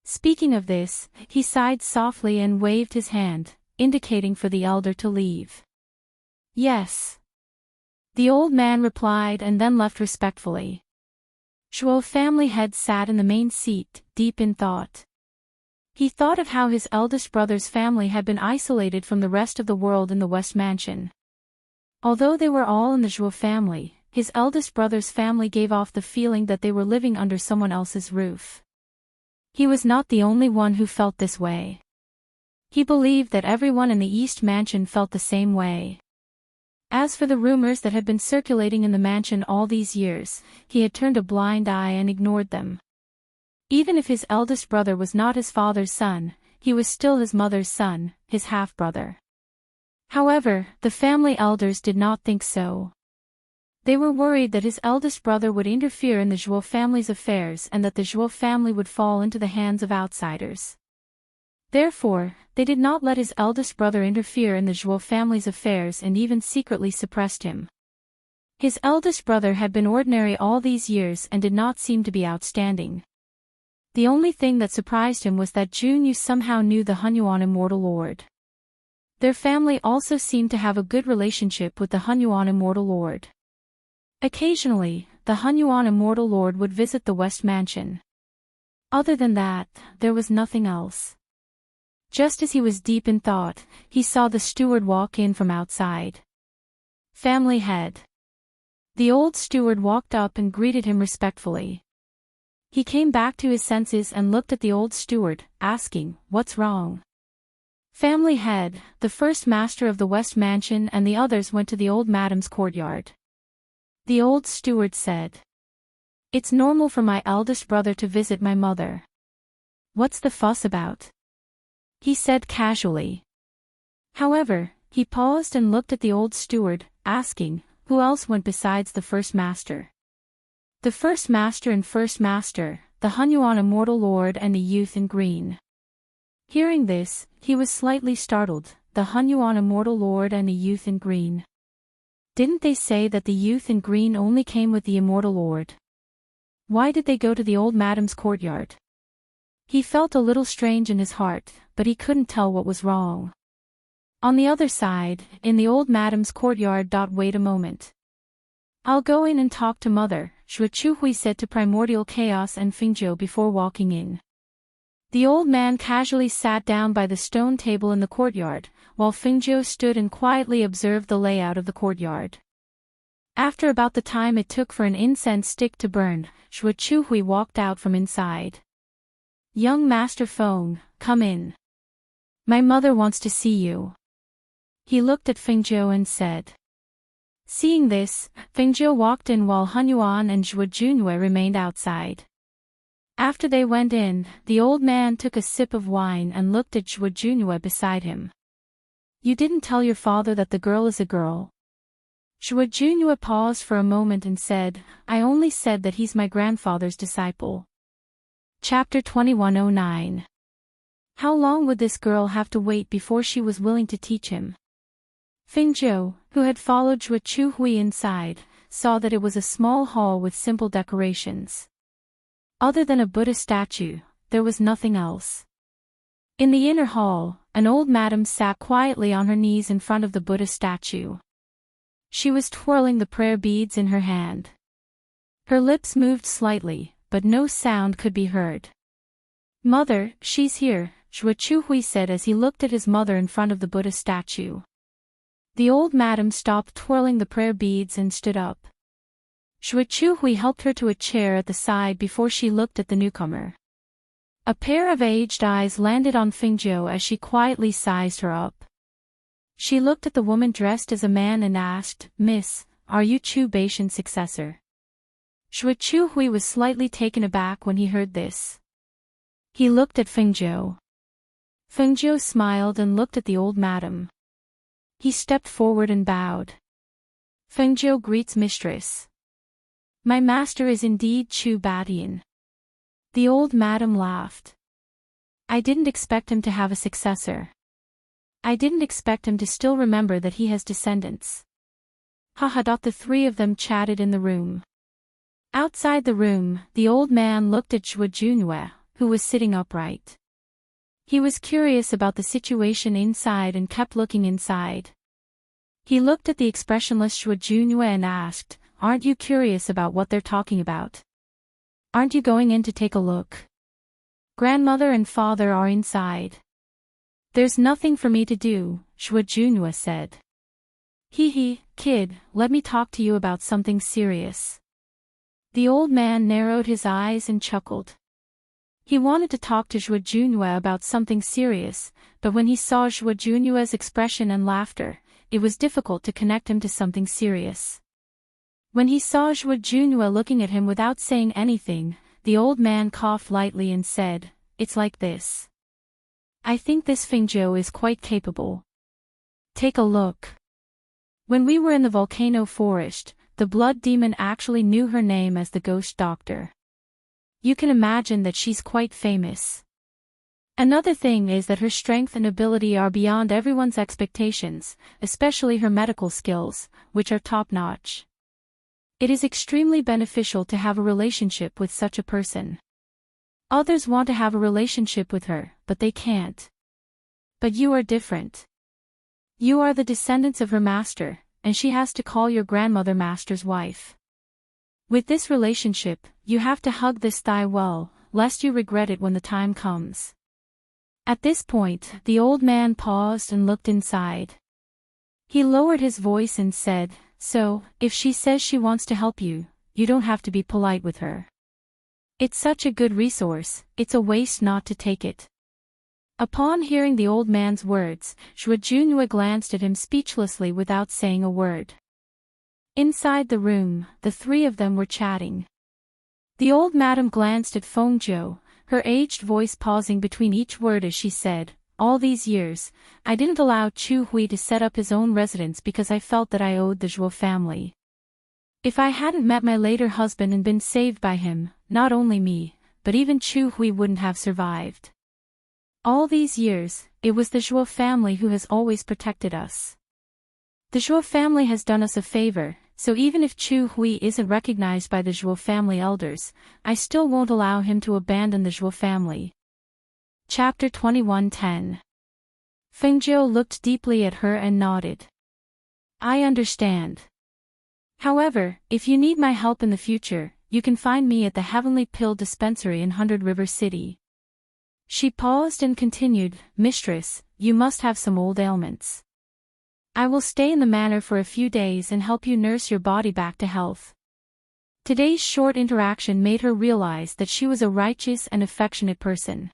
Speaker 1: Speaking of this, he sighed softly and waved his hand, indicating for the elder to leave. "Yes." The old man replied and then left respectfully. Zhuo family head sat in the main seat, deep in thought. He thought of how his eldest brother's family had been isolated from the rest of the world in the West Mansion. Although they were all in the Zhuo family, his eldest brother's family gave off the feeling that they were living under someone else's roof. He was not the only one who felt this way. He believed that everyone in the East Mansion felt the same way. As for the rumors that had been circulating in the mansion all these years, he had turned a blind eye and ignored them. Even if his eldest brother was not his father's son, he was still his mother's son, his half-brother. However, the family elders did not think so. They were worried that his eldest brother would interfere in the Zhuo family's affairs and that the Zhuo family would fall into the hands of outsiders. Therefore, they did not let his eldest brother interfere in the Zhuo family's affairs and even secretly suppressed him. His eldest brother had been ordinary all these years and did not seem to be outstanding. The only thing that surprised him was that Junyu somehow knew the Hunyuan Immortal Lord. Their family also seemed to have a good relationship with the Hunyuan Immortal Lord. Occasionally, the Hunyuan Immortal Lord would visit the West Mansion. Other than that, there was nothing else. Just as he was deep in thought, he saw the steward walk in from outside. Family head. The old steward walked up and greeted him respectfully. He came back to his senses and looked at the old steward, asking, "What's wrong?" Family head, the first master of the West Mansion and the others went to the old madam's courtyard. The old steward said, "It's normal for my eldest brother to visit my mother. What's the fuss about?" He said casually. However, he paused and looked at the old steward, asking, "Who else went besides the first master?" The first master and first master, the Hunyuan Immortal Lord and a youth in green. Hearing this, he was slightly startled. The Hunyuan Immortal Lord and a youth in green. Didn't they say that the youth in green only came with the Immortal Lord? Why did they go to the old madam's courtyard? He felt a little strange in his heart, but he couldn't tell what was wrong. On the other side, in the old madam's courtyard. Wait a moment. I'll go in and talk to mother, Xue Chuhui said to Primordial Chaos and Fingzhou before walking in. The old man casually sat down by the stone table in the courtyard, while Fingzhou stood and quietly observed the layout of the courtyard. After about the time it took for an incense stick to burn, Xue Chuhui walked out from inside. "Young Master Feng, come in. My mother wants to see you." He looked at Fingzhou and said. Seeing this, Fingzhou walked in while Hunyuan and Zhuo Junyue remained outside. After they went in, the old man took a sip of wine and looked at Zhuo Junyue beside him. "You didn't tell your father that the girl is a girl?" Zhuo Junyue paused for a moment and said, "I only said that he's my grandfather's disciple." Chapter 2109. How long would this girl have to wait before she was willing to teach him? Fingzhou, who had followed Zhuo Chuhui inside, saw that it was a small hall with simple decorations. Other than a Buddha statue, there was nothing else. In the inner hall, an old madam sat quietly on her knees in front of the Buddha statue. She was twirling the prayer beads in her hand. Her lips moved slightly, but no sound could be heard. "Mother, she's here," Zhuo Chuhui said as he looked at his mother in front of the Buddha statue. The old madam stopped twirling the prayer beads and stood up. Zhuo Chuhui helped her to a chair at the side before she looked at the newcomer. A pair of aged eyes landed on Fingzhou as she quietly sized her up. She looked at the woman dressed as a man and asked, "Miss, are you Chu Baishan's successor?" Zhuo Chuhui was slightly taken aback when he heard this. He looked at Fingzhou. Fingzhou smiled and looked at the old madam. He stepped forward and bowed. "Fengzhou greets mistress. My master is indeed Chu Batian." The old madam laughed. "I didn't expect him to have a successor. I didn't expect him to still remember that he has descendants." Haha. The three of them chatted in the room. Outside the room, the old man looked at Zhuo Junyue, who was sitting upright. He was curious about the situation inside and kept looking inside. He looked at the expressionless Zhuo Junyue and asked, "Aren't you curious about what they're talking about? Aren't you going in to take a look? Grandmother and father are inside." "There's nothing for me to do," Zhuo Junyue said. "Hee, kid, let me talk to you about something serious." The old man narrowed his eyes and chuckled. He wanted to talk to Zhuo Junyue about something serious, but when he saw Zhuo Junyue's expression and laughter, it was difficult to connect him to something serious. When he saw Zhuo Junyue looking at him without saying anything, the old man coughed lightly and said, "It's like this. I think this Fingzhou is quite capable. Take a look. When we were in the volcano forest, the blood demon actually knew her name as the Ghost Doctor. You can imagine that she's quite famous. Another thing is that her strength and ability are beyond everyone's expectations, especially her medical skills, which are top-notch. It is extremely beneficial to have a relationship with such a person. Others want to have a relationship with her, but they can't. But you are different. You are the descendants of her master, and she has to call your grandmother master's wife. With this relationship, you have to hug this thigh well, lest you regret it when the time comes. At this point, the old man paused and looked inside. He lowered his voice and said, "So, if she says she wants to help you, you don't have to be polite with her. It's such a good resource, it's a waste not to take it." Upon hearing the old man's words, Junhua glanced at him speechlessly without saying a word. Inside the room, the three of them were chatting. The old madam glanced at Fengzhou, her aged voice pausing between each word as she said, "All these years, I didn't allow Chu Hui to set up his own residence because I felt that I owed the Zhuo family. If I hadn't met my later husband and been saved by him, not only me, but even Chu Hui wouldn't have survived. All these years, it was the Zhuo family who has always protected us. The Zhuo family has done us a favor, so even if Chu Hui isn't recognized by the Zhuo family elders, I still won't allow him to abandon the Zhuo family." Chapter 21:10. Fengzhou looked deeply at her and nodded. "I understand. However, if you need my help in the future, you can find me at the Heavenly Pill Dispensary in 100 River City." She paused and continued, "Mistress, you must have some old ailments. I will stay in the manor for a few days and help you nurse your body back to health." Today's short interaction made her realize that she was a righteous and affectionate person.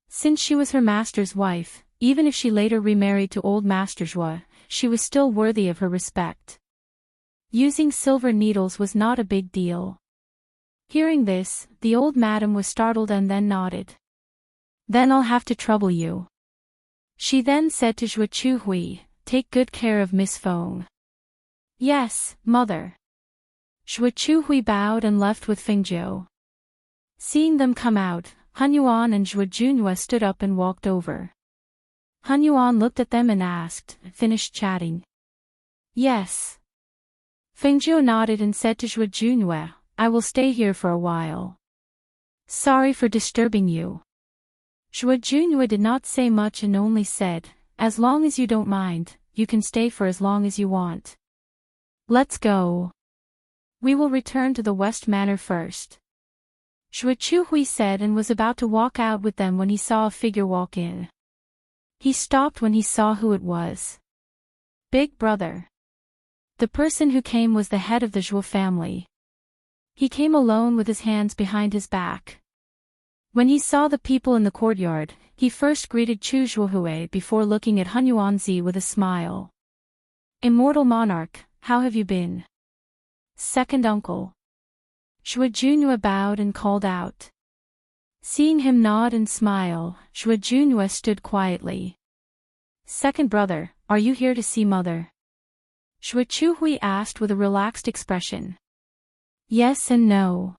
Speaker 1: Since she was her master's wife, even if she later remarried to old Master Zhuo, she was still worthy of her respect. Using silver needles was not a big deal. Hearing this, the old madam was startled and then nodded. "Then I'll have to trouble you." She then said to Zhuo Chuhui, "Take good care of Miss Feng." "Yes, mother." Zhuo Chuhui bowed and left with Fengzhou. Seeing them come out, Hunyuan and Zhuo Junhua stood up and walked over. Hunyuan looked at them and asked, "Finished chatting?" "Yes." Fengzhou nodded and said to Zhuo Junhua, "I will stay here for a while. Sorry for disturbing you." Zhuo Junhua did not say much and only said, "As long as you don't mind, you can stay for as long as you want. Let's go. We will return to the West Manor first." Zhuo Chuhui said and was about to walk out with them when he saw a figure walk in. He stopped when he saw who it was. Big brother. The person who came was the head of the Zhuo family. He came alone with his hands behind his back. When he saw the people in the courtyard, he first greeted Chu Zhuohui before looking at Hunyuanzi with a smile. "Immortal monarch, how have you been?" "Second uncle." Zhuo Junhua bowed and called out. Seeing him nod and smile, Zhuo Junhua stood quietly. "Second brother, are you here to see mother?" Zhuo Chuhui asked with a relaxed expression. "Yes and no."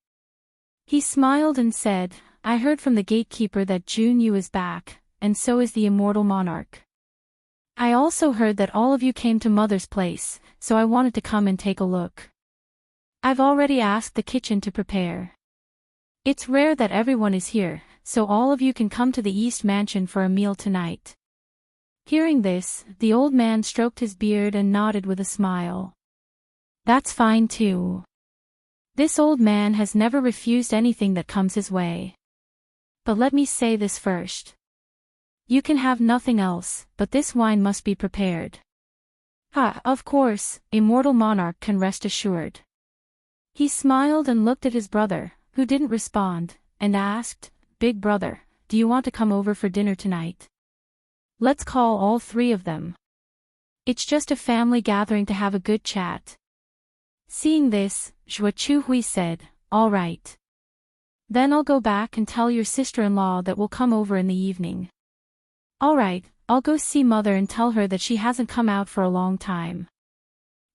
Speaker 1: He smiled and said, "I heard from the gatekeeper that Junyu is back, and so is the immortal monarch. I also heard that all of you came to mother's place, so I wanted to come and take a look. I've already asked the kitchen to prepare. It's rare that everyone is here, so all of you can come to the East Mansion for a meal tonight." Hearing this, the old man stroked his beard and nodded with a smile. "That's fine too. This old man has never refused anything that comes his way. But let me say this first. You can have nothing else, but this wine must be prepared." Of course, immortal monarch can rest assured." He smiled and looked at his brother, who didn't respond, and asked, "Big brother, do you want to come over for dinner tonight? Let's call all three of them. It's just a family gathering to have a good chat." Seeing this, Zhuo Chuhui said, "All right. Then I'll go back and tell your sister-in-law that we'll come over in the evening." "All right, I'll go see mother and tell her that she hasn't come out for a long time.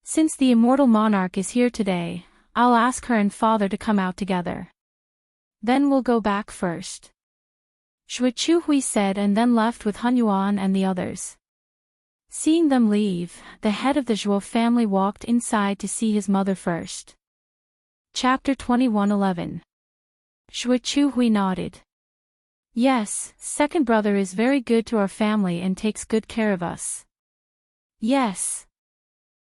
Speaker 1: Since the immortal monarch is here today, I'll ask her and father to come out together. Then we'll go back first." Zhuo Chuhui said and then left with Hunyuan and the others. Seeing them leave, the head of the Zhuo family walked inside to see his mother first. Chapter 21:11. Hui nodded. Yes, second brother is very good to our family and takes good care of us. Yes.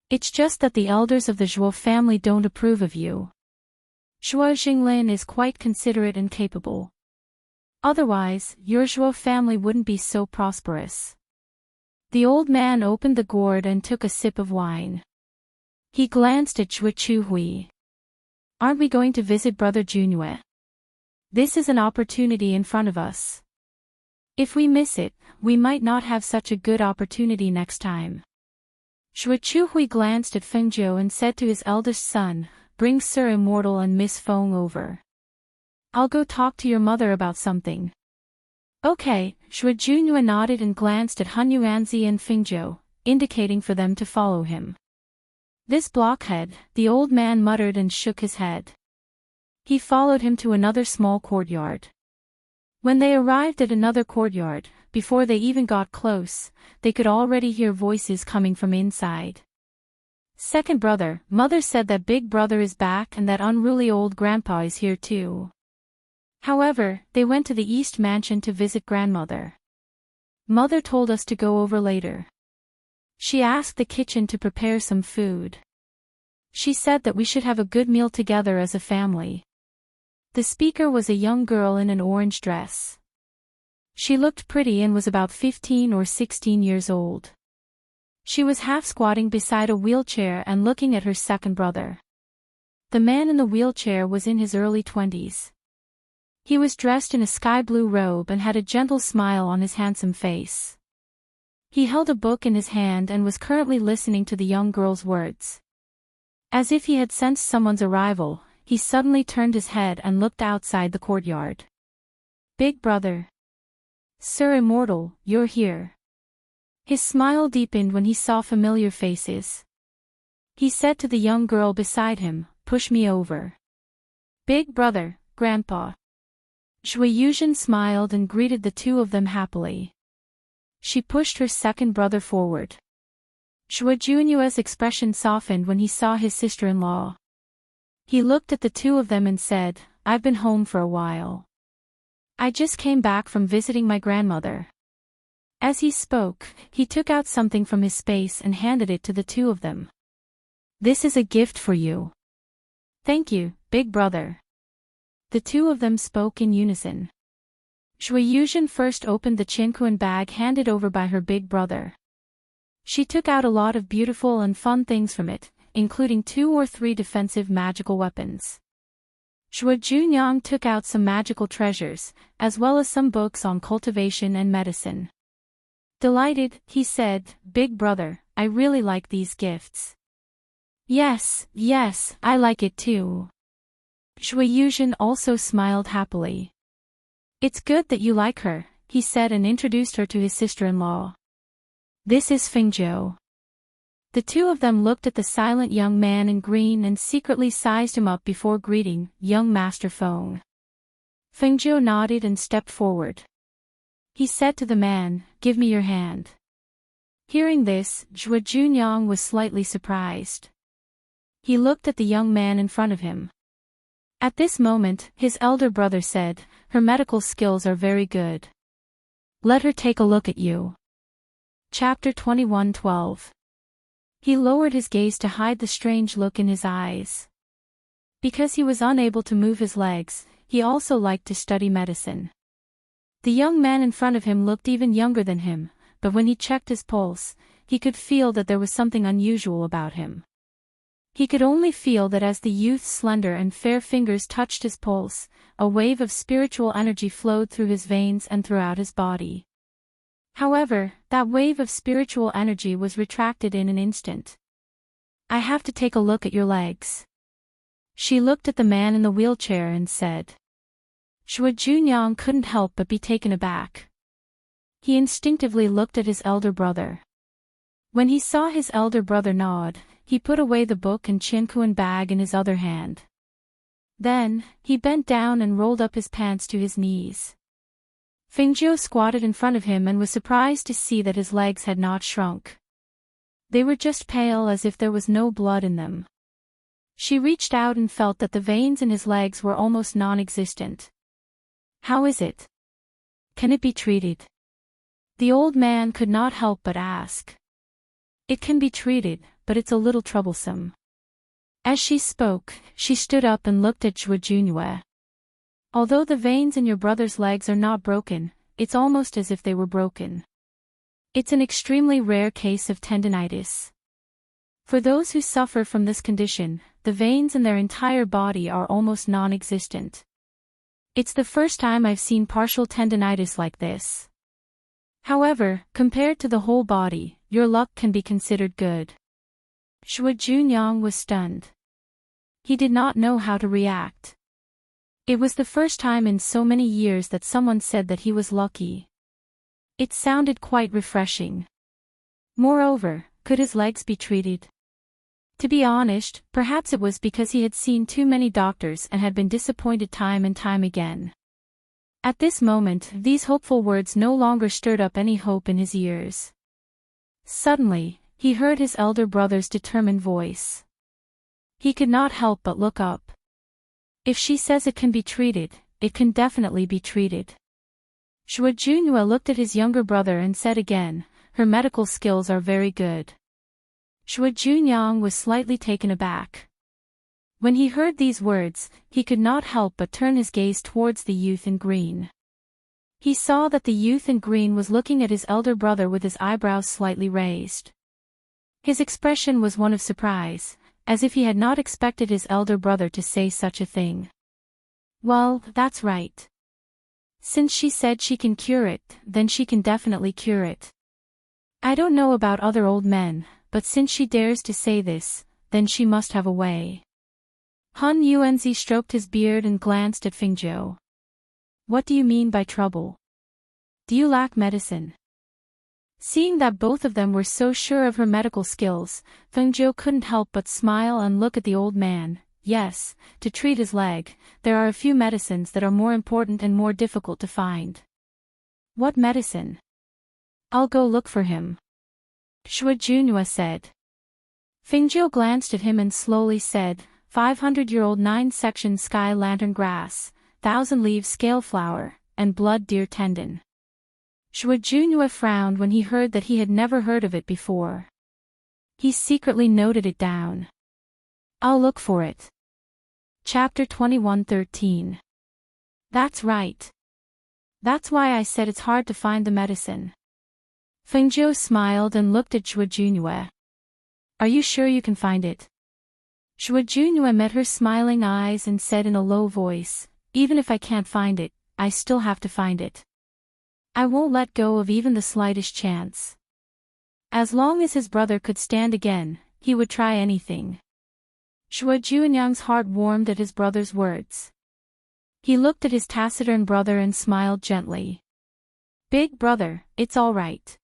Speaker 1: It's just that the elders of the Zhuo family don't approve of you. Zhuo Jinglin is quite considerate and capable. Otherwise, your Zhuo family wouldn't be so prosperous. The old man opened the gourd and took a sip of wine. He glanced at Hui. Aren't we going to visit Brother Junue? This is an opportunity in front of us. If we miss it, we might not have such a good opportunity next time. Hui glanced at Fengzhou and said to his eldest son, bring Sir Immortal and Miss Feng over. I'll go talk to your mother about something. Okay, Junue nodded and glanced at Han Yuanzi and Fengzhou, indicating for them to follow him. This blockhead, the old man muttered and shook his head. He followed him to another small courtyard. When they arrived at another courtyard, before they even got close, they could already hear voices coming from inside. Second brother, mother said that big brother is back and that unruly old grandpa is here too. However, they went to the East Mansion to visit grandmother. Mother told us to go over later. She asked the kitchen to prepare some food. She said that we should have a good meal together as a family. The speaker was a young girl in an orange dress. She looked pretty and was about 15 or 16 years old. She was half squatting beside a wheelchair and looking at her second brother. The man in the wheelchair was in his early 20s. He was dressed in a sky blue robe and had a gentle smile on his handsome face. He held a book in his hand and was currently listening to the young girl's words. As if he had sensed someone's arrival, he suddenly turned his head and looked outside the courtyard. Big brother. Sir Immortal, you're here. His smile deepened when he saw familiar faces. He said to the young girl beside him, push me over. Big brother, Grandpa. Zhui Yuzhen smiled and greeted the two of them happily. She pushed her second brother forward. Zhui Junue's expression softened when he saw his sister-in-law. He looked at the two of them and said, I've been home for a while. I just came back from visiting my grandmother. As he spoke, he took out something from his space and handed it to the two of them. This is a gift for you. Thank you, big brother. The two of them spoke in unison. Zhui Yuzhen first opened the Qinquan bag handed over by her big brother. She took out a lot of beautiful and fun things from it, including 2 or 3 defensive magical weapons. Zhui Junyang took out some magical treasures, as well as some books on cultivation and medicine. Delighted, he said, Big brother, I really like these gifts. Yes, I like it too. Zhui Yuzhen also smiled happily. It's good that you like her, he said and introduced her to his sister-in-law. This is Fengzhou. The two of them looked at the silent young man in green and secretly sized him up before greeting, young Master Feng. Fengzhou nodded and stepped forward. He said to the man, give me your hand. Hearing this, Zhui Junyang was slightly surprised. He looked at the young man in front of him. At this moment, his elder brother said, her medical skills are very good. Let her take a look at you. Chapter 21:12. He lowered his gaze to hide the strange look in his eyes. Because he was unable to move his legs, he also liked to study medicine. The young man in front of him looked even younger than him, but when he checked his pulse, he could feel that there was something unusual about him. He could only feel that as the youth's slender and fair fingers touched his pulse, a wave of spiritual energy flowed through his veins and throughout his body. However, that wave of spiritual energy was retracted in an instant. I have to take a look at your legs. She looked at the man in the wheelchair and said. Zhui Junyang couldn't help but be taken aback. He instinctively looked at his elder brother. When he saw his elder brother nod, he put away the book and Qinquan bag in his other hand. Then, he bent down and rolled up his pants to his knees. Fengzhou squatted in front of him and was surprised to see that his legs had not shrunk. They were just pale as if there was no blood in them. She reached out and felt that the veins in his legs were almost non-existent. How is it? Can it be treated? The old man could not help but ask. It can be treated, but it's a little troublesome. As she spoke, she stood up and looked at Zhuo Junue. Although the veins in your brother's legs are not broken, it's almost as if they were broken. It's an extremely rare case of tendinitis. For those who suffer from this condition, the veins in their entire body are almost non-existent. It's the first time I've seen partial tendinitis like this. However, compared to the whole body, your luck can be considered good. Zhuo Junyang was stunned. He did not know how to react. It was the first time in so many years that someone said that he was lucky. It sounded quite refreshing. Moreover, could his legs be treated? To be honest, perhaps it was because he had seen too many doctors and had been disappointed time and time again. At this moment, these hopeful words no longer stirred up any hope in his ears. Suddenly, he heard his elder brother's determined voice. He could not help but look up. If she says it can be treated, it can definitely be treated. Zhuo Junue looked at his younger brother and said again, her medical skills are very good. Zhuo Junyang was slightly taken aback. When he heard these words, he could not help but turn his gaze towards the youth in green. He saw that the youth in green was looking at his elder brother with his eyebrows slightly raised. His expression was one of surprise, as if he had not expected his elder brother to say such a thing. Well, that's right. Since she said she can cure it, then she can definitely cure it. I don't know about other old men, but since she dares to say this, then she must have a way. Han Yuanzi stroked his beard and glanced at Fingzhou. What do you mean by trouble? Do you lack medicine? Seeing that both of them were so sure of her medical skills, Fengzhou couldn't help but smile and look at the old man. Yes, to treat his leg, there are a few medicines that are more important and more difficult to find. What medicine? I'll go look for him. Zhuo Junue said. Fengzhou glanced at him and slowly said, 500-year-old 9-section sky lantern grass, 1,000-leaf scale flower, and blood deer tendon. Zhuo Junue frowned when he heard that he had never heard of it before. He secretly noted it down. I'll look for it. Chapter 21:13. That's right. That's why I said it's hard to find the medicine. Fengzhou smiled and looked at Zhuo Junue. Are you sure you can find it? Zhuo Junue met her smiling eyes and said in a low voice, even if I can't find it, I still have to find it. I won't let go of even the slightest chance. As long as his brother could stand again, he would try anything. Zhuo Junyang's heart warmed at his brother's words. He looked at his taciturn brother and smiled gently. Big brother, it's all right.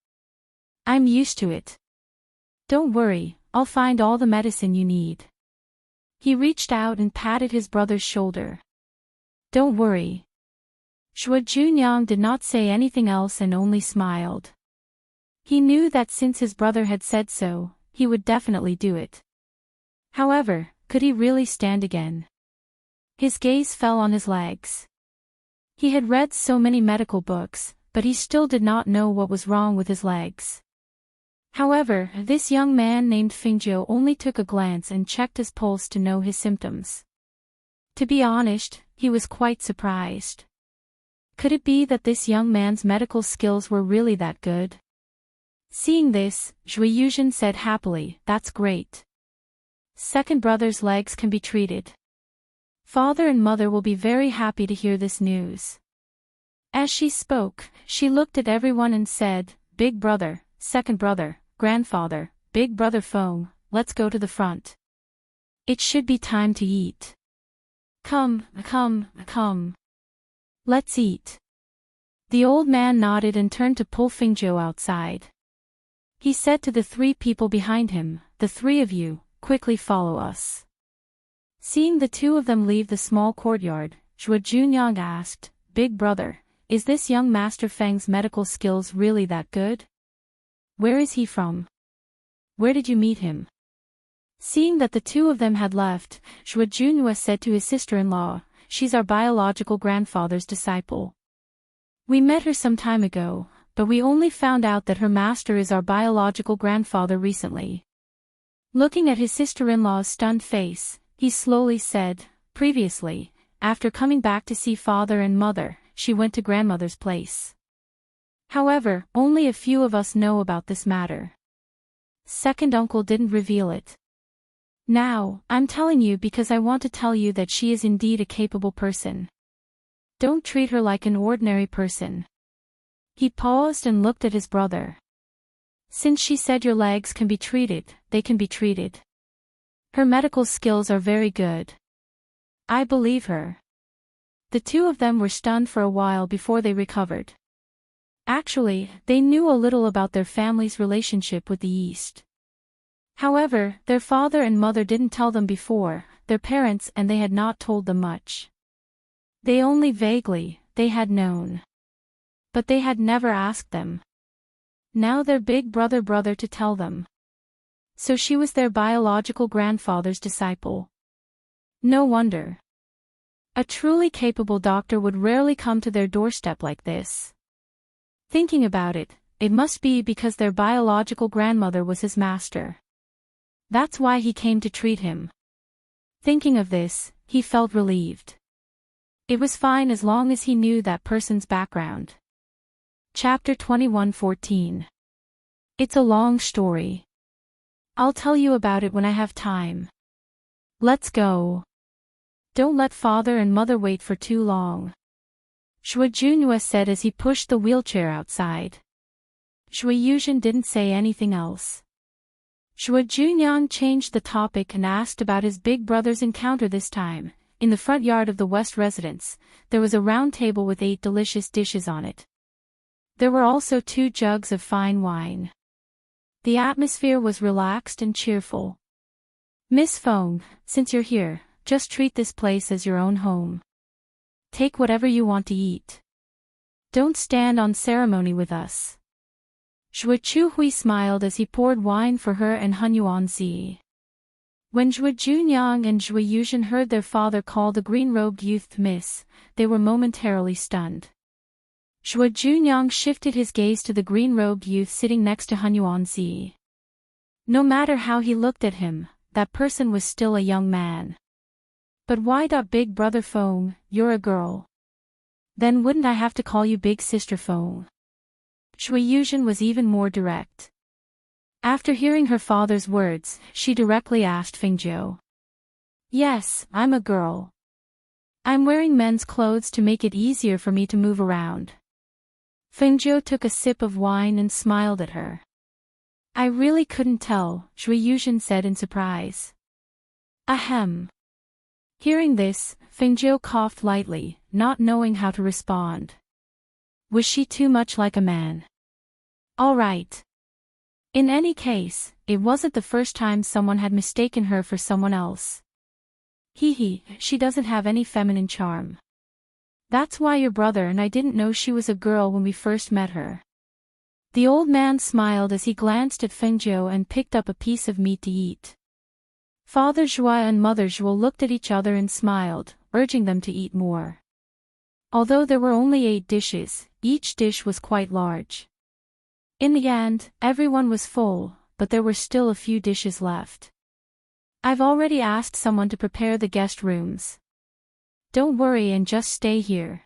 Speaker 1: I'm used to it. Don't worry, I'll find all the medicine you need. He reached out and patted his brother's shoulder. Don't worry. Zhuo Junyang did not say anything else and only smiled. He knew that since his brother had said so, he would definitely do it. However, could he really stand again? His gaze fell on his legs. He had read so many medical books, but he still did not know what was wrong with his legs. However, this young man named Fengzhou only took a glance and checked his pulse to know his symptoms. To be honest, he was quite surprised. Could it be that this young man's medical skills were really that good? Seeing this, Zhuo Yuzhen said happily, that's great. Second brother's legs can be treated. Father and mother will be very happy to hear this news. As she spoke, she looked at everyone and said, Big brother, second brother, grandfather, big brother Feng, let's go to the front. It should be time to eat. Come. Let's eat. The old man nodded and turned to pull Fengzhou outside. He said to the three people behind him, the three of you, quickly follow us. Seeing the two of them leave the small courtyard, Zhuo Junyang asked, Big brother, is this young Master Feng's medical skills really that good? Where is he from? Where did you meet him? Seeing that the two of them had left, Junhua said to his sister-in-law, "She's our biological grandfather's disciple. We met her some time ago, but we only found out that her master is our biological grandfather recently." Looking at his sister-in-law's stunned face, he slowly said, "Previously, after coming back to see father and mother, she went to grandmother's place. However, only a few of us know about this matter. Second uncle didn't reveal it. Now, I'm telling you because I want to tell you that she is indeed a capable person. Don't treat her like an ordinary person." He paused and looked at his brother. "Since she said your legs can be treated, they can be treated. Her medical skills are very good. I believe her." The two of them were stunned for a while before they recovered. Actually, they knew a little about their family's relationship with the East. However, their father and mother didn't tell them before, their parents and they had not told them much. They only vaguely, they had known. But they had never asked them. Now their big brother to tell them. So she was their biological grandfather's disciple. No wonder. A truly capable doctor would rarely come to their doorstep like this. Thinking about it, it must be because their biological grandmother was his master. That's why he came to treat him. Thinking of this, he felt relieved. It was fine as long as he knew that person's background. Chapter 21:14. It's a long story. I'll tell you about it when I have time. Let's go. Don't let father and mother wait for too long. Junhua said as he pushed the wheelchair outside. Yuzhen didn't say anything else. Junhua changed the topic and asked about his big brother's encounter this time. In the front yard of the West residence, there was a round table with 8 delicious dishes on it. There were also 2 jugs of fine wine. The atmosphere was relaxed and cheerful. "Miss Feng, since you're here, just treat this place as your own home. Take whatever you want to eat. Don't stand on ceremony with us." Chuhui smiled as he poured wine for her and Hunyuanzi. When Junhua and Yuzhen heard their father call the green-robed youth Miss, they were momentarily stunned. Junhua shifted his gaze to the green-robed youth sitting next to Hunyuanzi. No matter how he looked at him, that person was still a young man. "But why big brother Feng, you're a girl. Then wouldn't I have to call you big sister Feng?" Yuzhen was even more direct. After hearing her father's words, she directly asked Fengjiu. "Yes, I'm a girl. I'm wearing men's clothes to make it easier for me to move around." Fengjiu took a sip of wine and smiled at her. "I really couldn't tell," Yuzhen said in surprise. "Ahem." Hearing this, Fengjiu coughed lightly, not knowing how to respond. Was she too much like a man? All right. In any case, it wasn't the first time someone had mistaken her for someone else. She doesn't have any feminine charm. That's why your brother and I didn't know she was a girl when we first met her. The old man smiled as he glanced at Fengjiu and picked up a piece of meat to eat. Father Zhua and Mother Zhua looked at each other and smiled, urging them to eat more. Although there were only 8 dishes, each dish was quite large. In the end, everyone was full, but there were still a few dishes left. "I've already asked someone to prepare the guest rooms. Don't worry and just stay here.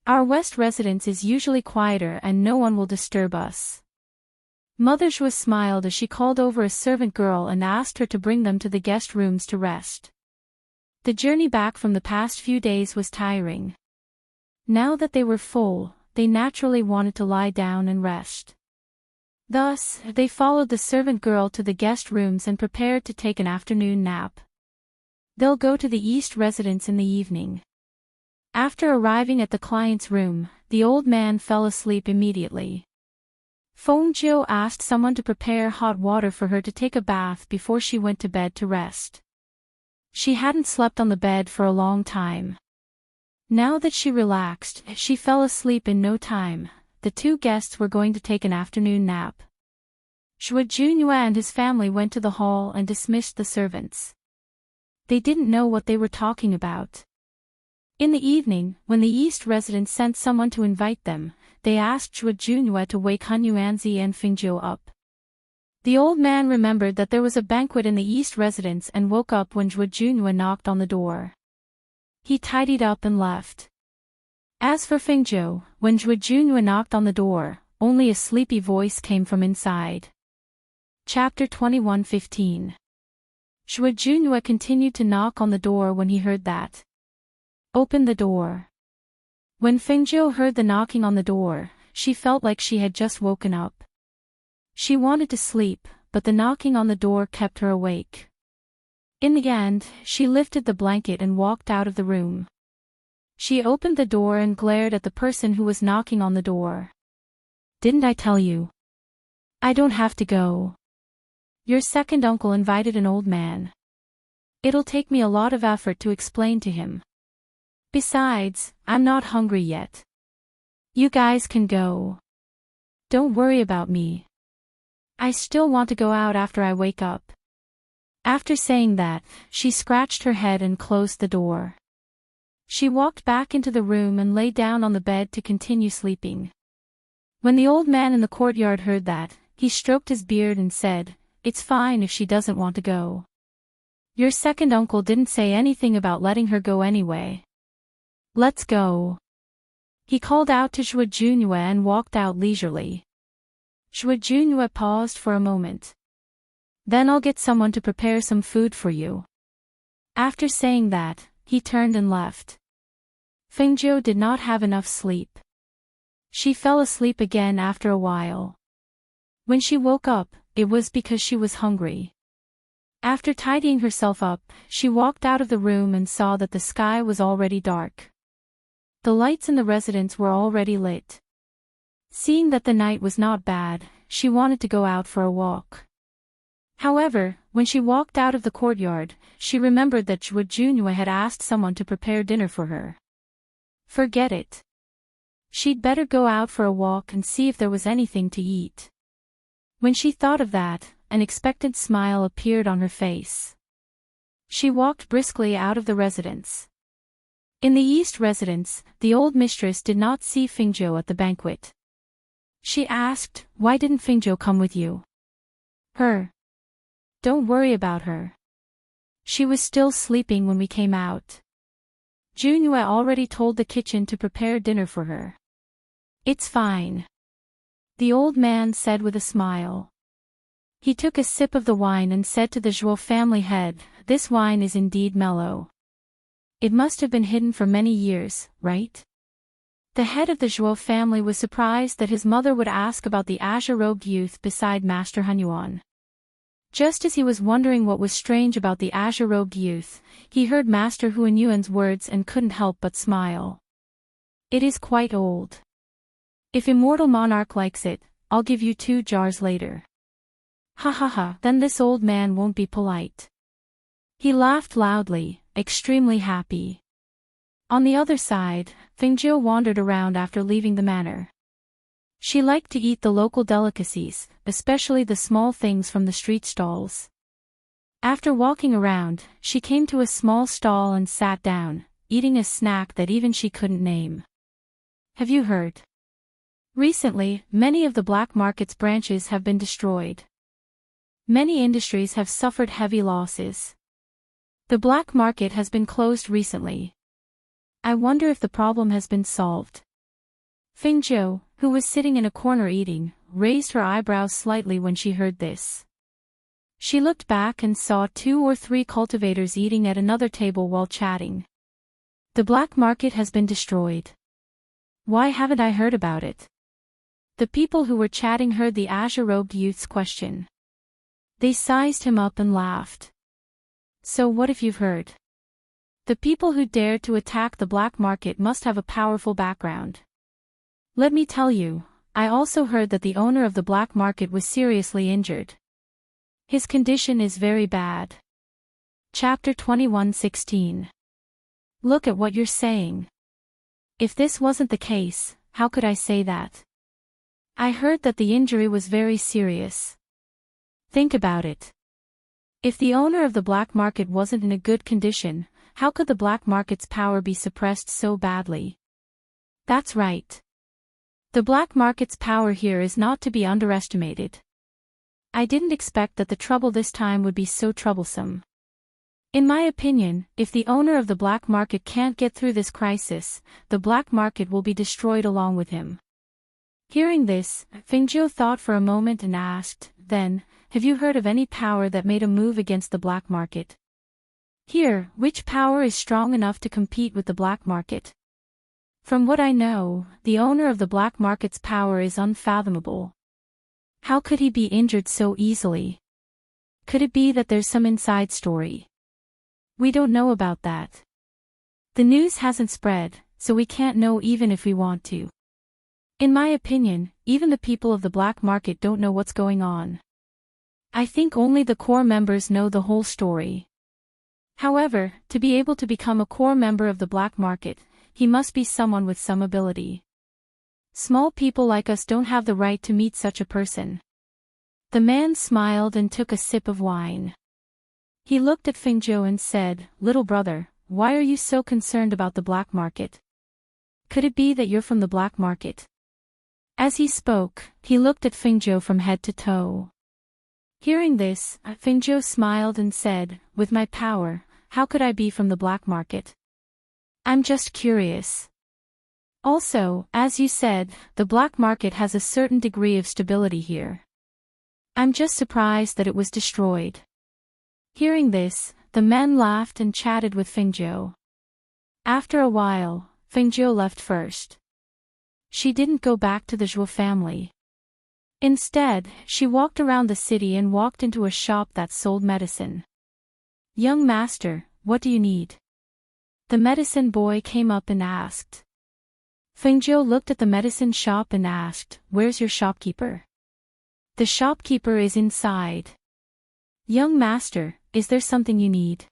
Speaker 1: Our West residence is usually quieter and no one will disturb us." Mother Zhua smiled as she called over a servant girl and asked her to bring them to the guest rooms to rest. The journey back from the past few days was tiring. Now that they were full, they naturally wanted to lie down and rest. Thus, they followed the servant girl to the guest rooms and prepared to take an afternoon nap. They'll go to the East residence in the evening. After arriving at the client's room, the old man fell asleep immediately. Fengjiu asked someone to prepare hot water for her to take a bath before she went to bed to rest. She hadn't slept on the bed for a long time. Now that she relaxed, she fell asleep in no time. The 2 guests were going to take an afternoon nap. Zhuo Junyue and his family went to the hall and dismissed the servants. They didn't know what they were talking about. In the evening, when the East residents sent someone to invite them, they asked Zhuo Junyue to wake Han Yuanzi and Fingzhou up. The old man remembered that there was a banquet in the East residence and woke up when Zhuo Junyue knocked on the door. He tidied up and left. As for Fingzhou, when Zhuo Junyue knocked on the door, only a sleepy voice came from inside. Chapter 21:15. Zhuo Junyue continued to knock on the door when he heard that. Open the door. When Fingzhou heard the knocking on the door, she felt like she had just woken up. She wanted to sleep, but the knocking on the door kept her awake. In the end, she lifted the blanket and walked out of the room. She opened the door and glared at the person who was knocking on the door. Didn't I tell you? I don't have to go. Your second uncle invited an old man. It'll take me a lot of effort to explain to him. Besides, I'm not hungry yet. You guys can go. Don't worry about me. I still want to go out after I wake up. After saying that, she scratched her head and closed the door. She walked back into the room and lay down on the bed to continue sleeping. When the old man in the courtyard heard that, he stroked his beard and said, "It's fine if she doesn't want to go. Your second uncle didn't say anything about letting her go anyway. Let's go." He called out to Zhuo Junyue and walked out leisurely. Zhuo Junyue paused for a moment. Then I'll get someone to prepare some food for you. After saying that, he turned and left. Fingzhou did not have enough sleep. She fell asleep again after a while. When she woke up, it was because she was hungry. After tidying herself up, she walked out of the room and saw that the sky was already dark. The lights in the residence were already lit. Seeing that the night was not bad, she wanted to go out for a walk. However, when she walked out of the courtyard, she remembered that Zhuo Junyue had asked someone to prepare dinner for her. Forget it. She'd better go out for a walk and see if there was anything to eat. When she thought of that, an expectant smile appeared on her face. She walked briskly out of the residence. In the East residence, the old mistress did not see Fingzhou at the banquet. She asked, "Why didn't Fingzhou come with you?" Her. Don't worry about her. She was still sleeping when we came out. Junyue already told the kitchen to prepare dinner for her. It's fine. The old man said with a smile. He took a sip of the wine and said to the Zhuo family head, "This wine is indeed mellow. It must have been hidden for many years, right?" The head of the Zhuo family was surprised that his mother would ask about the azure-robed youth beside Master Hunyuan. Just as he was wondering what was strange about the azure-robed youth, he heard Master Hunyuan's words and couldn't help but smile. It is quite old. If Immortal Monarch likes it, I'll give you 2 jars later. Ha ha ha, then this old man won't be polite. He laughed loudly, extremely happy. On the other side, Fingzhou wandered around after leaving the manor. She liked to eat the local delicacies, especially the small things from the street stalls. After walking around, she came to a small stall and sat down, eating a snack that even she couldn't name. Have you heard? Recently, many of the black market's branches have been destroyed. Many industries have suffered heavy losses. The black market has been closed recently. I wonder if the problem has been solved. Fingzhou, who was sitting in a corner eating, raised her eyebrows slightly when she heard this. She looked back and saw 2 or 3 cultivators eating at another table while chatting. The black market has been destroyed. Why haven't I heard about it? The people who were chatting heard the azure-robed youth's question. They sized him up and laughed. So what if you've heard? The people who dared to attack the black market must have a powerful background. Let me tell you, I also heard that the owner of the black market was seriously injured. His condition is very bad. Chapter 21:16. Look at what you're saying. If this wasn't the case, how could I say that? I heard that the injury was very serious. Think about it. If the owner of the black market wasn't in a good condition, how could the black market's power be suppressed so badly? That's right. The black market's power here is not to be underestimated. I didn't expect that the trouble this time would be so troublesome. In my opinion, if the owner of the black market can't get through this crisis, the black market will be destroyed along with him. Hearing this, Fingzhou thought for a moment and asked, then, have you heard of any power that made a move against the black market? Here, which power is strong enough to compete with the black market? From what I know, the owner of the black market's power is unfathomable. How could he be injured so easily? Could it be that there's some inside story? We don't know about that. The news hasn't spread, so we can't know even if we want to. In my opinion, even the people of the black market don't know what's going on. I think only the core members know the whole story. However, to be able to become a core member of the black market, he must be someone with some ability. Small people like us don't have the right to meet such a person. The man smiled and took a sip of wine. He looked at Fingzhou and said, "Little brother, why are you so concerned about the black market? Could it be that you're from the black market?" As he spoke, he looked at Fingzhou from head to toe. Hearing this, Fingzhou smiled and said, "With my power, how could I be from the black market? I'm just curious. Also, as you said, the black market has a certain degree of stability here. I'm just surprised that it was destroyed." Hearing this, the men laughed and chatted with Fingzhou. After a while, Fingzhou left first. She didn't go back to the Zhuo family. Instead, she walked around the city and walked into a shop that sold medicine. "Young master, what do you need?" The medicine boy came up and asked. Fingzhou looked at the medicine shop and asked, "Where's your shopkeeper?" "The shopkeeper is inside." "Young master, is there something you need?"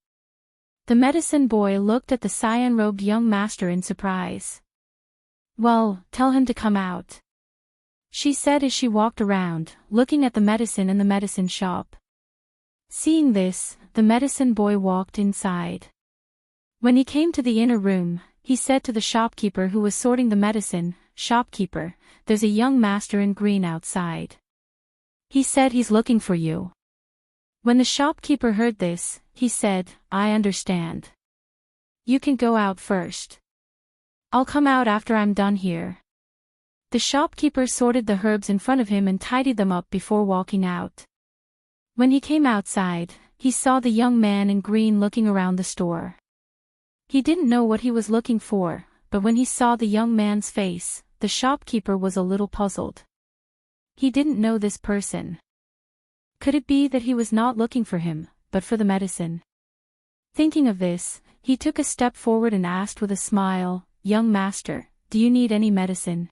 Speaker 1: The medicine boy looked at the cyan-robed young master in surprise. "Well, tell him to come out," she said as she walked around, looking at the medicine in the medicine shop. Seeing this, the medicine boy walked inside. When he came to the inner room, he said to the shopkeeper who was sorting the medicine, "Shopkeeper, there's a young master in green outside. He said he's looking for you." When the shopkeeper heard this, he said, "I understand. You can go out first. I'll come out after I'm done here." The shopkeeper sorted the herbs in front of him and tidied them up before walking out. When he came outside, he saw the young man in green looking around the store. He didn't know what he was looking for, but when he saw the young man's face, the shopkeeper was a little puzzled. He didn't know this person. Could it be that he was not looking for him, but for the medicine? Thinking of this, he took a step forward and asked with a smile, "Young master, do you need any medicine?"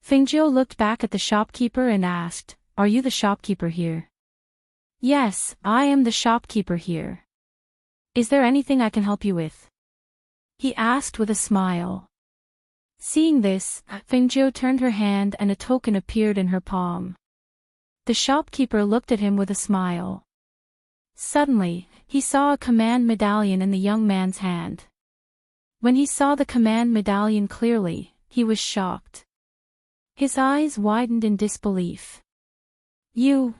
Speaker 1: Fingzhou looked back at the shopkeeper and asked, "Are you the shopkeeper here?" "Yes, I am the shopkeeper here. Is there anything I can help you with?" he asked with a smile. Seeing this, Fingzhou turned her hand and a token appeared in her palm. The shopkeeper looked at him with a smile. Suddenly, he saw a command medallion in the young man's hand. When he saw the command medallion clearly, he was shocked. His eyes widened in disbelief. You.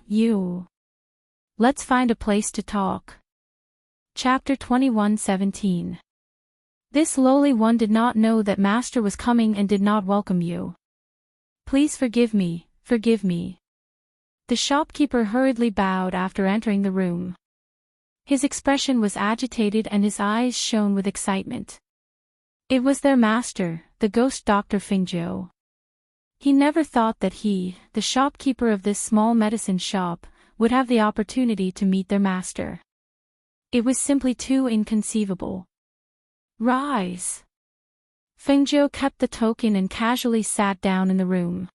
Speaker 1: Let's find a place to talk." Chapter 21:17. This lowly one did not know that Master was coming and did not welcome you. "Please forgive me, forgive me." The shopkeeper hurriedly bowed after entering the room. His expression was agitated and his eyes shone with excitement. It was their master, the ghost Dr. Fingzhou. He never thought that he, the shopkeeper of this small medicine shop, would have the opportunity to meet their master. It was simply too inconceivable. "Rise." Fingzhou kept the token and casually sat down in the room.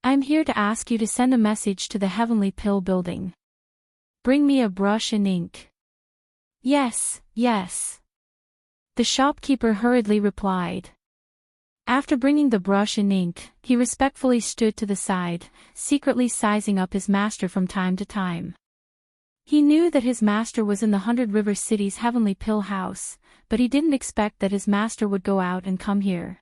Speaker 1: "I'm here to ask you to send a message to the Heavenly Pill building. Bring me a brush and ink." Yes. The shopkeeper hurriedly replied. After bringing the brush and ink, he respectfully stood to the side, secretly sizing up his master from time to time. He knew that his master was in the 100 River City's Heavenly Pill House, but he didn't expect that his master would go out and come here.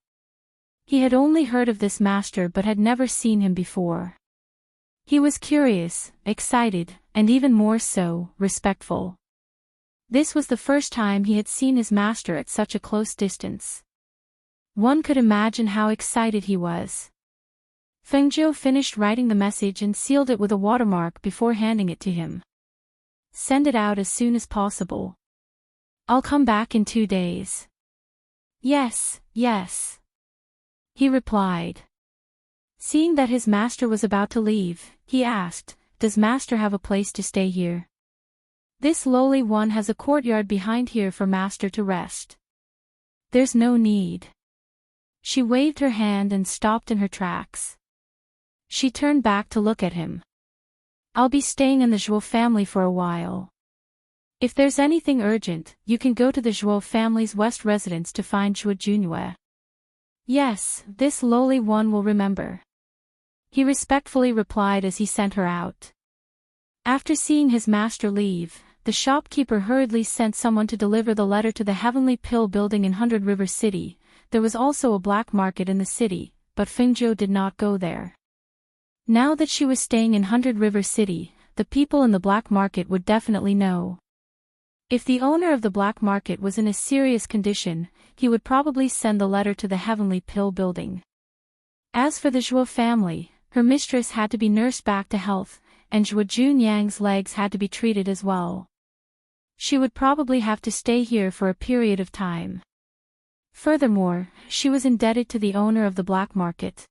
Speaker 1: He had only heard of this master but had never seen him before. He was curious, excited, and even more so, respectful. This was the first time he had seen his master at such a close distance. One could imagine how excited he was. Fengjiu finished writing the message and sealed it with a watermark before handing it to him. Send it out as soon as possible. I'll come back in 2 days. Yes, yes. He replied. Seeing that his master was about to leave, he asked, Does master have a place to stay here? This lowly one has a courtyard behind here for master to rest. There's no need. She waved her hand and stopped in her tracks. She turned back to look at him. I'll be staying in the Zhuo family for a while. If there's anything urgent, you can go to the Zhuo family's west residence to find Zhuo Junyue. Yes, this lowly one will remember. He respectfully replied as he sent her out. After seeing his master leave, the shopkeeper hurriedly sent someone to deliver the letter to the Heavenly Pill building in 100 River City. There was also a black market in the city, but Fengjiu did not go there. Now that she was staying in 100 River City, the people in the black market would definitely know. If the owner of the black market was in a serious condition, he would probably send the letter to the Heavenly Pill building. As for the Zhuo family, her mistress had to be nursed back to health, and Zhuo Junyang's legs had to be treated as well. She would probably have to stay here for a period of time. Furthermore, she was indebted to the owner of the black market.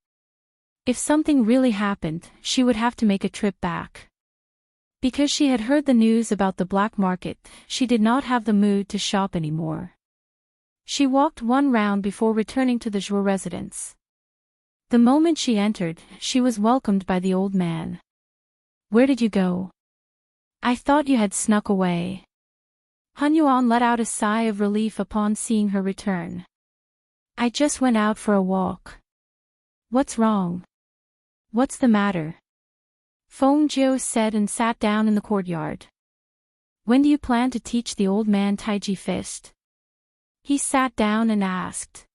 Speaker 1: If something really happened, she would have to make a trip back. Because she had heard the news about the black market, she did not have the mood to shop anymore. She walked one round before returning to the Zhuo residence. The moment she entered, she was welcomed by the old man. Where did you go? I thought you had snuck away. Han Yuan let out a sigh of relief upon seeing her return. I just went out for a walk. What's wrong? What's the matter? Feng Jiu said and sat down in the courtyard. When do you plan to teach the old man Taiji Fist? He sat down and asked.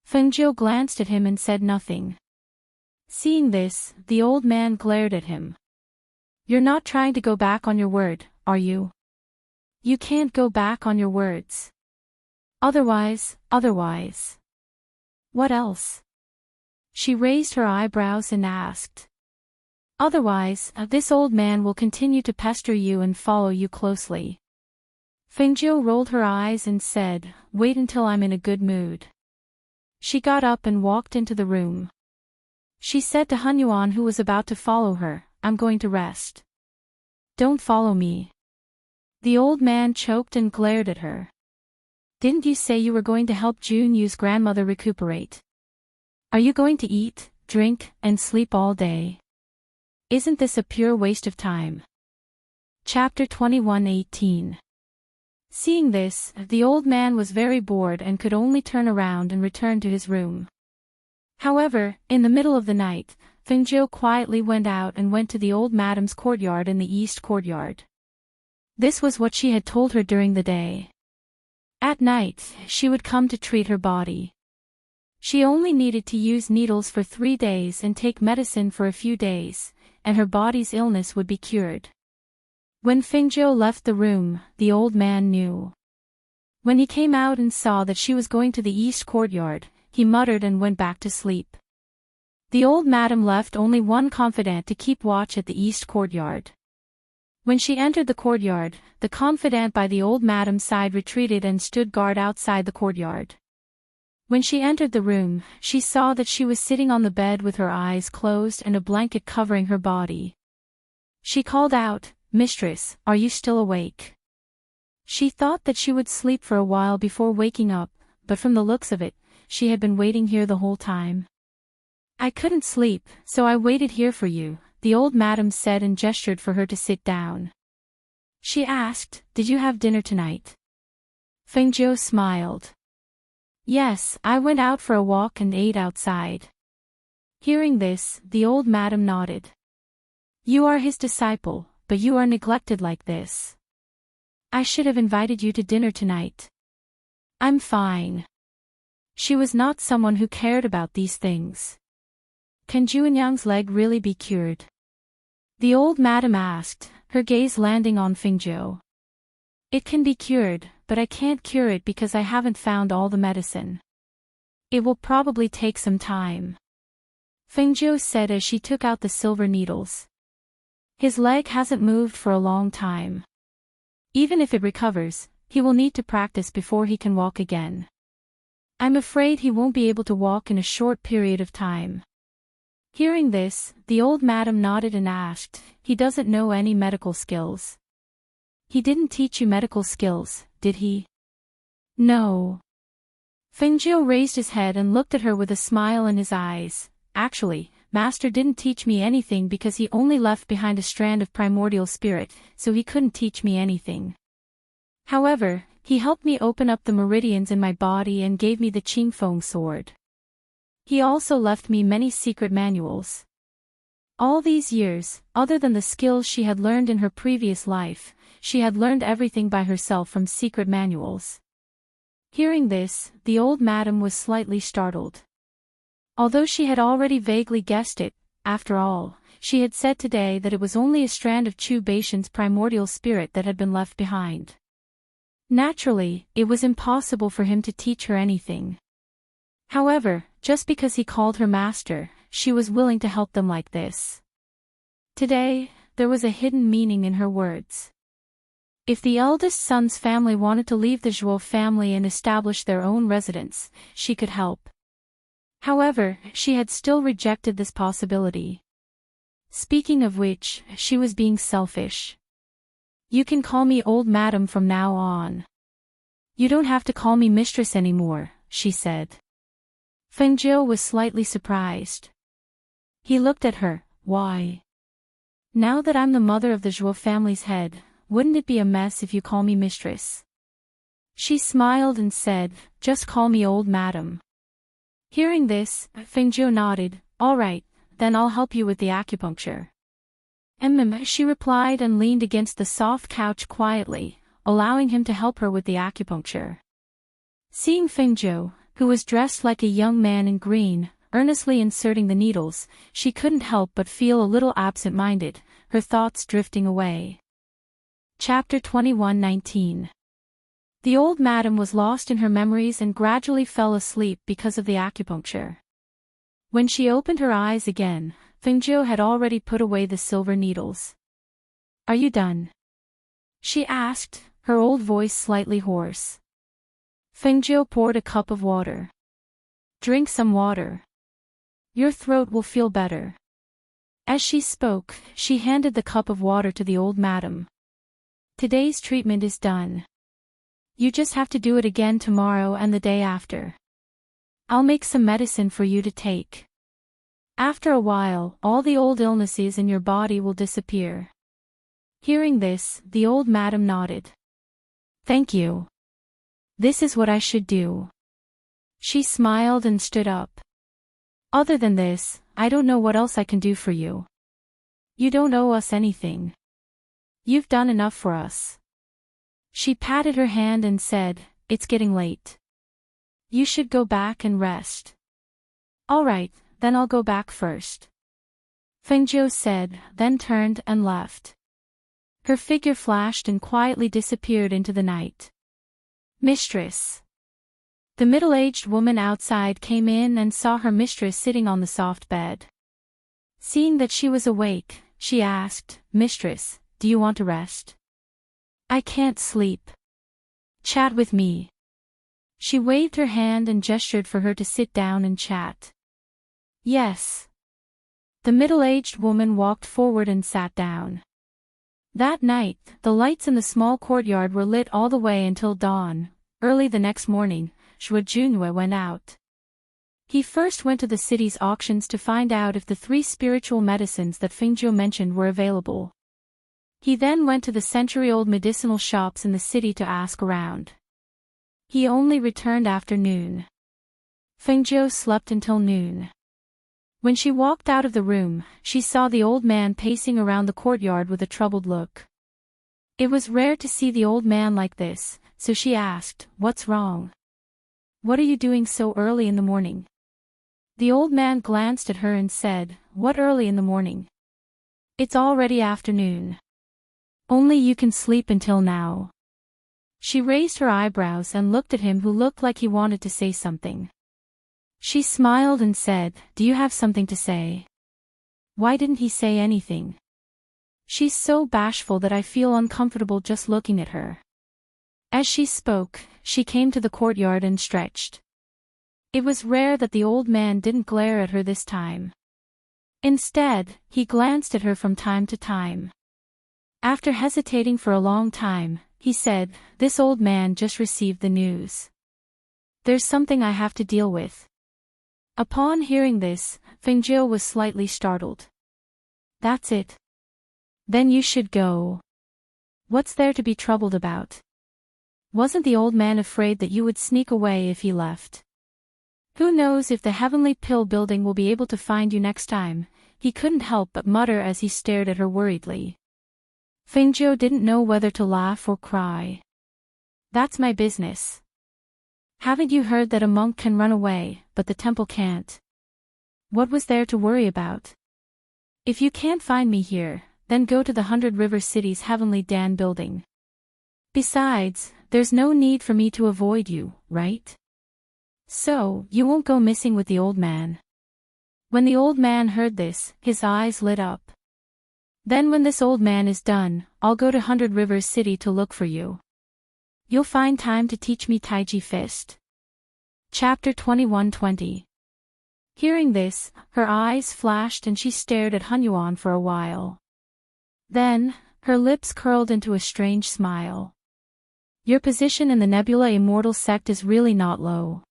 Speaker 1: Feng Jiu glanced at him and said nothing. Seeing this, the old man glared at him. You're not trying to go back on your word, are you? You can't go back on your words. Otherwise. What else? She raised her eyebrows and asked. Otherwise, this old man will continue to pester you and follow you closely. Fengjiu rolled her eyes and said, Wait until I'm in a good mood. She got up and walked into the room. She said to Han Yuan, who was about to follow her, I'm going to rest. Don't follow me. The old man choked and glared at her. Didn't you say you were going to help Junyu's grandmother recuperate? Are you going to eat, drink, and sleep all day? Isn't this a pure waste of time? Chapter 21:18. Seeing this, the old man was very bored and could only turn around and return to his room. However, in the middle of the night, Fengjiu quietly went out and went to the old madam's courtyard in the east courtyard. This was what she had told her during the day. At night, she would come to treat her body. She only needed to use needles for 3 days and take medicine for a few days, and her body's illness would be cured. When Fengjiu left the room, the old man knew. When he came out and saw that she was going to the east courtyard, he muttered and went back to sleep. The old madam left only one confidant to keep watch at the east courtyard. When she entered the courtyard, the confidant by the old madam's side retreated and stood guard outside the courtyard. When she entered the room, she saw that she was sitting on the bed with her eyes closed and a blanket covering her body. She called out, Mistress, are you still awake? She thought that she would sleep for a while before waking up, but from the looks of it, she had been waiting here the whole time. I couldn't sleep, so I waited here for you, the old madam said and gestured for her to sit down. She asked, Did you have dinner tonight? Fengjiu smiled. Yes, I went out for a walk and ate outside. Hearing this, the old madam nodded. You are his disciple, but you are neglected like this. I should have invited you to dinner tonight. I'm fine. She was not someone who cared about these things. Can Juanyang's leg really be cured? The old madam asked, her gaze landing on Fengjiu. It can be cured, but I can't cure it because I haven't found all the medicine. It will probably take some time. Fengjiu said as she took out the silver needles. His leg hasn't moved for a long time. Even if it recovers, he will need to practice before he can walk again. I'm afraid he won't be able to walk in a short period of time. Hearing this, the old madam nodded and asked, he doesn't know any medical skills. He didn't teach you medical skills, did he? No. Fengjiu raised his head and looked at her with a smile in his eyes. Actually, Master didn't teach me anything because he only left behind a strand of primordial spirit, so he couldn't teach me anything. However, he helped me open up the meridians in my body and gave me the Qingfeng sword. He also left me many secret manuals. All these years, other than the skills she had learned in her previous life, she had learned everything by herself from secret manuals. Hearing this, the old madam was slightly startled. Although she had already vaguely guessed it, after all, she had said today that it was only a strand of Chu Baishan's primordial spirit that had been left behind. Naturally, it was impossible for him to teach her anything. However, just because he called her master, she was willing to help them like this. Today, there was a hidden meaning in her words. If the eldest son's family wanted to leave the Zhuo family and establish their own residence, she could help. However, she had still rejected this possibility. Speaking of which, she was being selfish. You can call me old madam from now on. You don't have to call me mistress anymore, she said. Fengjiu was slightly surprised. He looked at her. Why? Now that I'm the mother of the Zhuo family's head, wouldn't it be a mess if you call me mistress? She smiled and said, just call me old madam. Hearing this, Fengjiu nodded. All right, then I'll help you with the acupuncture. She replied and leaned against the soft couch quietly, allowing him to help her with the acupuncture. Seeing Fengjiu, who was dressed like a young man in green, earnestly inserting the needles, she couldn't help but feel a little absent-minded, her thoughts drifting away. Chapter 21:19. The old madam was lost in her memories and gradually fell asleep because of the acupuncture. When she opened her eyes again, Fengjiu had already put away the silver needles. Are you done? She asked, her old voice slightly hoarse. Fengjiu poured a cup of water. Drink some water. Your throat will feel better. As she spoke, she handed the cup of water to the old madam. Today's treatment is done. You just have to do it again tomorrow and the day after. I'll make some medicine for you to take. After a while, all the old illnesses in your body will disappear. Hearing this, the old madam nodded. Thank you. This is what I should do. She smiled and stood up. Other than this, I don't know what else I can do for you. You don't owe us anything. You've done enough for us. She patted her hand and said, it's getting late. You should go back and rest. All right, then I'll go back first. Fengjiu said, then turned and left. Her figure flashed and quietly disappeared into the night. Mistress. The middle-aged woman outside came in and saw her mistress sitting on the soft bed. Seeing that she was awake, she asked, Mistress, do you want to rest? I can't sleep. Chat with me. She waved her hand and gestured for her to sit down and chat. Yes. The middle-aged woman walked forward and sat down. That night, the lights in the small courtyard were lit all the way until dawn. Early the next morning, Zhuo Junwei went out. He first went to the city's auctions to find out if the 3 spiritual medicines that Fengjiu mentioned were available. He then went to the century-old medicinal shops in the city to ask around. He only returned after noon. Fengjiu slept until noon. When she walked out of the room, she saw the old man pacing around the courtyard with a troubled look. It was rare to see the old man like this, so she asked, "What's wrong? What are you doing so early in the morning?" The old man glanced at her and said, "What early in the morning? It's already afternoon. Only you can sleep until now." She raised her eyebrows and looked at him, who looked like he wanted to say something. She smiled and said, "Do you have something to say?" Why didn't he say anything? She's so bashful that I feel uncomfortable just looking at her. As she spoke, she came to the courtyard and stretched. It was rare that the old man didn't glare at her this time. Instead, he glanced at her from time to time. After hesitating for a long time, he said, "This old man just received the news. There's something I have to deal with." Upon hearing this, Fengjiu was slightly startled. "That's it? Then you should go. What's there to be troubled about? Wasn't the old man afraid that you would sneak away if he left? Who knows if the Heavenly Pill building will be able to find you next time?" He couldn't help but mutter as he stared at her worriedly. Fengjiu didn't know whether to laugh or cry. "That's my business. Haven't you heard that a monk can run away, but the temple can't? What was there to worry about? If you can't find me here, then go to the 100 River City's Heavenly Dan building. Besides, there's no need for me to avoid you, right? So, you won't go missing with the old man." When the old man heard this, his eyes lit up. "Then when this old man is done, I'll go to 100 Rivers City to look for you. You'll find time to teach me Taiji Fist." Chapter 21:20. Hearing this, her eyes flashed and she stared at Hunyuan for a while. Then, her lips curled into a strange smile. "Your position in the Nebula Immortal sect is really not low."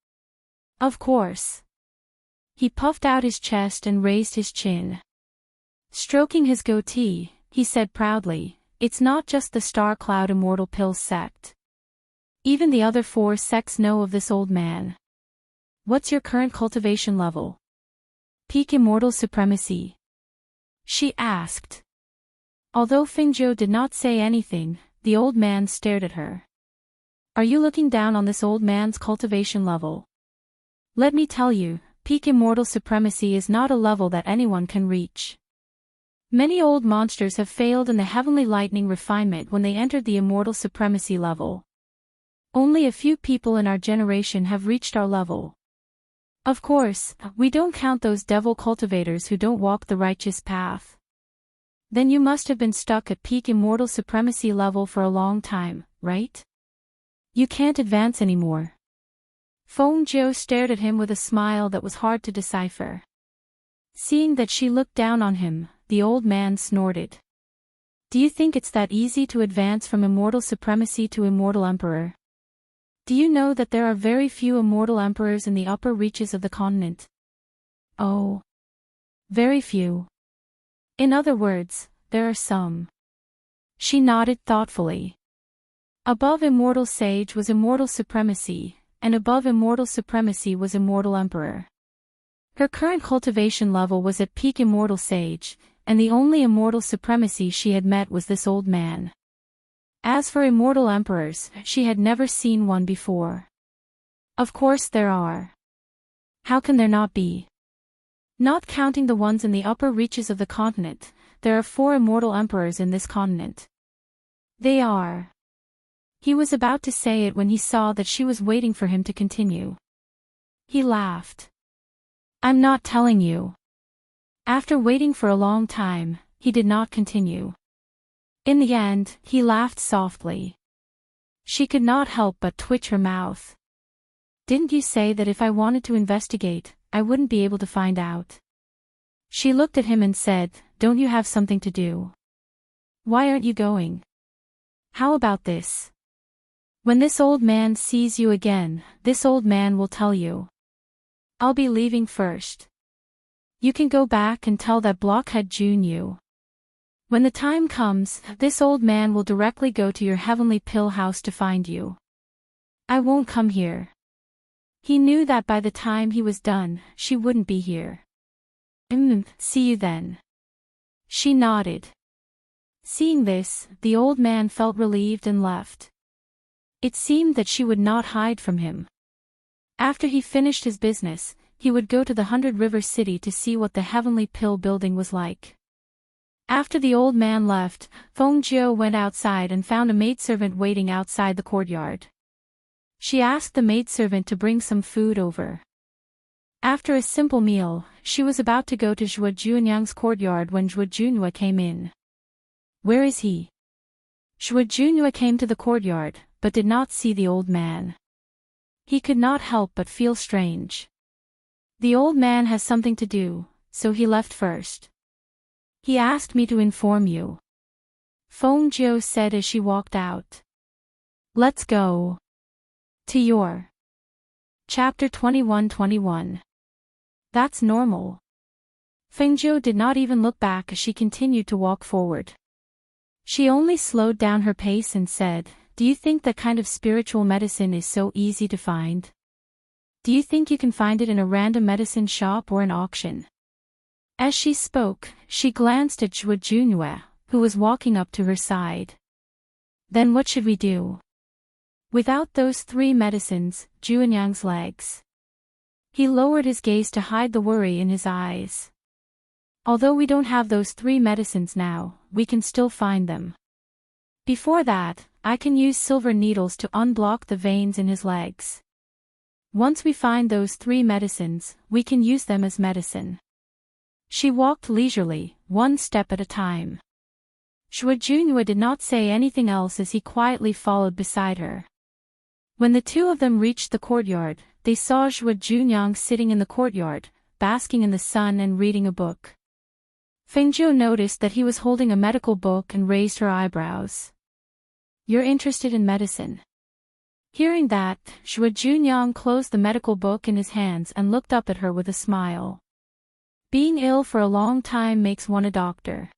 Speaker 1: "Of course." He puffed out his chest and raised his chin. Stroking his goatee, he said proudly, "It's not just the Star Cloud Immortal Pills sect. Even the other 4 sects know of this old man." "What's your current cultivation level?" "Peak Immortal Supremacy?" she asked. Although Fengjiu did not say anything, the old man stared at her. "Are you looking down on this old man's cultivation level? Let me tell you, Peak Immortal Supremacy is not a level that anyone can reach. Many old monsters have failed in the Heavenly Lightning refinement when they entered the Immortal Supremacy level. Only a few people in our generation have reached our level. Of course, we don't count those devil cultivators who don't walk the righteous path. Then you must have been stuck at Peak Immortal Supremacy level for a long time, right? You can't advance anymore." Fengjiu stared at him with a smile that was hard to decipher. Seeing that she looked down on him, the old man snorted. "Do you think it's that easy to advance from Immortal Supremacy to Immortal Emperor? Do you know that there are very few Immortal Emperors in the upper reaches of the continent?" "Oh. Very few. In other words, there are some." She nodded thoughtfully. Above Immortal Sage was Immortal Supremacy, and above Immortal Supremacy was Immortal Emperor. Her current cultivation level was at Peak Immortal Sage, and the only Immortal Supremacy she had met was this old man. As for Immortal Emperors, she had never seen one before. Of course there are. How can there not be? Not counting the ones in the upper reaches of the continent, there are 4 Immortal Emperors in this continent. They are. He was about to say it when he saw that she was waiting for him to continue. He laughed. "I'm not telling you." After waiting for a long time, he did not continue. In the end, he laughed softly. She could not help but twitch her mouth. "Didn't you say that if I wanted to investigate, I wouldn't be able to find out?" She looked at him and said, "Don't you have something to do? Why aren't you going? How about this? When this old man sees you again, this old man will tell you. I'll be leaving first. You can go back and tell that blockhead June you. When the time comes, this old man will directly go to your Heavenly Pill house to find you. I won't come here." He knew that by the time he was done, she wouldn't be here. See you then. She nodded. Seeing this, the old man felt relieved and left. It seemed that she would not hide from him. After he finished his business, he would go to the 100 River City to see what the Heavenly Pill building was like. After the old man left, Feng Jiu went outside and found a maidservant waiting outside the courtyard. She asked the maidservant to bring some food over. After a simple meal, she was about to go to Zhuo Junyang's courtyard when Zhuo Junyue came in. Where is he? Zhuo Junyue came to the courtyard, but did not see the old man. He could not help but feel strange. The old man has something to do, so he left first. He asked me to inform you. Feng Jiu said as she walked out. Let's go. To your. Chapter 21-21. That's normal. Feng Jiu did not even look back as she continued to walk forward. She only slowed down her pace and said, "Do you think that kind of spiritual medicine is so easy to find? Do you think you can find it in a random medicine shop or an auction?" As she spoke, she glanced at Zhuo Junyue, who was walking up to her side. "Then what should we do? Without those 3 medicines, Junyang's legs." He lowered his gaze to hide the worry in his eyes. "Although we don't have those 3 medicines now, we can still find them. Before that, I can use silver needles to unblock the veins in his legs. Once we find those 3 medicines, we can use them as medicine." She walked leisurely, one step at a time. Zhuo Junyue did not say anything else as he quietly followed beside her. When the 2 of them reached the courtyard, they saw Zhuo Junyang sitting in the courtyard, basking in the sun and reading a book. Feng Jiu noticed that he was holding a medical book and raised her eyebrows. "You're interested in medicine?" Hearing that, Zhuo Junyang closed the medical book in his hands and looked up at her with a smile. "Being ill for a long time makes one a doctor.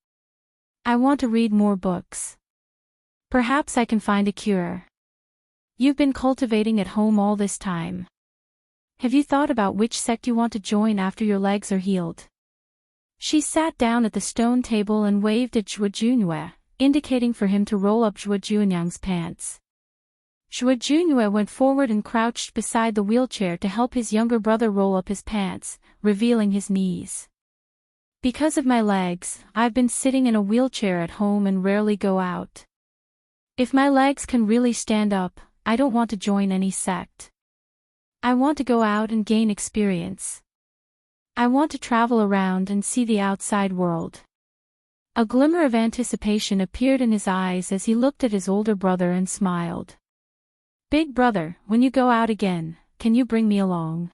Speaker 1: I want to read more books. Perhaps I can find a cure. You've been cultivating at home all this time. Have you thought about which sect you want to join after your legs are healed?" She sat down at the stone table and waved at Zhuo Junyue, indicating for him to roll up Zhuo Junyang's pants. Zhuo Junyue went forward and crouched beside the wheelchair to help his younger brother roll up his pants, revealing his knees. "Because of my legs, I've been sitting in a wheelchair at home and rarely go out. If my legs can really stand up, I don't want to join any sect. I want to go out and gain experience. I want to travel around and see the outside world." A glimmer of anticipation appeared in his eyes as he looked at his older brother and smiled. "Big brother, when you go out again, can you bring me along?"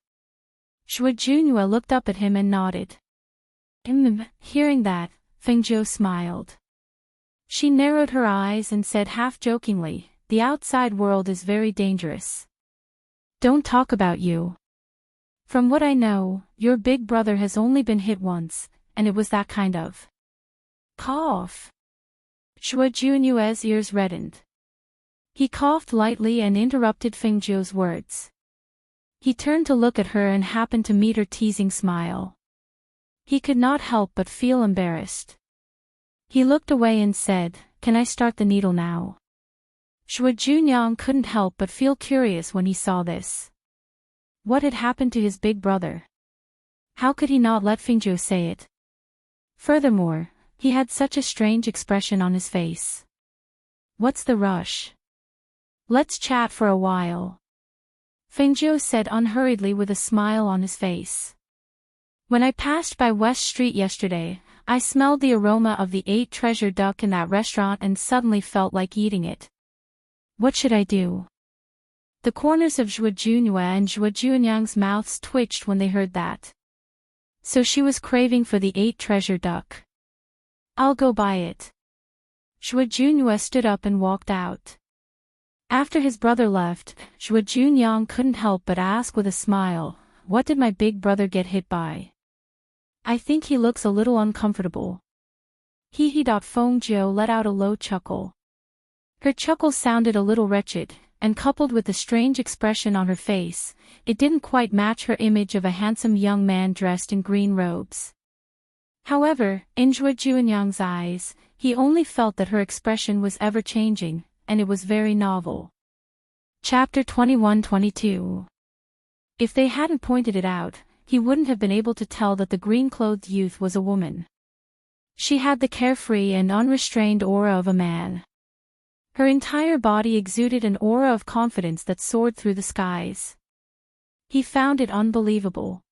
Speaker 1: Zhuo Junyue looked up at him and nodded. Hearing that, Feng Jiu smiled. She narrowed her eyes and said half-jokingly, "The outside world is very dangerous. Don't talk about you. From what I know, your big brother has only been hit once, and it was that kind of cough." Zhuo Junyue's ears reddened. He coughed lightly and interrupted Feng Jiu's words. He turned to look at her and happened to meet her teasing smile. He could not help but feel embarrassed. He looked away and said, "Can I start the needle now?" Zhuo Junyang couldn't help but feel curious when he saw this. What had happened to his big brother? How could he not let Feng Jiu say it? Furthermore, he had such a strange expression on his face. "What's the rush? Let's chat for a while," Feng Jiu said unhurriedly with a smile on his face. "When I passed by West Street yesterday, I smelled the aroma of the 8-treasure duck in that restaurant and suddenly felt like eating it. What should I do?" The corners of Zhuo Junyue and Zhuo Junyang's mouths twitched when they heard that. So she was craving for the 8-treasure duck. "I'll go buy it." Zhuo Junyue stood up and walked out. After his brother left, Zhuo Junyang couldn't help but ask with a smile, "What did my big brother get hit by? I think he looks a little uncomfortable." Feng Jiu let out a low chuckle. Her chuckle sounded a little wretched, and coupled with the strange expression on her face, it didn't quite match her image of a handsome young man dressed in green robes. However, in Zhuo Juanyang's eyes, he only felt that her expression was ever-changing, and it was very novel. Chapter 21-22. If they hadn't pointed it out, he wouldn't have been able to tell that the green-clothed youth was a woman. She had the carefree and unrestrained aura of a man. Her entire body exuded an aura of confidence that soared through the skies. He found it unbelievable.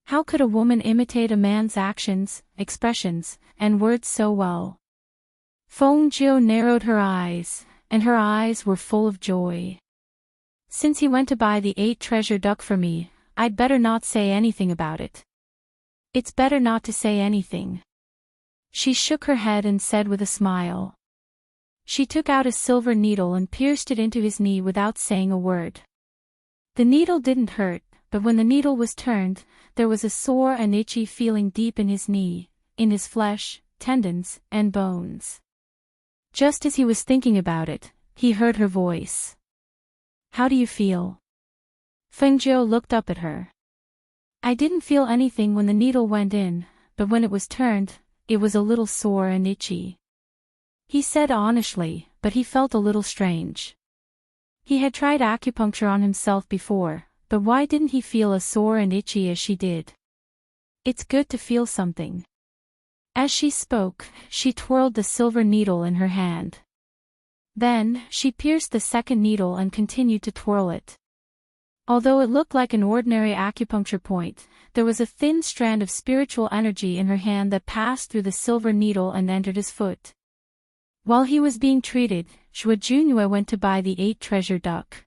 Speaker 1: How could a woman imitate a man's actions, expressions, and words so well? Feng Jiu narrowed her eyes, and her eyes were full of joy. Since he went to buy the 8-treasure duck for me, I'd better not say anything about it. It's better not to say anything. She shook her head and said with a smile. She took out a silver needle and pierced it into his knee without saying a word. The needle didn't hurt, but when the needle was turned, there was a sore and itchy feeling deep in his knee, in his flesh, tendons, and bones. Just as he was thinking about it, he heard her voice. "How do you feel?" Feng Jiu looked up at her. "I didn't feel anything when the needle went in, but when it was turned, it was a little sore and itchy." He said honestly, but he felt a little strange. He had tried acupuncture on himself before, but why didn't he feel as sore and itchy as she did? It's good to feel something. As she spoke, she twirled the silver needle in her hand. Then, she pierced the second needle and continued to twirl it. Although it looked like an ordinary acupuncture point, there was a thin strand of spiritual energy in her hand that passed through the silver needle and entered his foot. While he was being treated, Zhuo Junyue went to buy the 8-treasure duck.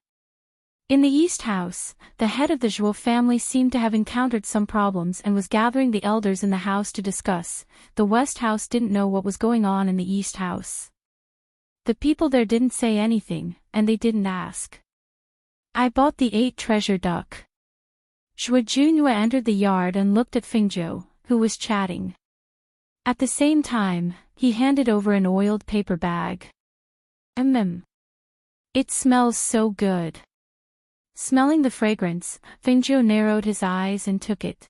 Speaker 1: In the East House, the head of the Zhuo family seemed to have encountered some problems and was gathering the elders in the house to discuss. The West House didn't know what was going on in the East House. The people there didn't say anything, and they didn't ask. "I bought the 8-treasure duck." Zhuo Junyue entered the yard and looked at Fengjiu, who was chatting. At the same time, he handed over an oiled paper bag. It smells so good." Smelling the fragrance, Fengjiu narrowed his eyes and took it.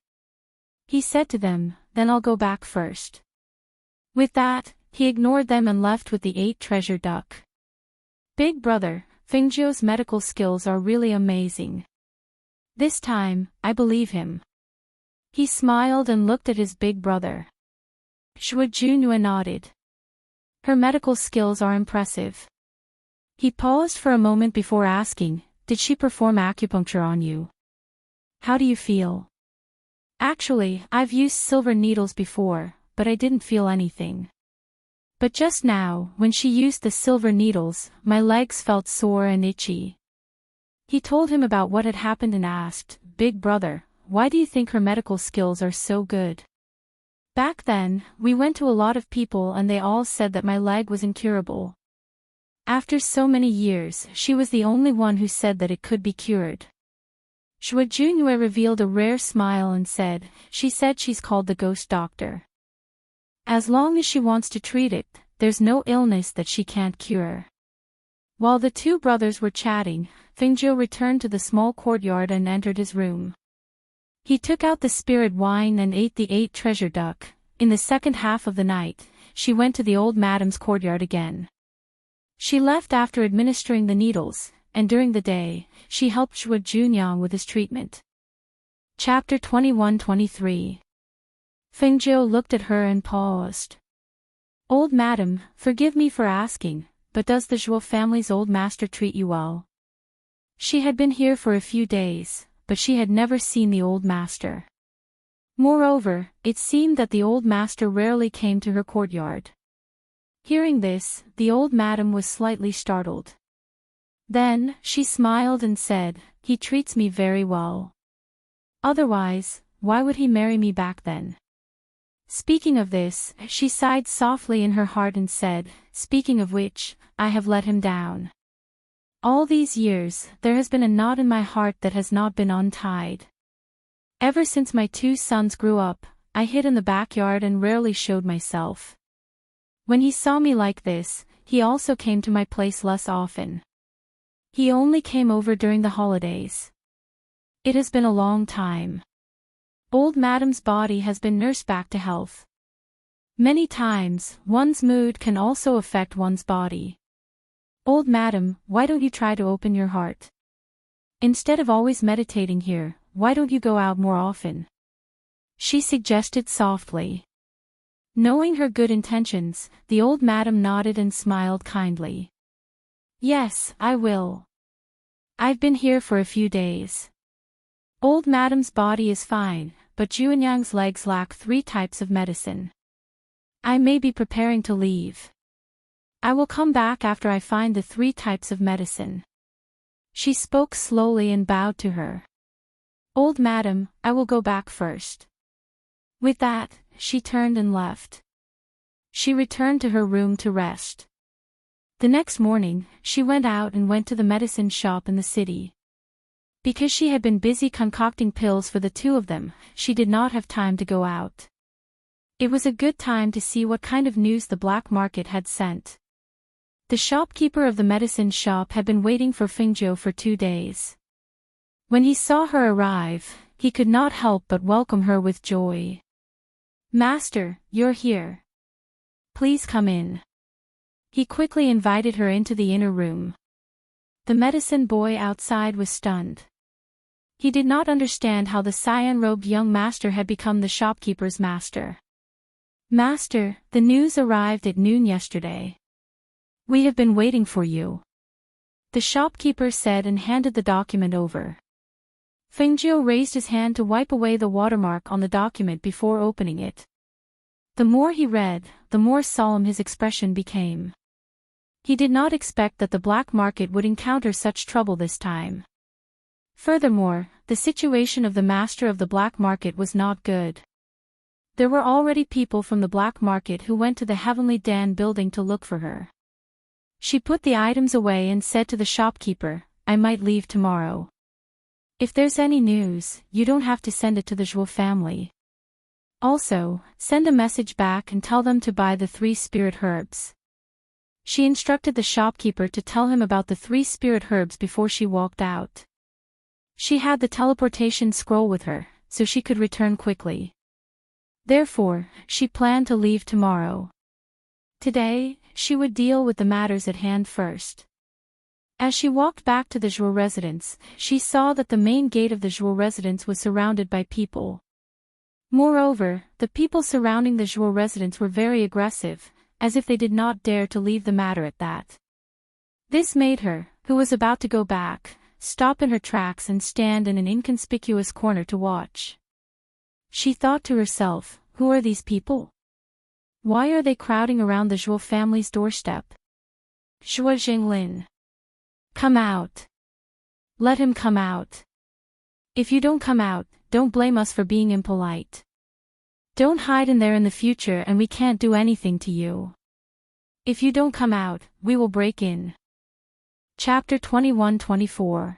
Speaker 1: He said to them, "Then I'll go back first." With that, he ignored them and left with the 8-treasure duck. Big brother, Fengjiu's medical skills are really amazing. This time, I believe him. He smiled and looked at his big brother. Zhuo Junyue nodded. Her medical skills are impressive. He paused for a moment before asking, "Did she perform acupuncture on you? How do you feel?" "Actually, I've used silver needles before, but I didn't feel anything. But just now, when she used the silver needles, my legs felt sore and itchy." He told him about what had happened and asked, "Big brother, why do you think her medical skills are so good?" "Back then, we went to a lot of people and they all said that my leg was incurable. After so many years, she was the only one who said that it could be cured." Zhuo Junyue revealed a rare smile and said, "She said she's called the ghost doctor. As long as she wants to treat it, there's no illness that she can't cure." While the two brothers were chatting, Fengjiu returned to the small courtyard and entered his room. He took out the spirit wine and ate the 8-treasure duck. In the second half of the night, she went to the old madam's courtyard again. She left after administering the needles, and during the day, she helped Zhuo Junyang with his treatment. Chapter 21-23. Fengjiu looked at her and paused. "Old madam, forgive me for asking, but does the Zhuo family's old master treat you well?" She had been here for a few days, but she had never seen the old master. Moreover, it seemed that the old master rarely came to her courtyard. Hearing this, the old madam was slightly startled. Then, she smiled and said, "He treats me very well. Otherwise, why would he marry me back then?" Speaking of this, she sighed softly in her heart and said, "Speaking of which, I have let him down. All these years, there has been a knot in my heart that has not been untied. Ever since my 2 sons grew up, I hid in the backyard and rarely showed myself. When he saw me like this, he also came to my place less often. He only came over during the holidays. It has been a long time. Old Madam's body has been nursed back to health. Many times, one's mood can also affect one's body. Old Madam, why don't you try to open your heart? Instead of always meditating here, why don't you go out more often? She suggested softly. Knowing her good intentions, the old madam nodded and smiled kindly. Yes, I will. I've been here for a few days. Old Madam's body is fine, but Juanyang's legs lack 3 types of medicine. I may be preparing to leave. I will come back after I find the 3 types of medicine. She spoke slowly and bowed to her. Old Madam, I will go back first. With that, she turned and left. She returned to her room to rest. The next morning, she went out and went to the medicine shop in the city. Because she had been busy concocting pills for the 2 of them, she did not have time to go out. It was a good time to see what kind of news the black market had sent. The shopkeeper of the medicine shop had been waiting for Fengjiu for 2 days. When he saw her arrive, he could not help but welcome her with joy. Master, you're here. Please come in. He quickly invited her into the inner room. The medicine boy outside was stunned. He did not understand how the cyan-robed young master had become the shopkeeper's master. Master, the news arrived at noon yesterday. We have been waiting for you. The shopkeeper said and handed the document over. Fengjiu raised his hand to wipe away the watermark on the document before opening it. The more he read, the more solemn his expression became. He did not expect that the black market would encounter such trouble this time. Furthermore, the situation of the master of the black market was not good. There were already people from the black market who went to the Heavenly Dan building to look for her. She put the items away and said to the shopkeeper, I might leave tomorrow. If there's any news, you don't have to send it to the Zhuo family. Also, send a message back and tell them to buy the 3 spirit herbs. She instructed the shopkeeper to tell him about the 3 spirit herbs before she walked out. She had the teleportation scroll with her, so she could return quickly. Therefore, she planned to leave tomorrow. Today, she would deal with the matters at hand first. As she walked back to the Zhuo residence, she saw that the main gate of the Zhuo residence was surrounded by people. Moreover, the people surrounding the Zhuo residence were very aggressive, as if they did not dare to leave the matter at that. This made her, who was about to go back, stop in her tracks and stand in an inconspicuous corner to watch. She thought to herself, who are these people? Why are they crowding around the Zhuo family's doorstep? Zhuo Jinglin. Come out. Let him come out. If you don't come out, don't blame us for being impolite. Don't hide in there in the future and we can't do anything to you. If you don't come out, we will break in. Chapter 21-24.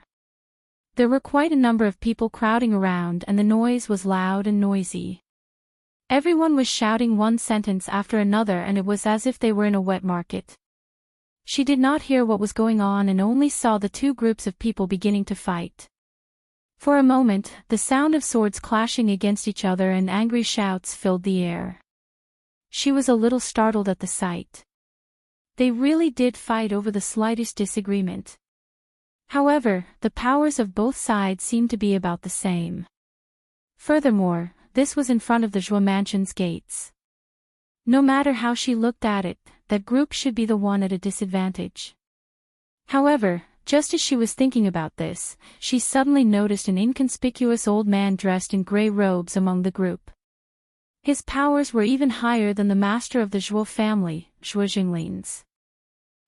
Speaker 1: There were quite a number of people crowding around and the noise was loud and noisy. Everyone was shouting one sentence after another and it was as if they were in a wet market. She did not hear what was going on and only saw the 2 groups of people beginning to fight. For a moment, the sound of swords clashing against each other and angry shouts filled the air. She was a little startled at the sight. They really did fight over the slightest disagreement. However, the powers of both sides seemed to be about the same. Furthermore, this was in front of the Zhuo mansion's gates. No matter how she looked at it, that group should be the one at a disadvantage. However, just as she was thinking about this, she suddenly noticed an inconspicuous old man dressed in gray robes among the group. His powers were even higher than the master of the Zhuo family, Zhuo Jinglin's.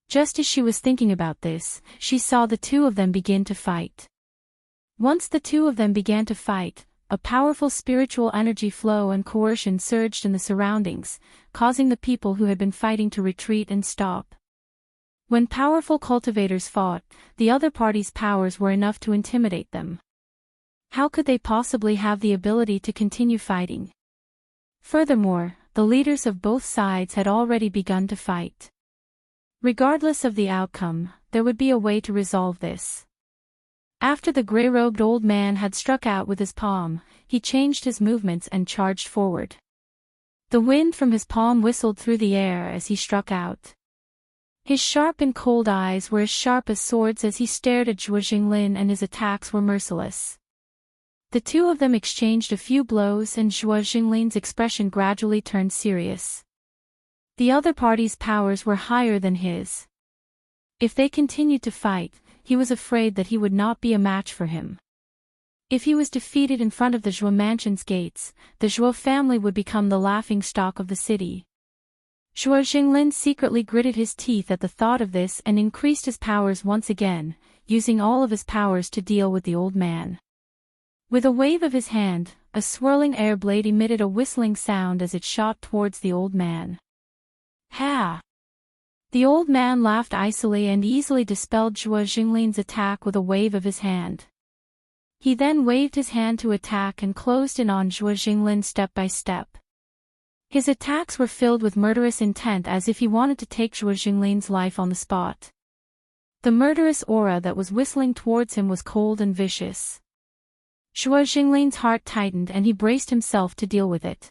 Speaker 1: Just as she was thinking about this, she saw the 2 of them begin to fight. Once the 2 of them began to fight, a powerful spiritual energy flow and coercion surged in the surroundings, causing the people who had been fighting to retreat and stop. When powerful cultivators fought, the other party's powers were enough to intimidate them. How could they possibly have the ability to continue fighting? Furthermore, the leaders of both sides had already begun to fight. Regardless of the outcome, there would be a way to resolve this. After the gray-robed old man had struck out with his palm, he changed his movements and charged forward. The wind from his palm whistled through the air as he struck out. His sharp and cold eyes were as sharp as swords as he stared at Zhuo Jinglin, and his attacks were merciless. The two of them exchanged a few blows, and Zhuo Jinglin's expression gradually turned serious. The other party's powers were higher than his. If they continued to fight, he was afraid that he would not be a match for him. If he was defeated in front of the Zhuo mansion's gates, the Zhuo family would become the laughingstock of the city. Zhuo Jinglin secretly gritted his teeth at the thought of this and increased his powers once again, using all of his powers to deal with the old man. With a wave of his hand, a swirling air blade emitted a whistling sound as it shot towards the old man. Ha! The old man laughed icily and easily dispelled Zhuo Jinglin's attack with a wave of his hand. He then waved his hand to attack and closed in on Zhuo Jinglin step by step. His attacks were filled with murderous intent, as if he wanted to take Zhuo Jinglin's life on the spot. The murderous aura that was whistling towards him was cold and vicious. Zhuo Jinglin's heart tightened and he braced himself to deal with it.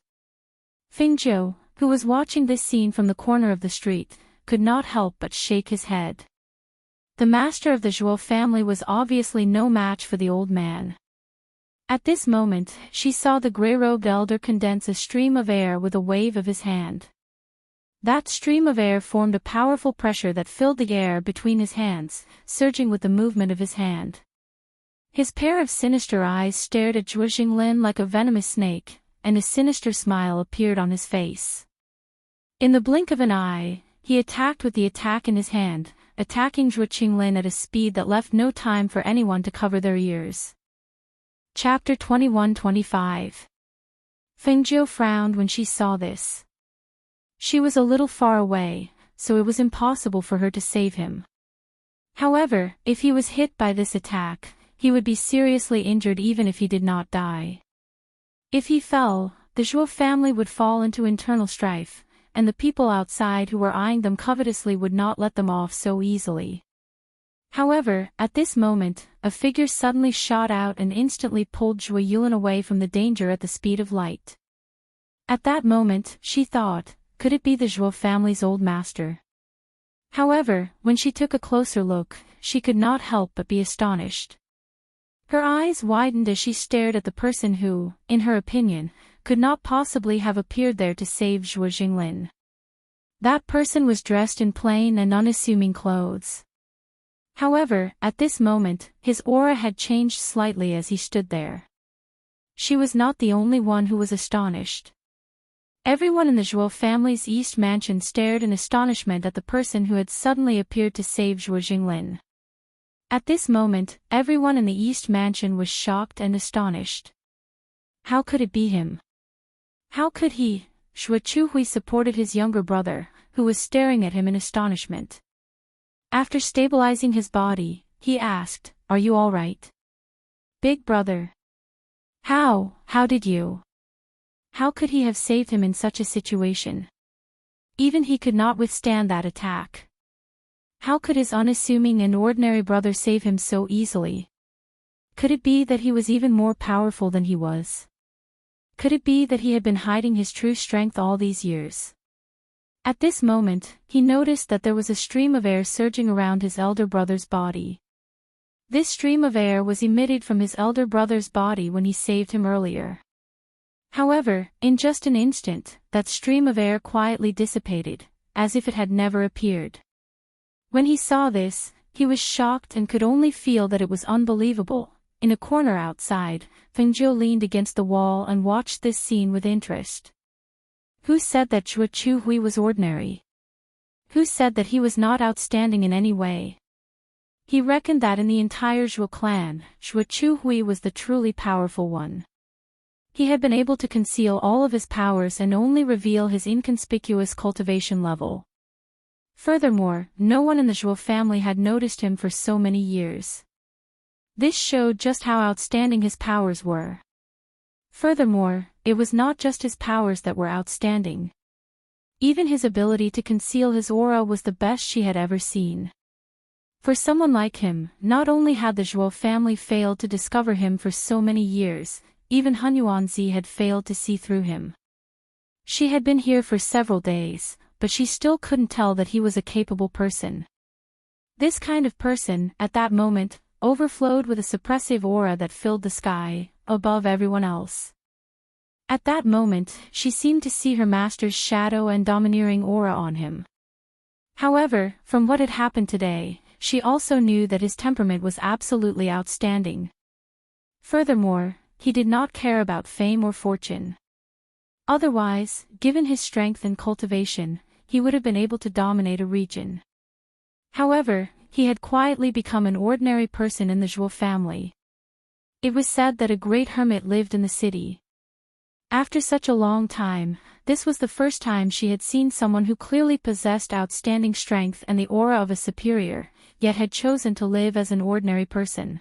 Speaker 1: Fengjiu, who was watching this scene from the corner of the street, could not help but shake his head. The master of the Zhuo family was obviously no match for the old man. At this moment, she saw the gray-robed elder condense a stream of air with a wave of his hand. That stream of air formed a powerful pressure that filled the air between his hands, surging with the movement of his hand. His pair of sinister eyes stared at Zhuo Jinglin like a venomous snake, and a sinister smile appeared on his face. In the blink of an eye, he attacked with the attack in his hand, attacking Zhuo Jinglin at a speed that left no time for anyone to cover their ears. Chapter 21-25. Fengjiu frowned when she saw this. She was a little far away, so it was impossible for her to save him. However, if he was hit by this attack, he would be seriously injured even if he did not die. If he fell, the Zhuo family would fall into internal strife, and the people outside who were eyeing them covetously would not let them off so easily. However, at this moment, a figure suddenly shot out and instantly pulled Zhuo Yulin away from the danger at the speed of light. At that moment, she thought, could it be the Zhuo family's old master? However, when she took a closer look, she could not help but be astonished. Her eyes widened as she stared at the person who, in her opinion, could not possibly have appeared there to save Zhuo Jinglin. That person was dressed in plain and unassuming clothes. However, at this moment, his aura had changed slightly as he stood there. She was not the only one who was astonished. Everyone in the Zhuo family's East Mansion stared in astonishment at the person who had suddenly appeared to save Zhuo Jinglin. At this moment, everyone in the East Mansion was shocked and astonished. How could it be him? How could he? Zhuo Chuhui supported his younger brother, who was staring at him in astonishment. After stabilizing his body, he asked, "Are you all right? Big brother? How did you? How could he have saved him in such a situation? Even he could not withstand that attack. How could his unassuming and ordinary brother save him so easily? Could it be that he was even more powerful than he was? Could it be that he had been hiding his true strength all these years?" At this moment, he noticed that there was a stream of air surging around his elder brother's body. This stream of air was emitted from his elder brother's body when he saved him earlier. However, in just an instant, that stream of air quietly dissipated, as if it had never appeared. When he saw this, he was shocked and could only feel that it was unbelievable. In a corner outside, Fengjiu leaned against the wall and watched this scene with interest. Who said that Zhuo Chuhui was ordinary? Who said that he was not outstanding in any way? He reckoned that in the entire Zhuo clan, Zhuo Chuhui was the truly powerful one. He had been able to conceal all of his powers and only reveal his inconspicuous cultivation level. Furthermore, no one in the Zhuo family had noticed him for so many years. This showed just how outstanding his powers were. Furthermore, it was not just his powers that were outstanding. Even his ability to conceal his aura was the best she had ever seen. For someone like him, not only had the Zhuo family failed to discover him for so many years, even Han Yuanzi had failed to see through him. She had been here for several days, but she still couldn't tell that he was a capable person. This kind of person, at that moment, overflowed with a suppressive aura that filled the sky, above everyone else. At that moment, she seemed to see her master's shadow and domineering aura on him. However, from what had happened today, she also knew that his temperament was absolutely outstanding. Furthermore, he did not care about fame or fortune. Otherwise, given his strength and cultivation, he would have been able to dominate a region. However, he had quietly become an ordinary person in the Zhuo family. It was said that a great hermit lived in the city. After such a long time, this was the first time she had seen someone who clearly possessed outstanding strength and the aura of a superior, yet had chosen to live as an ordinary person.